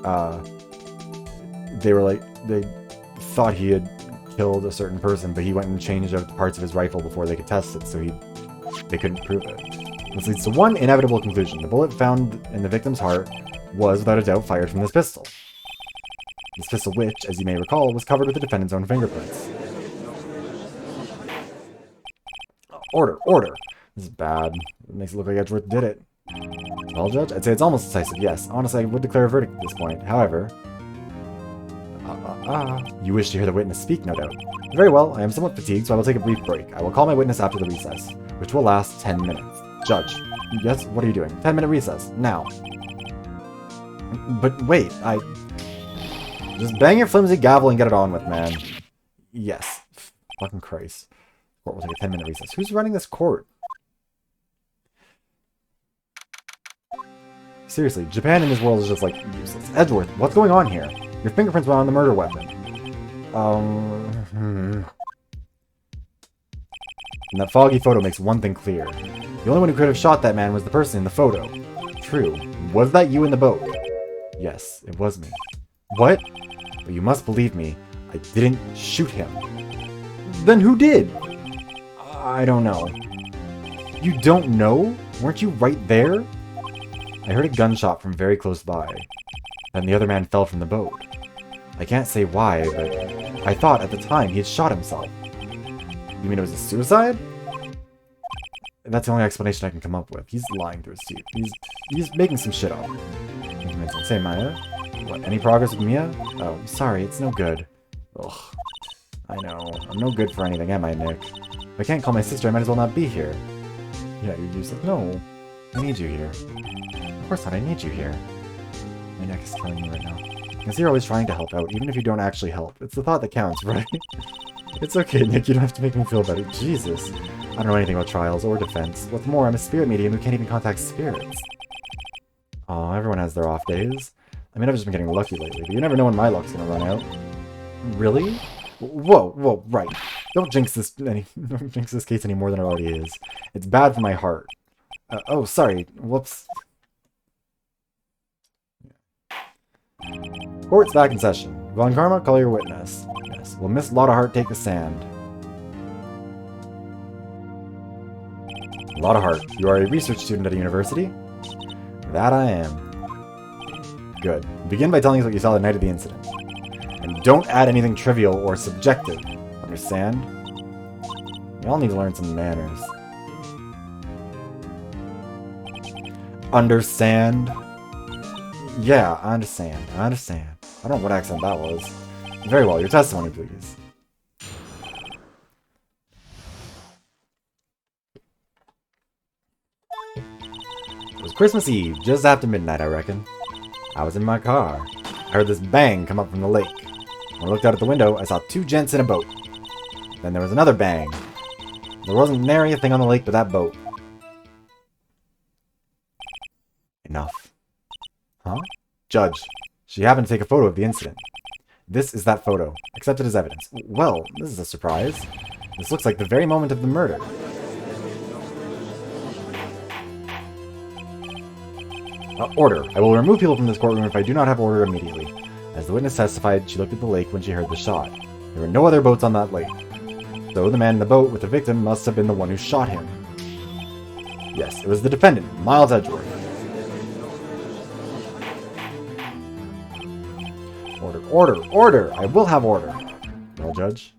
they thought he had killed a certain person, but he went and changed out parts of his rifle before they could test it, so they couldn't prove it. This leads to one inevitable conclusion. The bullet found in the victim's heart was, without a doubt, fired from this pistol. This pistol which, as you may recall, was covered with the defendant's own fingerprints. Order, order! This is bad. It makes it look like Edgeworth did it. Well, Judge, I'd say it's almost decisive, yes. Honestly, I would declare a verdict at this point. However... You wish to hear the witness speak, no doubt. Very well, I am somewhat fatigued, so I will take a brief break. I will call my witness after the recess, which will last 10 minutes. Judge. Yes, what are you doing? 10-minute recess. Now. But wait, Just bang your flimsy gavel and get it on with, man. Yes. Fucking Christ. Court will take a 10-minute recess. Who's running this court? Seriously, Japan in this world is just, like, useless. Edgeworth, what's going on here? Your fingerprints were on the murder weapon. And that foggy photo makes one thing clear. The only one who could have shot that man was the person in the photo. True. Was that you in the boat? Yes, it was me. What? But you must believe me. I didn't shoot him. Then who did? I don't know. You don't know? Weren't you right there? I heard a gunshot from very close by. Then the other man fell from the boat. I can't say why, but I thought at the time he had shot himself. You mean it was a suicide? That's the only explanation I can come up with. He's lying through his teeth. He's making some shit up. Say, Maya? What, any progress with Mia? Oh, sorry, it's no good. Ugh. I know. I'm no good for anything, am I, Nick? If I can't call my sister, I might as well not be here. Yeah, you're useless. No. I need you here. Of course not, I need you here. My neck is killing me right now. I see you're always trying to help out, even if you don't actually help. It's the thought that counts, right? It's okay, Nick, you don't have to make me feel better. Jesus. I don't know anything about trials or defense. What's more, I'm a spirit medium who can't even contact spirits. Aw, everyone has their off days. I mean, I've just been getting lucky lately, but you never know when my luck's gonna run out. Really? Whoa, right. Don't jinx this case any more than it already is. It's bad for my heart. Oh, sorry. Whoops. Court's back in session. Von Karma, call your witness. Yes. Will Miss Lottahart take the stand? Lottahart, you are a research student at a university? That I am. Good. Begin by telling us what you saw the night of the incident. And don't add anything trivial or subjective. Understand? We all need to learn some manners. Understand? Yeah, I understand. I don't know what accent that was. Very well, your testimony, please. It was Christmas Eve, just after midnight, I reckon. I was in my car. I heard this bang come up from the lake. When I looked out at the window, I saw two gents in a boat. Then there was another bang. There wasn't nary a thing on the lake but that boat. Enough. Huh? Judge, she happened to take a photo of the incident. This is that photo, accepted as evidence. Well, this is a surprise. This looks like the very moment of the murder. Order. I will remove people from this courtroom if I do not have order immediately. As the witness testified, she looked at the lake when she heard the shot. There were no other boats on that lake. So the man in the boat with the victim must have been the one who shot him. Yes, it was the defendant, Miles Edgeworth. Order! I will have order. Well, Judge.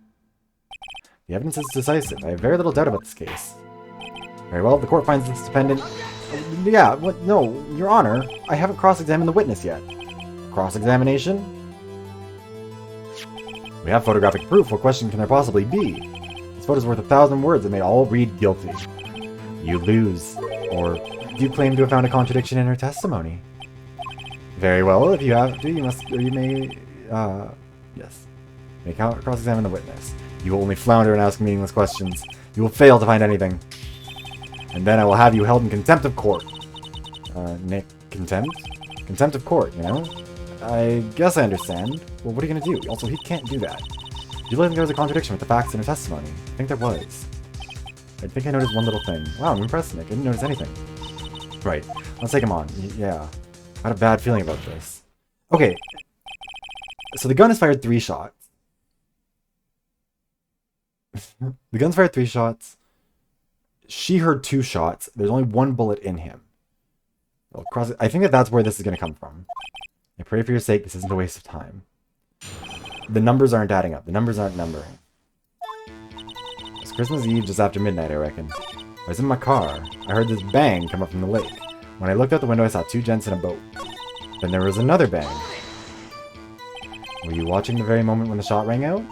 The evidence is decisive. I have very little doubt about this case. Very well, the court finds this defendant... Yeah, what? No, Your Honor, I haven't cross-examined the witness yet. Cross-examination? We have photographic proof. What question can there possibly be? This photo's worth 1,000 words and they all read guilty. You lose. Or do you claim to have found a contradiction in her testimony? Very well, if you have to, you must, or you may, yes. May cross-examine the witness. You will only flounder and ask meaningless questions. You will fail to find anything. And then I will have you held in contempt of court. Nick, contempt? Contempt of court, you know? I guess I understand. Well, what are you gonna do? Also, he can't do that. Do you really think there was a contradiction with the facts in her testimony? I think there was. I think I noticed one little thing. Wow, I'm impressed, Nick. I didn't notice anything. Right. Let's take him on. Yeah. I had a bad feeling about this. Okay. So the gun has fired 3 shots. The gun's fired 3 shots. she heard 2 shots. There's only 1 bullet in him. I think that that's where this is going to come from. I pray for your sake, this isn't a waste of time. The numbers aren't adding up. The numbers aren't numbering. It's Christmas Eve just after midnight, I reckon. I was in my car. I heard this bang come up from the lake. When I looked out the window, I saw 2 gents in a boat. Then there was another bang. Were you watching the very moment when the shot rang out?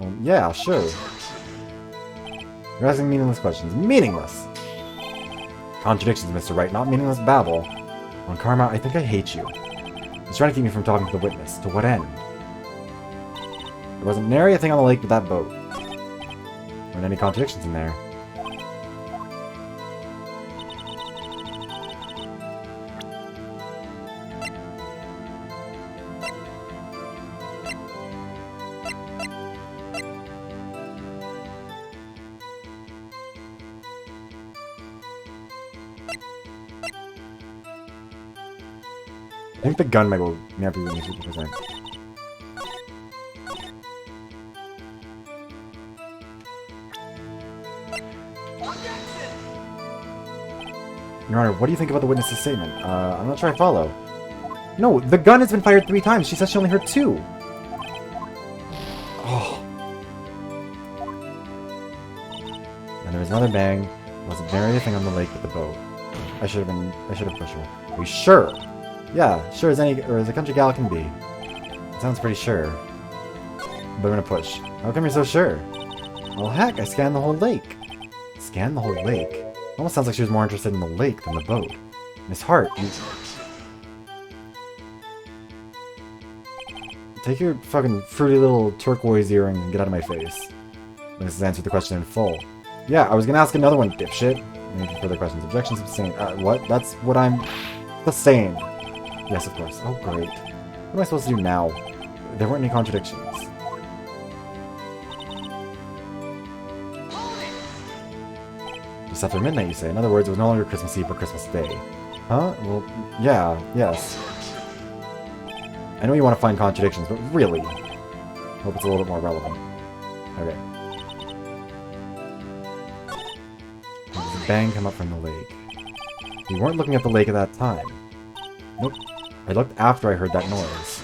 Well, yeah, sure. You're asking meaningless questions. Meaningless! Contradictions, Mr. Wright, not meaningless babble. On Karma, I think I hate you. He's trying to keep me from talking to the witness. To what end? There wasn't nary a thing on the lake but that boat. There weren't any contradictions in there. I think the gun might be winning 50%. Your Honor, what do you think about the witness's statement? I'm not sure I follow. No, the gun has been fired 3 times. She says she only heard 2. Oh. And there was another bang. There wasn't there anything on the lake with the boat. I should have pushed her. Are you sure? Yeah, sure as a country gal can be. It sounds pretty sure. But I'm gonna push. How come you're so sure? Well, heck, I scanned the whole lake. Scanned the whole lake? Almost sounds like she was more interested in the lake than the boat. Miss Hart, you... Take your fucking fruity little turquoise earring and get out of my face. This has answered the question in full. Yeah, I was gonna ask another one, dipshit. Any further questions? Objections abstain. What? That's what I'm... The same. Yes, of course. Oh, great. What am I supposed to do now? There weren't any contradictions. Just after midnight, you say. In other words, it was no longer Christmas Eve, but Christmas Day. Huh? Well, yeah, yes. I know you want to find contradictions, but really? Hope it's a little bit more relevant. Okay. There was a bang come up from the lake. You weren't looking at the lake at that time. Nope. I looked after I heard that noise.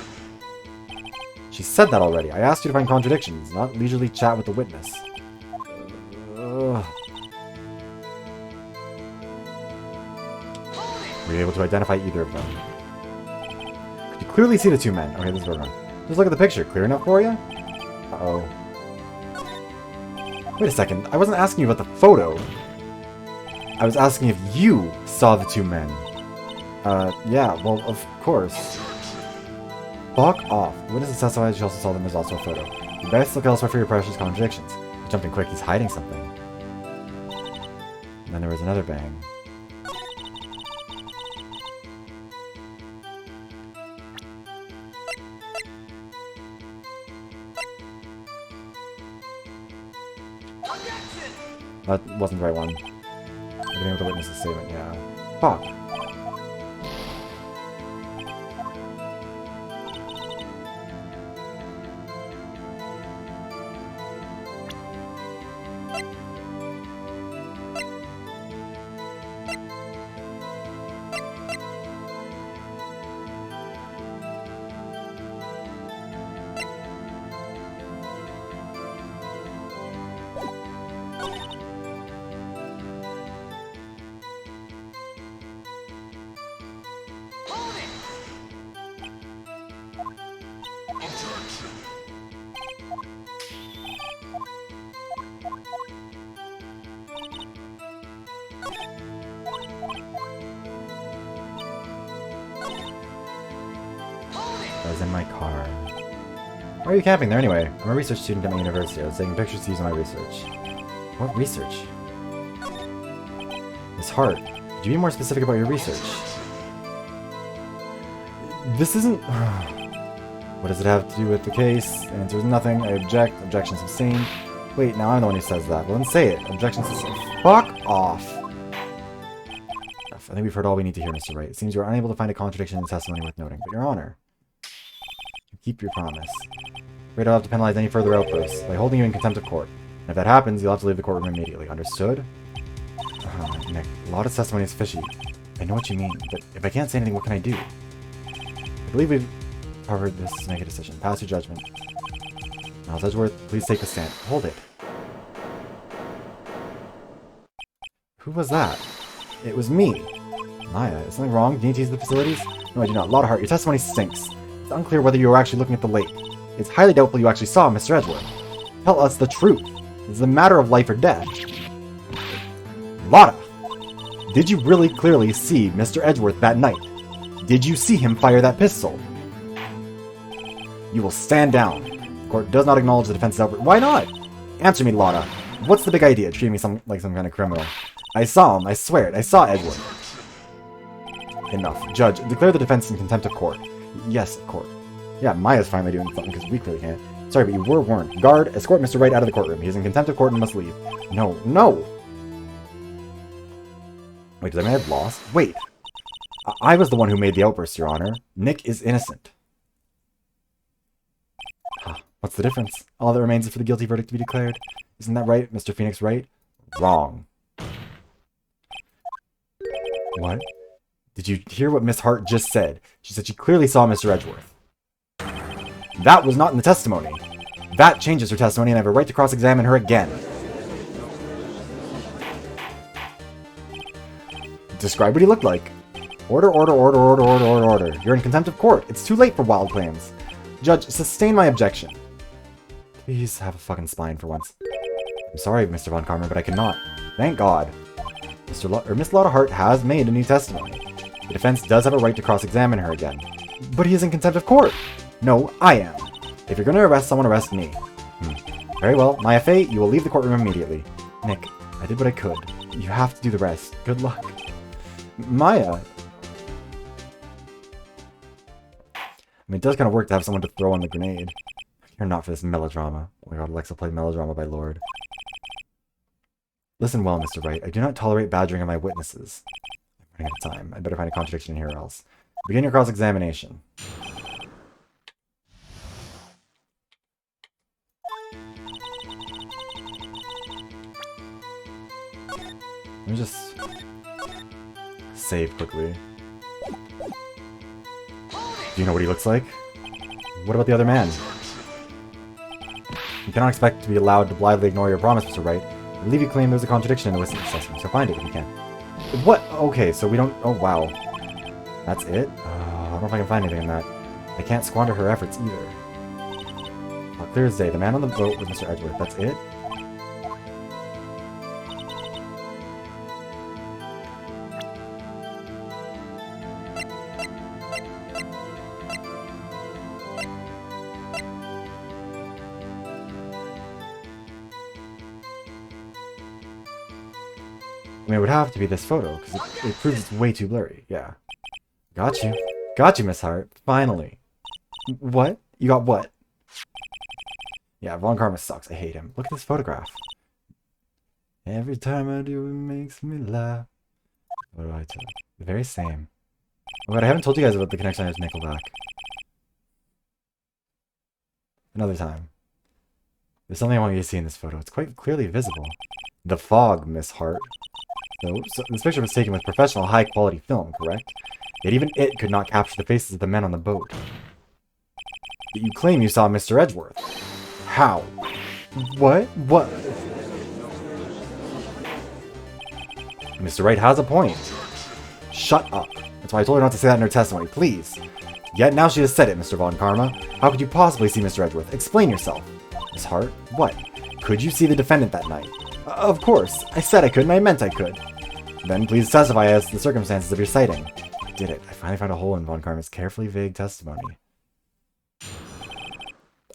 She said that already. I asked you to find contradictions, not leisurely chat with the witness. Were you able to identify either of them? Could you clearly see the 2 men? Okay, this is going on. Just look at the picture. Clear enough for you? Uh-oh. Wait a second. I wasn't asking you about the photo. I was asking if you saw the 2 men. Yeah, well, of course. Fuck off. The witness testified she also saw them. There's also a photo. You best look elsewhere for your precious contradictions. He's jumping quick. He's hiding something. And then there was another bang. That wasn't the right one. Everything with the witness's statement, yeah. Fuck. I was in my car. Why are you camping there anyway? I'm a research student at my university. I was taking pictures to use in my research. What research? Miss Hart, could you be more specific about your research? This isn't... What does it have to do with the case? The answer is nothing. I object. Objections abstain. Wait, now I'm the one who says that. Well, then say it. Objections abstain. Fuck off! I think we've heard all we need to hear, Mr. Wright. It seems you are unable to find a contradiction in the testimony worth noting, but Your Honor, you keep your promise. Afraid I'll have to penalize any further outbursts by holding you in contempt of court. And if that happens, you'll have to leave the courtroom immediately. Understood? Nick, a lot of testimony is fishy. I know what you mean, but if I can't say anything, what can I do? I believe we've covered this to make a decision. Pass your judgment. Miles Edgeworth, please take a stand. Hold it. Who was that? It was me. Maya, is something wrong? Do you need to use the facilities? No, I do not. Lot of heart. Your testimony stinks. It's unclear whether you were actually looking at the lake. It's highly doubtful you actually saw Mr. Edgeworth. Tell us the truth. It's a matter of life or death. Lotta! Did you really clearly see Mr. Edgeworth that night? Did you see him fire that pistol? You will stand down. The court does not acknowledge the defense's outbreak. Why not? Answer me, Lotta. What's the big idea? Treating me like some kind of criminal. I saw him. I swear it. I saw Edgeworth. Enough. Judge, declare the defense in contempt of court. Yes, court. Yeah, Maya's finally doing something because we clearly can't. Sorry, but you were warned. Guard, escort Mr. Wright out of the courtroom. He is in contempt of court and must leave. No, no! Wait, did I may have lost? Wait! I was the one who made the outburst, Your Honor. Nick is innocent. Huh. What's the difference? All that remains is for the guilty verdict to be declared. Isn't that right, Mr. Phoenix Wright? Wrong. What? Did you hear what Miss Hart just said? She said she clearly saw Mr. Edgeworth. That was not in the testimony. That changes her testimony and I have a right to cross-examine her again. Describe what he looked like. Order, order, order, order, order, order, order. You're in contempt of court. It's too late for wild claims. Judge, sustain my objection. Please have a fucking spine for once. I'm sorry, Mr. Von Karma, but I cannot. Thank God. Miss Lotta Hart has made a new testimony. The defense does have a right to cross-examine her again. But he is in contempt of court. No, I am. If you're going to arrest someone, arrest me. Very well. Maya Fey, you will leave the courtroom immediately. Nick, I did what I could. You have to do the rest. Good luck. Maya. I mean, it does kind of work to have someone to throw on the grenade. You're not for this melodrama. Oh my god, Alexa played Melodrama by Lord. Listen well, Mr. Wright. I do not tolerate badgering of my witnesses. I'm running out of time. I'd better find a contradiction here or else. Begin your cross-examination. Let me just save quickly. Do you know what he looks like? What about the other man? You cannot expect to be allowed to blithely ignore your promise, Mr. Wright. I believe you claim there's a contradiction in the witness assessment, so find it if you can. What? Okay, so we don't... Oh, wow. That's it? I don't know if I can find anything in that. I can't squander her efforts either. Clear as day. The man on the boat with Mr. Edgeworth. That's it? I mean, it would have to be this photo, because it proves it's way too blurry. Yeah. Got you. Got you, Miss Hart. Finally. What? You got what? Yeah, Von Karma sucks. I hate him. Look at this photograph. Every time I do, it makes me laugh. What do I tell you? The very same. Oh god, I haven't told you guys about the connection I have to Nickelback. Another time. There's something I want you to see in this photo. It's quite clearly visible. The fog, Miss Hart. So this picture was taken with professional high-quality film, correct? Yet even it could not capture the faces of the men on the boat. But you claim you saw Mr. Edgeworth. How? What? What? Mr. Wright has a point. Shut up. That's why I told her not to say that in her testimony, please. Yet now she has said it, Mr. Von Karma. How could you possibly see Mr. Edgeworth? Explain yourself. Miss Hart, what? Could you see the defendant that night? Of course. I said I could and I meant I could. Then please testify as to the circumstances of your sighting. I did it. I finally found a hole in Von Karma's carefully vague testimony.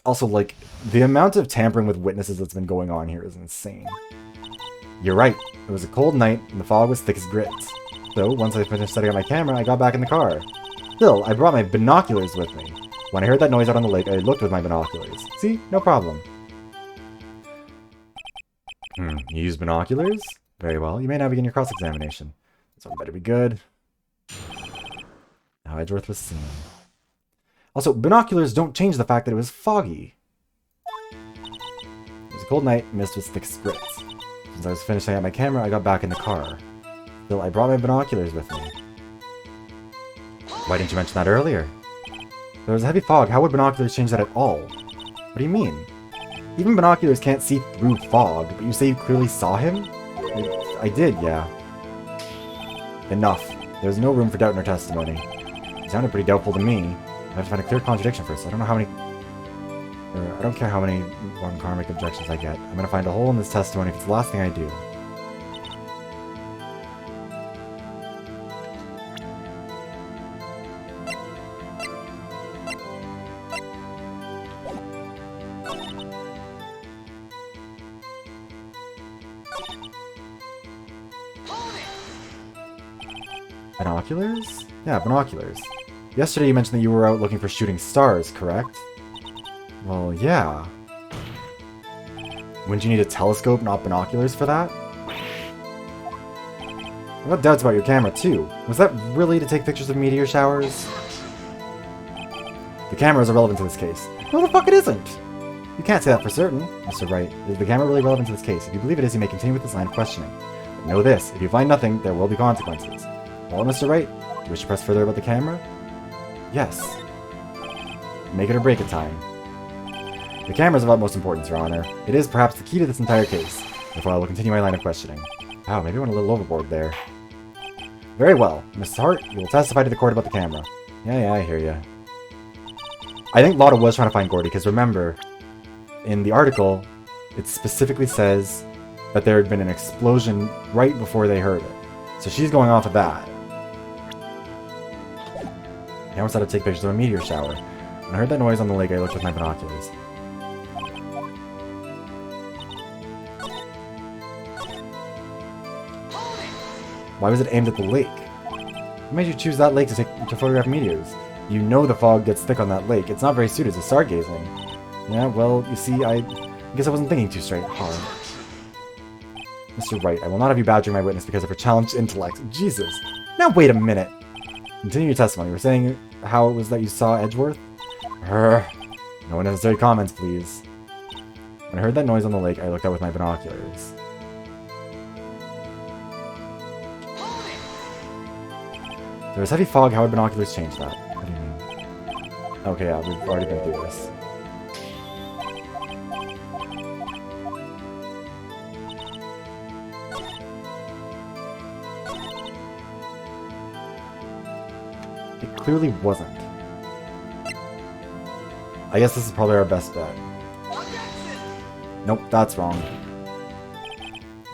Also, like, the amount of tampering with witnesses that's been going on here is insane. You're right. It was a cold night and the fog was thick as grits. So, once I finished setting up my camera, I got back in the car. Still, I brought my binoculars with me. When I heard that noise out on the lake, I looked with my binoculars. See? No problem. You used binoculars? Very well. You may now begin your cross-examination. This one better be good. Now Edgeworth was seen. Also, binoculars don't change the fact that it was foggy. It was a cold night, mist was thick as grits. Since I was finishing out my camera, I got back in the car. Bill, I brought my binoculars with me. Why didn't you mention that earlier? There was a heavy fog. How would binoculars change that at all? What do you mean? Even binoculars can't see through fog, but you say you clearly saw him? I did, yeah. Enough. There's no room for doubt in her testimony. It sounded pretty doubtful to me. I have to find a clear contradiction first. I don't know how many... I don't care how many wrong karmic objections I get. I'm gonna find a hole in this testimony if it's the last thing I do. Binoculars? Yeah, binoculars. Yesterday you mentioned that you were out looking for shooting stars, correct? Well, yeah. Wouldn't you need a telescope, not binoculars, for that? I've got doubts about your camera, too. Was that really to take pictures of meteor showers? The camera is irrelevant to this case. No, the fuck it isn't! You can't say that for certain. Mr. Wright, is the camera really relevant to this case? If you believe it is, you may continue with this line of questioning. But know this, if you find nothing, there will be consequences. Well, Mr. Wright, do you wish to press further about the camera? Yes. Make it or break it time. The camera is of utmost importance, Your Honor. It is perhaps the key to this entire case. Therefore, I will continue my line of questioning. Wow, maybe I went a little overboard there. Very well. Mrs. Hart, you will testify to the court about the camera. Yeah, I hear ya. I think Lotta was trying to find Gordy, because remember, in the article, it specifically says that there had been an explosion right before they heard it. So she's going off of that. The camera said to take pictures of a meteor shower. When I heard that noise on the lake, I looked with my binoculars. Why was it aimed at the lake? What made you choose that lake to photograph meteors? You know the fog gets thick on that lake. It's not very suited to stargazing. Yeah, well, you see, I guess I wasn't thinking too straight hard. Mr. Wright, I will not have you badgering my witness because of her challenged intellect. Jesus. Now wait a minute. Continue your testimony. You were saying how it was that you saw Edgeworth? No unnecessary comments, please. When I heard that noise on the lake, I looked out with my binoculars. There was heavy fog. How would binoculars change that? What do you mean? Okay, yeah, we've already been through this. It clearly wasn't. I guess this is probably our best bet. Nope, that's wrong.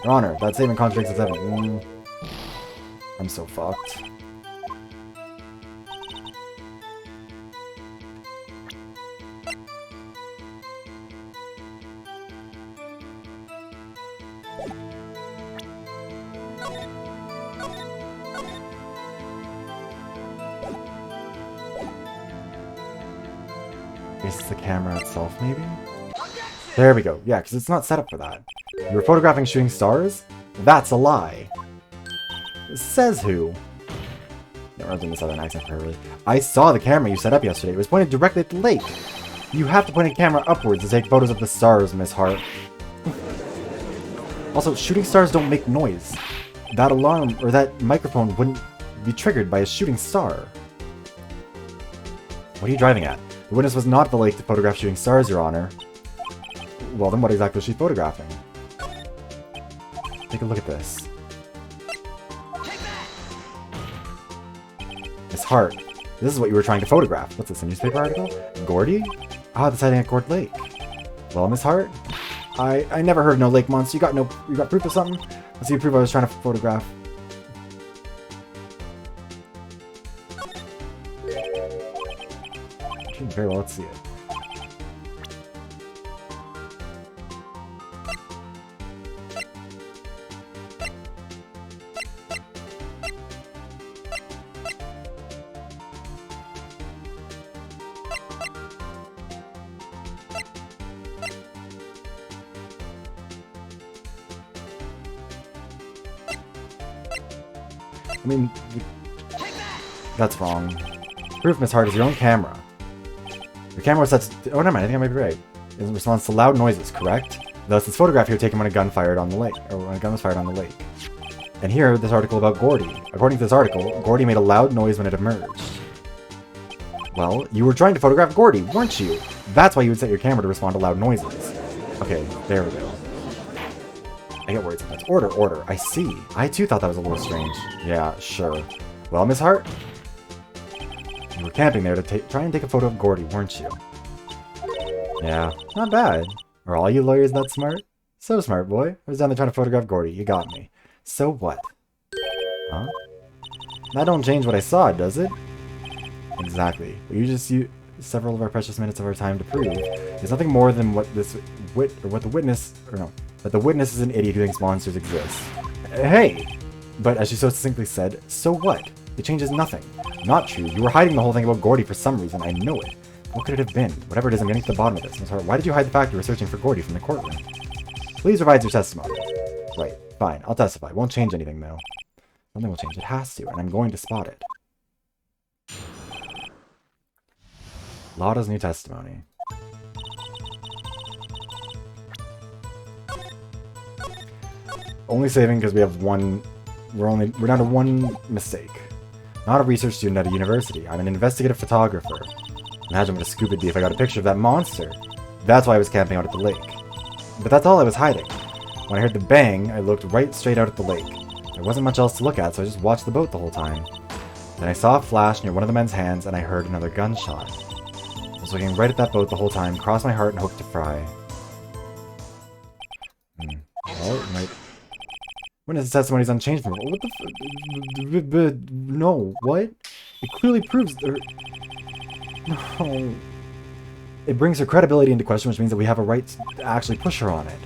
Your Honor, that statement contradicts its evidence. I'm so fucked. Is the camera itself, maybe? There we go. Yeah, because it's not set up for that. You were photographing shooting stars? That's a lie. Says who? Never done this other accent for her, really. I saw the camera you set up yesterday. It was pointed directly at the lake. You have to point a camera upwards to take photos of the stars, Miss Hart. Also, shooting stars don't make noise. That alarm, or that microphone, wouldn't be triggered by a shooting star. What are you driving at? The witness was not at the lake to photograph shooting stars, Your Honor. Well, then what exactly was she photographing? Take a look at this. Miss Hart, this is what you were trying to photograph. What's this, a newspaper article? Gordy? Ah, the sighting at Court Lake. Well, Miss Hart, I never heard of no lake monster. You got proof of something? Let's see proof I was trying to photograph. Very well, let's see it. I mean, that's wrong. Proof, Miss Hart, is your own camera. The camera was set to... Oh, never mind, I think I might be right. In response to loud noises, correct? Thus, this photograph here taken when a gun fired on the lake. Or when a gun was fired on the lake. And here, this article about Gordy. According to this article, Gordy made a loud noise when it emerged. Well, you were trying to photograph Gordy, weren't you? That's why you would set your camera to respond to loud noises. Okay, there we go. I get worried sometimes. Order. I see. I too thought that was a little strange. Yeah, sure. Well, Miss Hart? You were camping there to try and take a photo of Gordy, weren't you? Yeah, not bad. Are all you lawyers that smart? So smart, boy. I was down there trying to photograph Gordy. You got me. So what? Huh? That don't change what I saw, does it? Exactly. Well, you just used several of our precious minutes of our time to prove there's nothing more than that the witness is an idiot who thinks monsters exist. Hey! But as she so succinctly said, so what? It changes nothing. Not true. You were hiding the whole thing about Gordy for some reason. I know it. What could it have been? Whatever it is, I'm getting to the bottom of this. Miss Hart, why did you hide the fact you were searching for Gordy from the courtroom? Please provide your testimony. Right. Fine. I'll testify. Won't change anything, though. Something will change. It has to, and I'm going to spot it. Lada's new testimony. Only saving because we have one... We're down to one mistake. Not a research student at a university. I'm an investigative photographer. Imagine what a scoop it'd be if I got a picture of that monster. That's why I was camping out at the lake. But that's all I was hiding. When I heard the bang, I looked right straight out at the lake. There wasn't much else to look at, so I just watched the boat the whole time. Then I saw a flash near one of the men's hands, and I heard another gunshot. I was looking right at that boat the whole time, crossed my heart and hoped to fry. Well, my witness testimony is unchanged from... What the no, what? It clearly proves there... No. It brings her credibility into question, which means that we have a right to actually push her on it.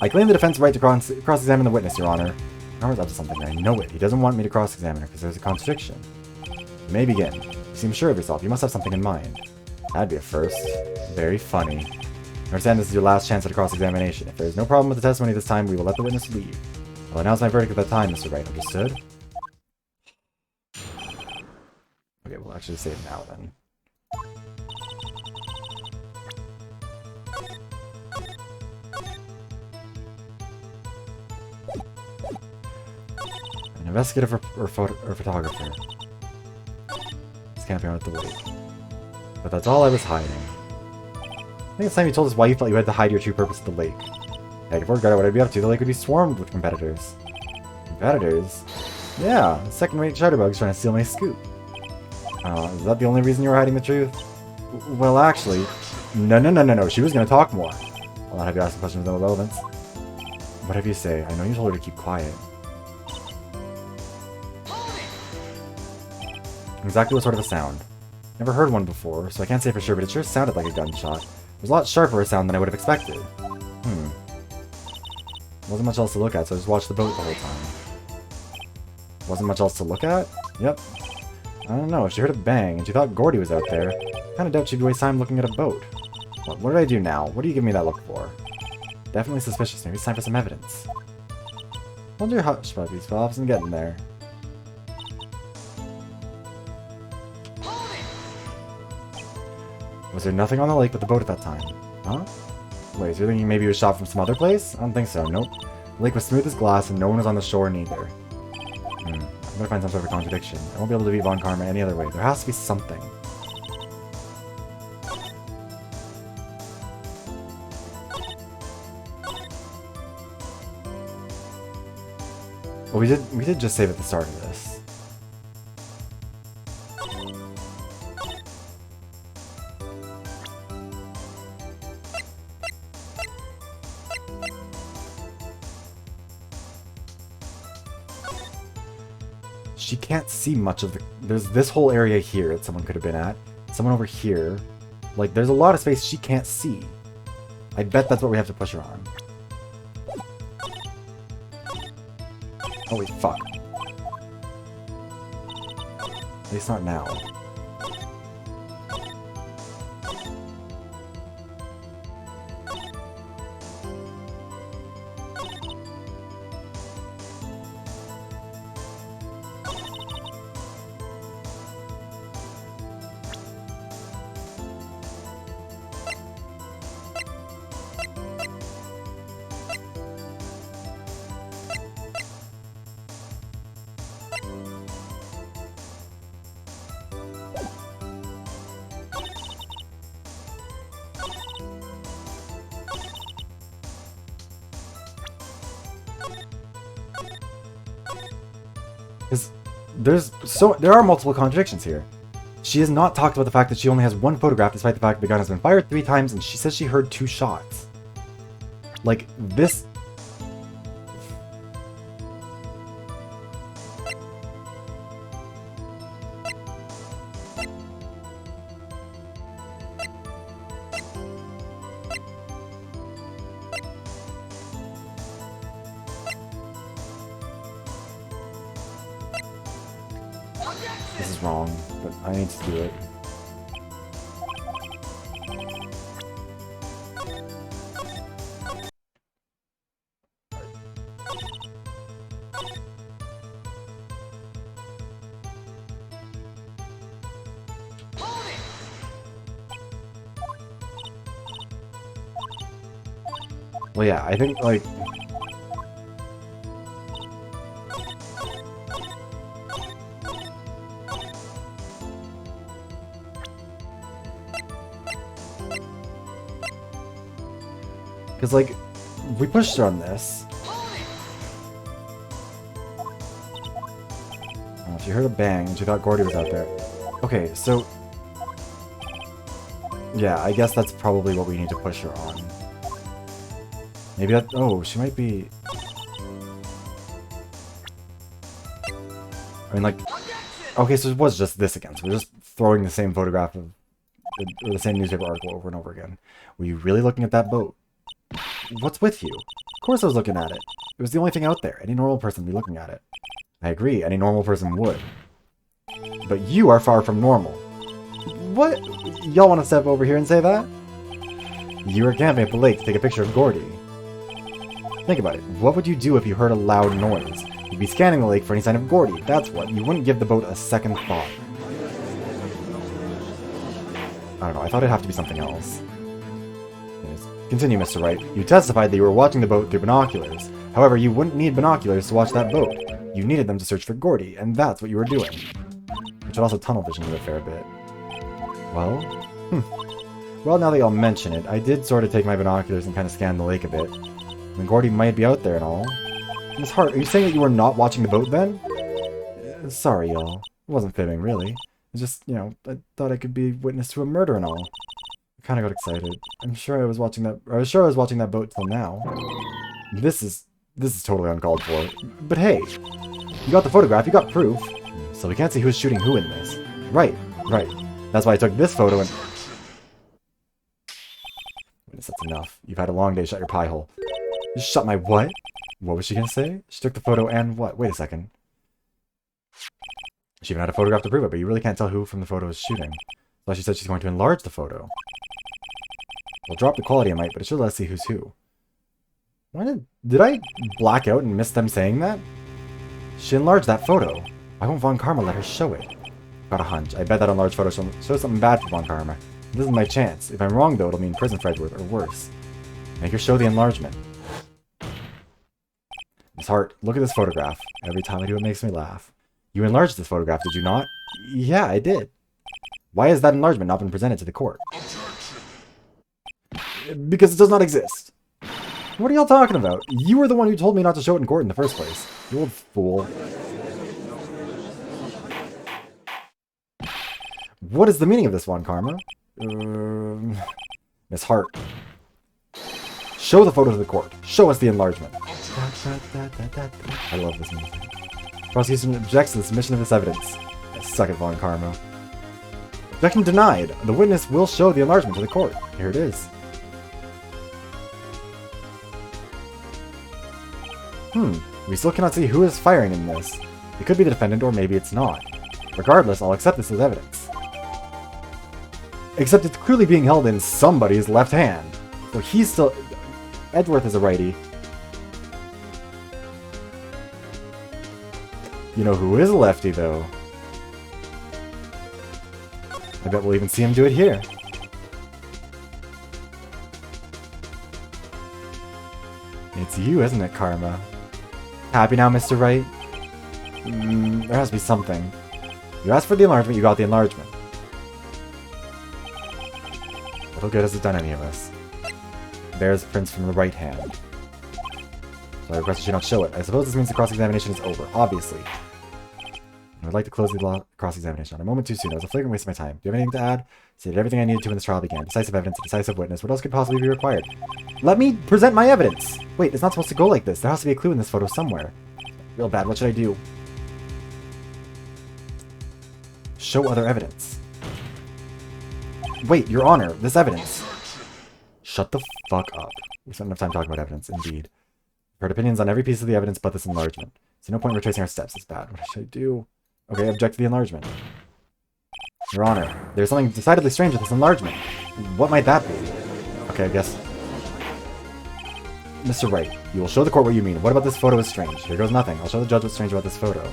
I claim the defense's right to cross-examine the witness, Your Honor. Howard's up to something, I know it. He doesn't want me to cross-examine her because there's a contradiction. You may begin. You seem sure of yourself. You must have something in mind. That'd be a first. Very funny. I understand this is your last chance at a cross-examination. If there is no problem with the testimony this time, we will let the witness leave. I'll announce my verdict at that time, Mr. Wright. Understood? Okay, we'll actually save now then. An investigative or photographer. It's camping out at the lake. But that's all I was hiding. I think it's time you told us why you thought you had to hide your true purpose at the lake. Heck, if I forgot what I'd be up to, the lake would be swarmed with competitors. Competitors? Yeah, second-rate shutterbugs trying to steal my scoop. Is that the only reason you were hiding the truth? Well, actually... No, she was gonna talk more. I'll not have you ask questions with no relevance. Whatever you say, I know you told her to keep quiet. Exactly what sort of a sound? Never heard one before, so I can't say for sure, but it sure sounded like a gunshot. It was a lot sharper a sound than I would have expected. Wasn't much else to look at, so I just watched the boat the whole time. Wasn't much else to look at? Yep. I don't know, if she heard a bang and she thought Gordy was out there, I kinda doubt she'd waste time looking at a boat. What did I do now? What do you give me that look for? Definitely suspicious. Maybe it's time for some evidence. Hold your hush, puppies. Phelps, and getting there. Was there nothing on the lake but the boat at that time? Huh? Wait, so you're thinking maybe it was shot from some other place? I don't think so, nope. The lake was smooth as glass and no one was on the shore neither. I'm gonna find some sort of contradiction. I won't be able to beat Von Karma any other way. There has to be something. Well, we did just save at the start of this. She can't see much of the... There's this whole area here that someone could have been at. Someone over here. Like, there's a lot of space she can't see. I bet that's what we have to push her on. Oh wait, fuck. At least not now. Because there are multiple contradictions here. She has not talked about the fact that she only has one photograph, despite the fact the gun has been fired 3 times, and she says she heard 2 shots. Like, this... This is wrong, but I need to do it. Well, yeah, I think, like... Because, like, we pushed her on this. Oh, she heard a bang and she thought Gordy was out there. Okay, so... Yeah, I guess that's probably what we need to push her on. Maybe that... Oh, she might be... I mean, like... Okay, so it was just this again. So we're just throwing the same photograph of... Or the same newspaper article over and over again. Were you really looking at that boat? What's with you? Of course I was looking at it. It was the only thing out there. Any normal person would be looking at it. I agree, any normal person would. But you are far from normal. What? Y'all want to step over here and say that? You were camping at the lake to take a picture of Gordy. Think about it. What would you do if you heard a loud noise? You'd be scanning the lake for any sign of Gordy. That's what. You wouldn't give the boat a second thought. I don't know. I thought it'd have to be something else. Anyways, continue, Mr. Wright. You testified that you were watching the boat through binoculars. However, you wouldn't need binoculars to watch that boat. You needed them to search for Gordy, and that's what you were doing. Which would also tunnel vision you a fair bit. Well? Well, now that y'all mention it, I did sort of take my binoculars and kind of scan the lake a bit. I mean, Gordy might be out there and all. Miss Hart, are you saying that you were not watching the boat then? Sorry, y'all. It wasn't fitting, really. It's just, you know, I thought I could be witness to a murder and all. I kind of got excited. I'm sure I was watching that. I was sure I was watching that boat till now. This is totally uncalled for. But hey, you got the photograph. You got proof. So we can't see who's shooting who in this. Right. That's why I took this photo and. That's enough. You've had a long day. Shut your pie hole. Just shut my what? What was she gonna say? She took the photo and what? Wait a second. She even had a photograph to prove it, but you really can't tell who from the photo is shooting. So she said she's going to enlarge the photo. We'll drop the quality a mite, but it should let us see who's who. Why did I black out and miss them saying that? She enlarged that photo. Why won't Von Karma let her show it? Got a hunch. I bet that enlarged photo shows something bad for Von Karma. This is my chance. If I'm wrong, though, it'll mean prison for Edgeworth, or worse. Make her show the enlargement. Miss Hart, look at this photograph. Every time I do, it makes me laugh. You enlarged this photograph, did you not? Yeah, I did. Why has that enlargement not been presented to the court? Because it does not exist. What are y'all talking about? You were the one who told me not to show it in court in the first place. You old fool. What is the meaning of this one, Karma? Miss Hart. Show the photo to the court. Show us the enlargement. I love this music. Prosecution objects to the submission of this evidence. I suck at Von Karma. Objection denied. The witness will show the enlargement to the court. Here it is. We still cannot see who is firing in this. It could be the defendant, or maybe it's not. Regardless, I'll accept this as evidence. Except it's clearly being held in somebody's left hand. So he's still... Edgeworth is a righty. You know who is a lefty, though? I bet we'll even see him do it here. It's you, isn't it, Karma? Happy now, Mr. Wright? There has to be something. You asked for the enlargement, you got the enlargement. Little good has it done any of us. There's the prints from the right hand. So I request that you not show it. I suppose this means the cross-examination is over, obviously. I would like to close the cross-examination on a moment too soon. It was a flagrant waste of my time. Do you have anything to add? Stated everything I needed to when this trial began. Decisive evidence, a decisive witness. What else could possibly be required? Let me present my evidence! Wait, it's not supposed to go like this. There has to be a clue in this photo somewhere. Real bad. What should I do? Show other evidence. Wait, Your Honor, this evidence. Shut the fuck up. We spent enough time talking about evidence, indeed. I've heard opinions on every piece of the evidence but this enlargement. So no point in retracing our steps. It's bad. What should I do? Okay, object to the enlargement. Your Honor, there's something decidedly strange with this enlargement. What might that be? Okay, I guess... Mr. Wright, you will show the court what you mean. What about this photo is strange? Here goes nothing. I'll show the judge what's strange about this photo.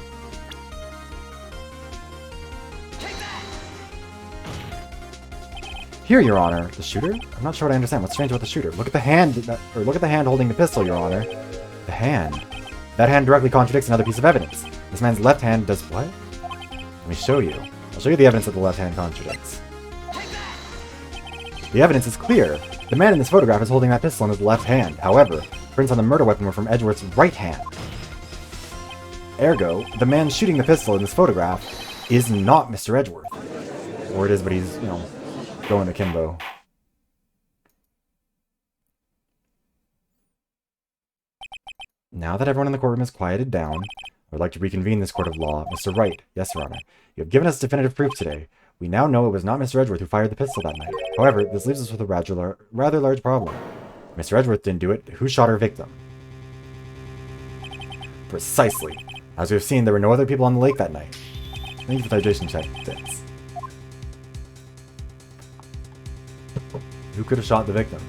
Here, Your Honor. The shooter? I'm not sure what I understand. What's strange about the shooter? Look at the hand, or look at the hand holding the pistol, Your Honor. The hand. That hand directly contradicts another piece of evidence. This man's left hand does what? Let me show you. I'll show you the evidence that the left hand contradicts. The evidence is clear. The man in this photograph is holding that pistol in his left hand. However, prints on the murder weapon were from Edgeworth's right hand. Ergo, the man shooting the pistol in this photograph is not Mr. Edgeworth. Or it is, but he's, you know, going akimbo. Now that everyone in the courtroom is quieted down, I would like to reconvene this court of law. Mr. Wright, yes, Your Honor. You have given us definitive proof today. We now know it was not Mr. Edgeworth who fired the pistol that night. However, this leaves us with a rather large problem. Mr. Edgeworth didn't do it. Who shot our victim? Precisely. As we have seen, there were no other people on the lake that night. Thank you for the hydration check. Thanks. Who could have shot the victim?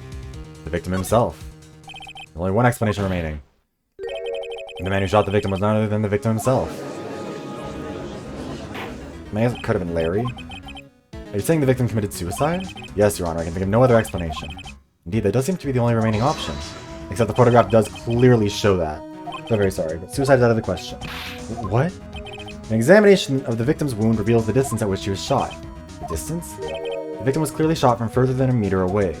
The victim himself. There's only one explanation remaining. And the man who shot the victim was none other than the victim himself. Maybe it could have been Larry. Are you saying the victim committed suicide? Yes, Your Honor, I can think of no other explanation. Indeed, that does seem to be the only remaining option. Except the photograph does clearly show that. So very sorry, but suicide is out of the question. What? An examination of the victim's wound reveals the distance at which she was shot. The distance? The victim was clearly shot from further than a meter away.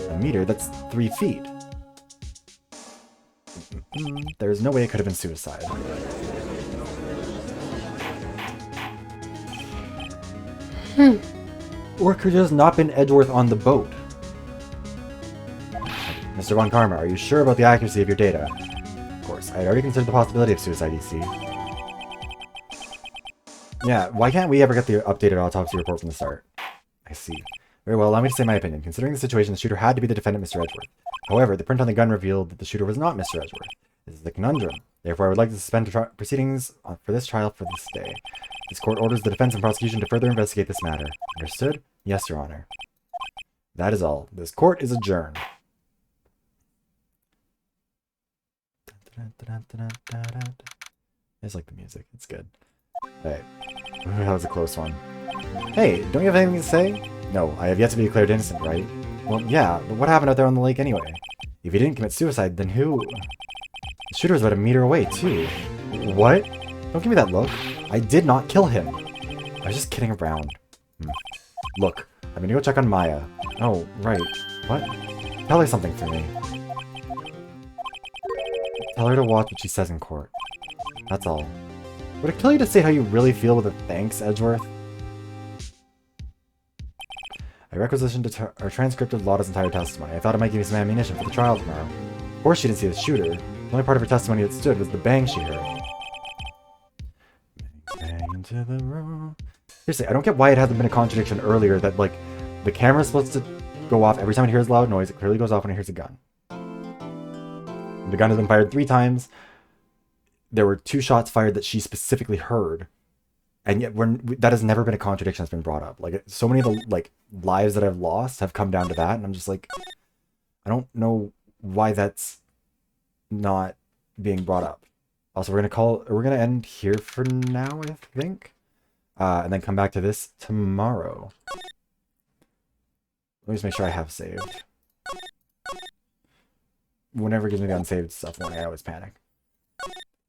A meter? That's 3 feet. There is no way it could have been suicide. Or could have just not been Edgeworth on the boat. Mr. Von Karma, are you sure about the accuracy of your data? Of course, I had already considered the possibility of suicide, you see. Yeah, why can't we ever get the updated autopsy report from the start? I see. Very well, allow me to say my opinion. Considering the situation, the shooter had to be the defendant, Mr. Edgeworth. However, the print on the gun revealed that the shooter was not Mr. Edgeworth. This is the conundrum. Therefore, I would like to suspend proceedings for this trial for this day. This court orders the defense and prosecution to further investigate this matter. Understood? Yes, Your Honor. That is all. This court is adjourned. I just like the music. It's good. Alright. That was a close one. Hey, don't you have anything to say? No, I have yet to be declared innocent, right? Well, yeah, but what happened out there on the lake anyway? If he didn't commit suicide, then who? The shooter was about a meter away, too. What? Don't give me that look. I did not kill him. I was just kidding around. Look, I'm gonna go check on Maya. Oh, right. What? Tell her something for me. Tell her to watch what she says in court. That's all. Would it kill you to say how you really feel with a thanks, Edgeworth? I requisitioned a transcript of Lotta's entire testimony. I thought it might give me some ammunition for the trial tomorrow. Of course she didn't see the shooter. The only part of her testimony that stood was the bang she heard. Bang into the room. Seriously, I don't get why it hasn't been a contradiction earlier that, like, the camera's supposed to go off every time it hears a loud noise. It clearly goes off when it hears a gun. The gun has been fired 3 times. There were 2 shots fired that she specifically heard. And yet, that has never been a contradiction that's been brought up. Like, so many of the, like, lives that I've lost have come down to that. And I'm just like, I don't know why that's not being brought up. Also, we're going to end here for now, I think. And then come back to this tomorrow. Let me just make sure I have saved. Whenever it gives me the unsaved stuff warning, I always panic.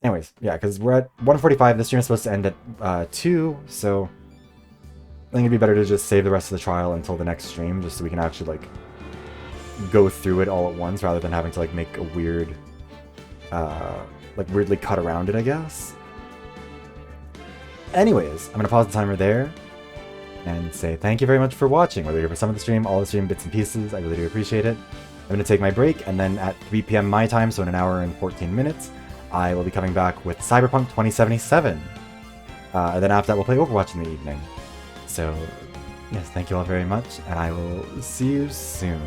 Anyways, yeah, because we're at 1:45. This stream is supposed to end at 2, so I think it'd be better to just save the rest of the trial until the next stream, just so we can actually, like, go through it all at once, rather than having to, like, make a weird, like, weirdly cut around it, I guess. Anyways, I'm going to pause the timer there and say thank you very much for watching, whether you're for some of the stream, all the stream, bits and pieces. I really do appreciate it. I'm going to take my break, and then at 3 p.m. my time, so in an hour and 14 minutes, I will be coming back with Cyberpunk 2077. And then after that, we'll play Overwatch in the evening. So, yes, thank you all very much, and I will see you soon.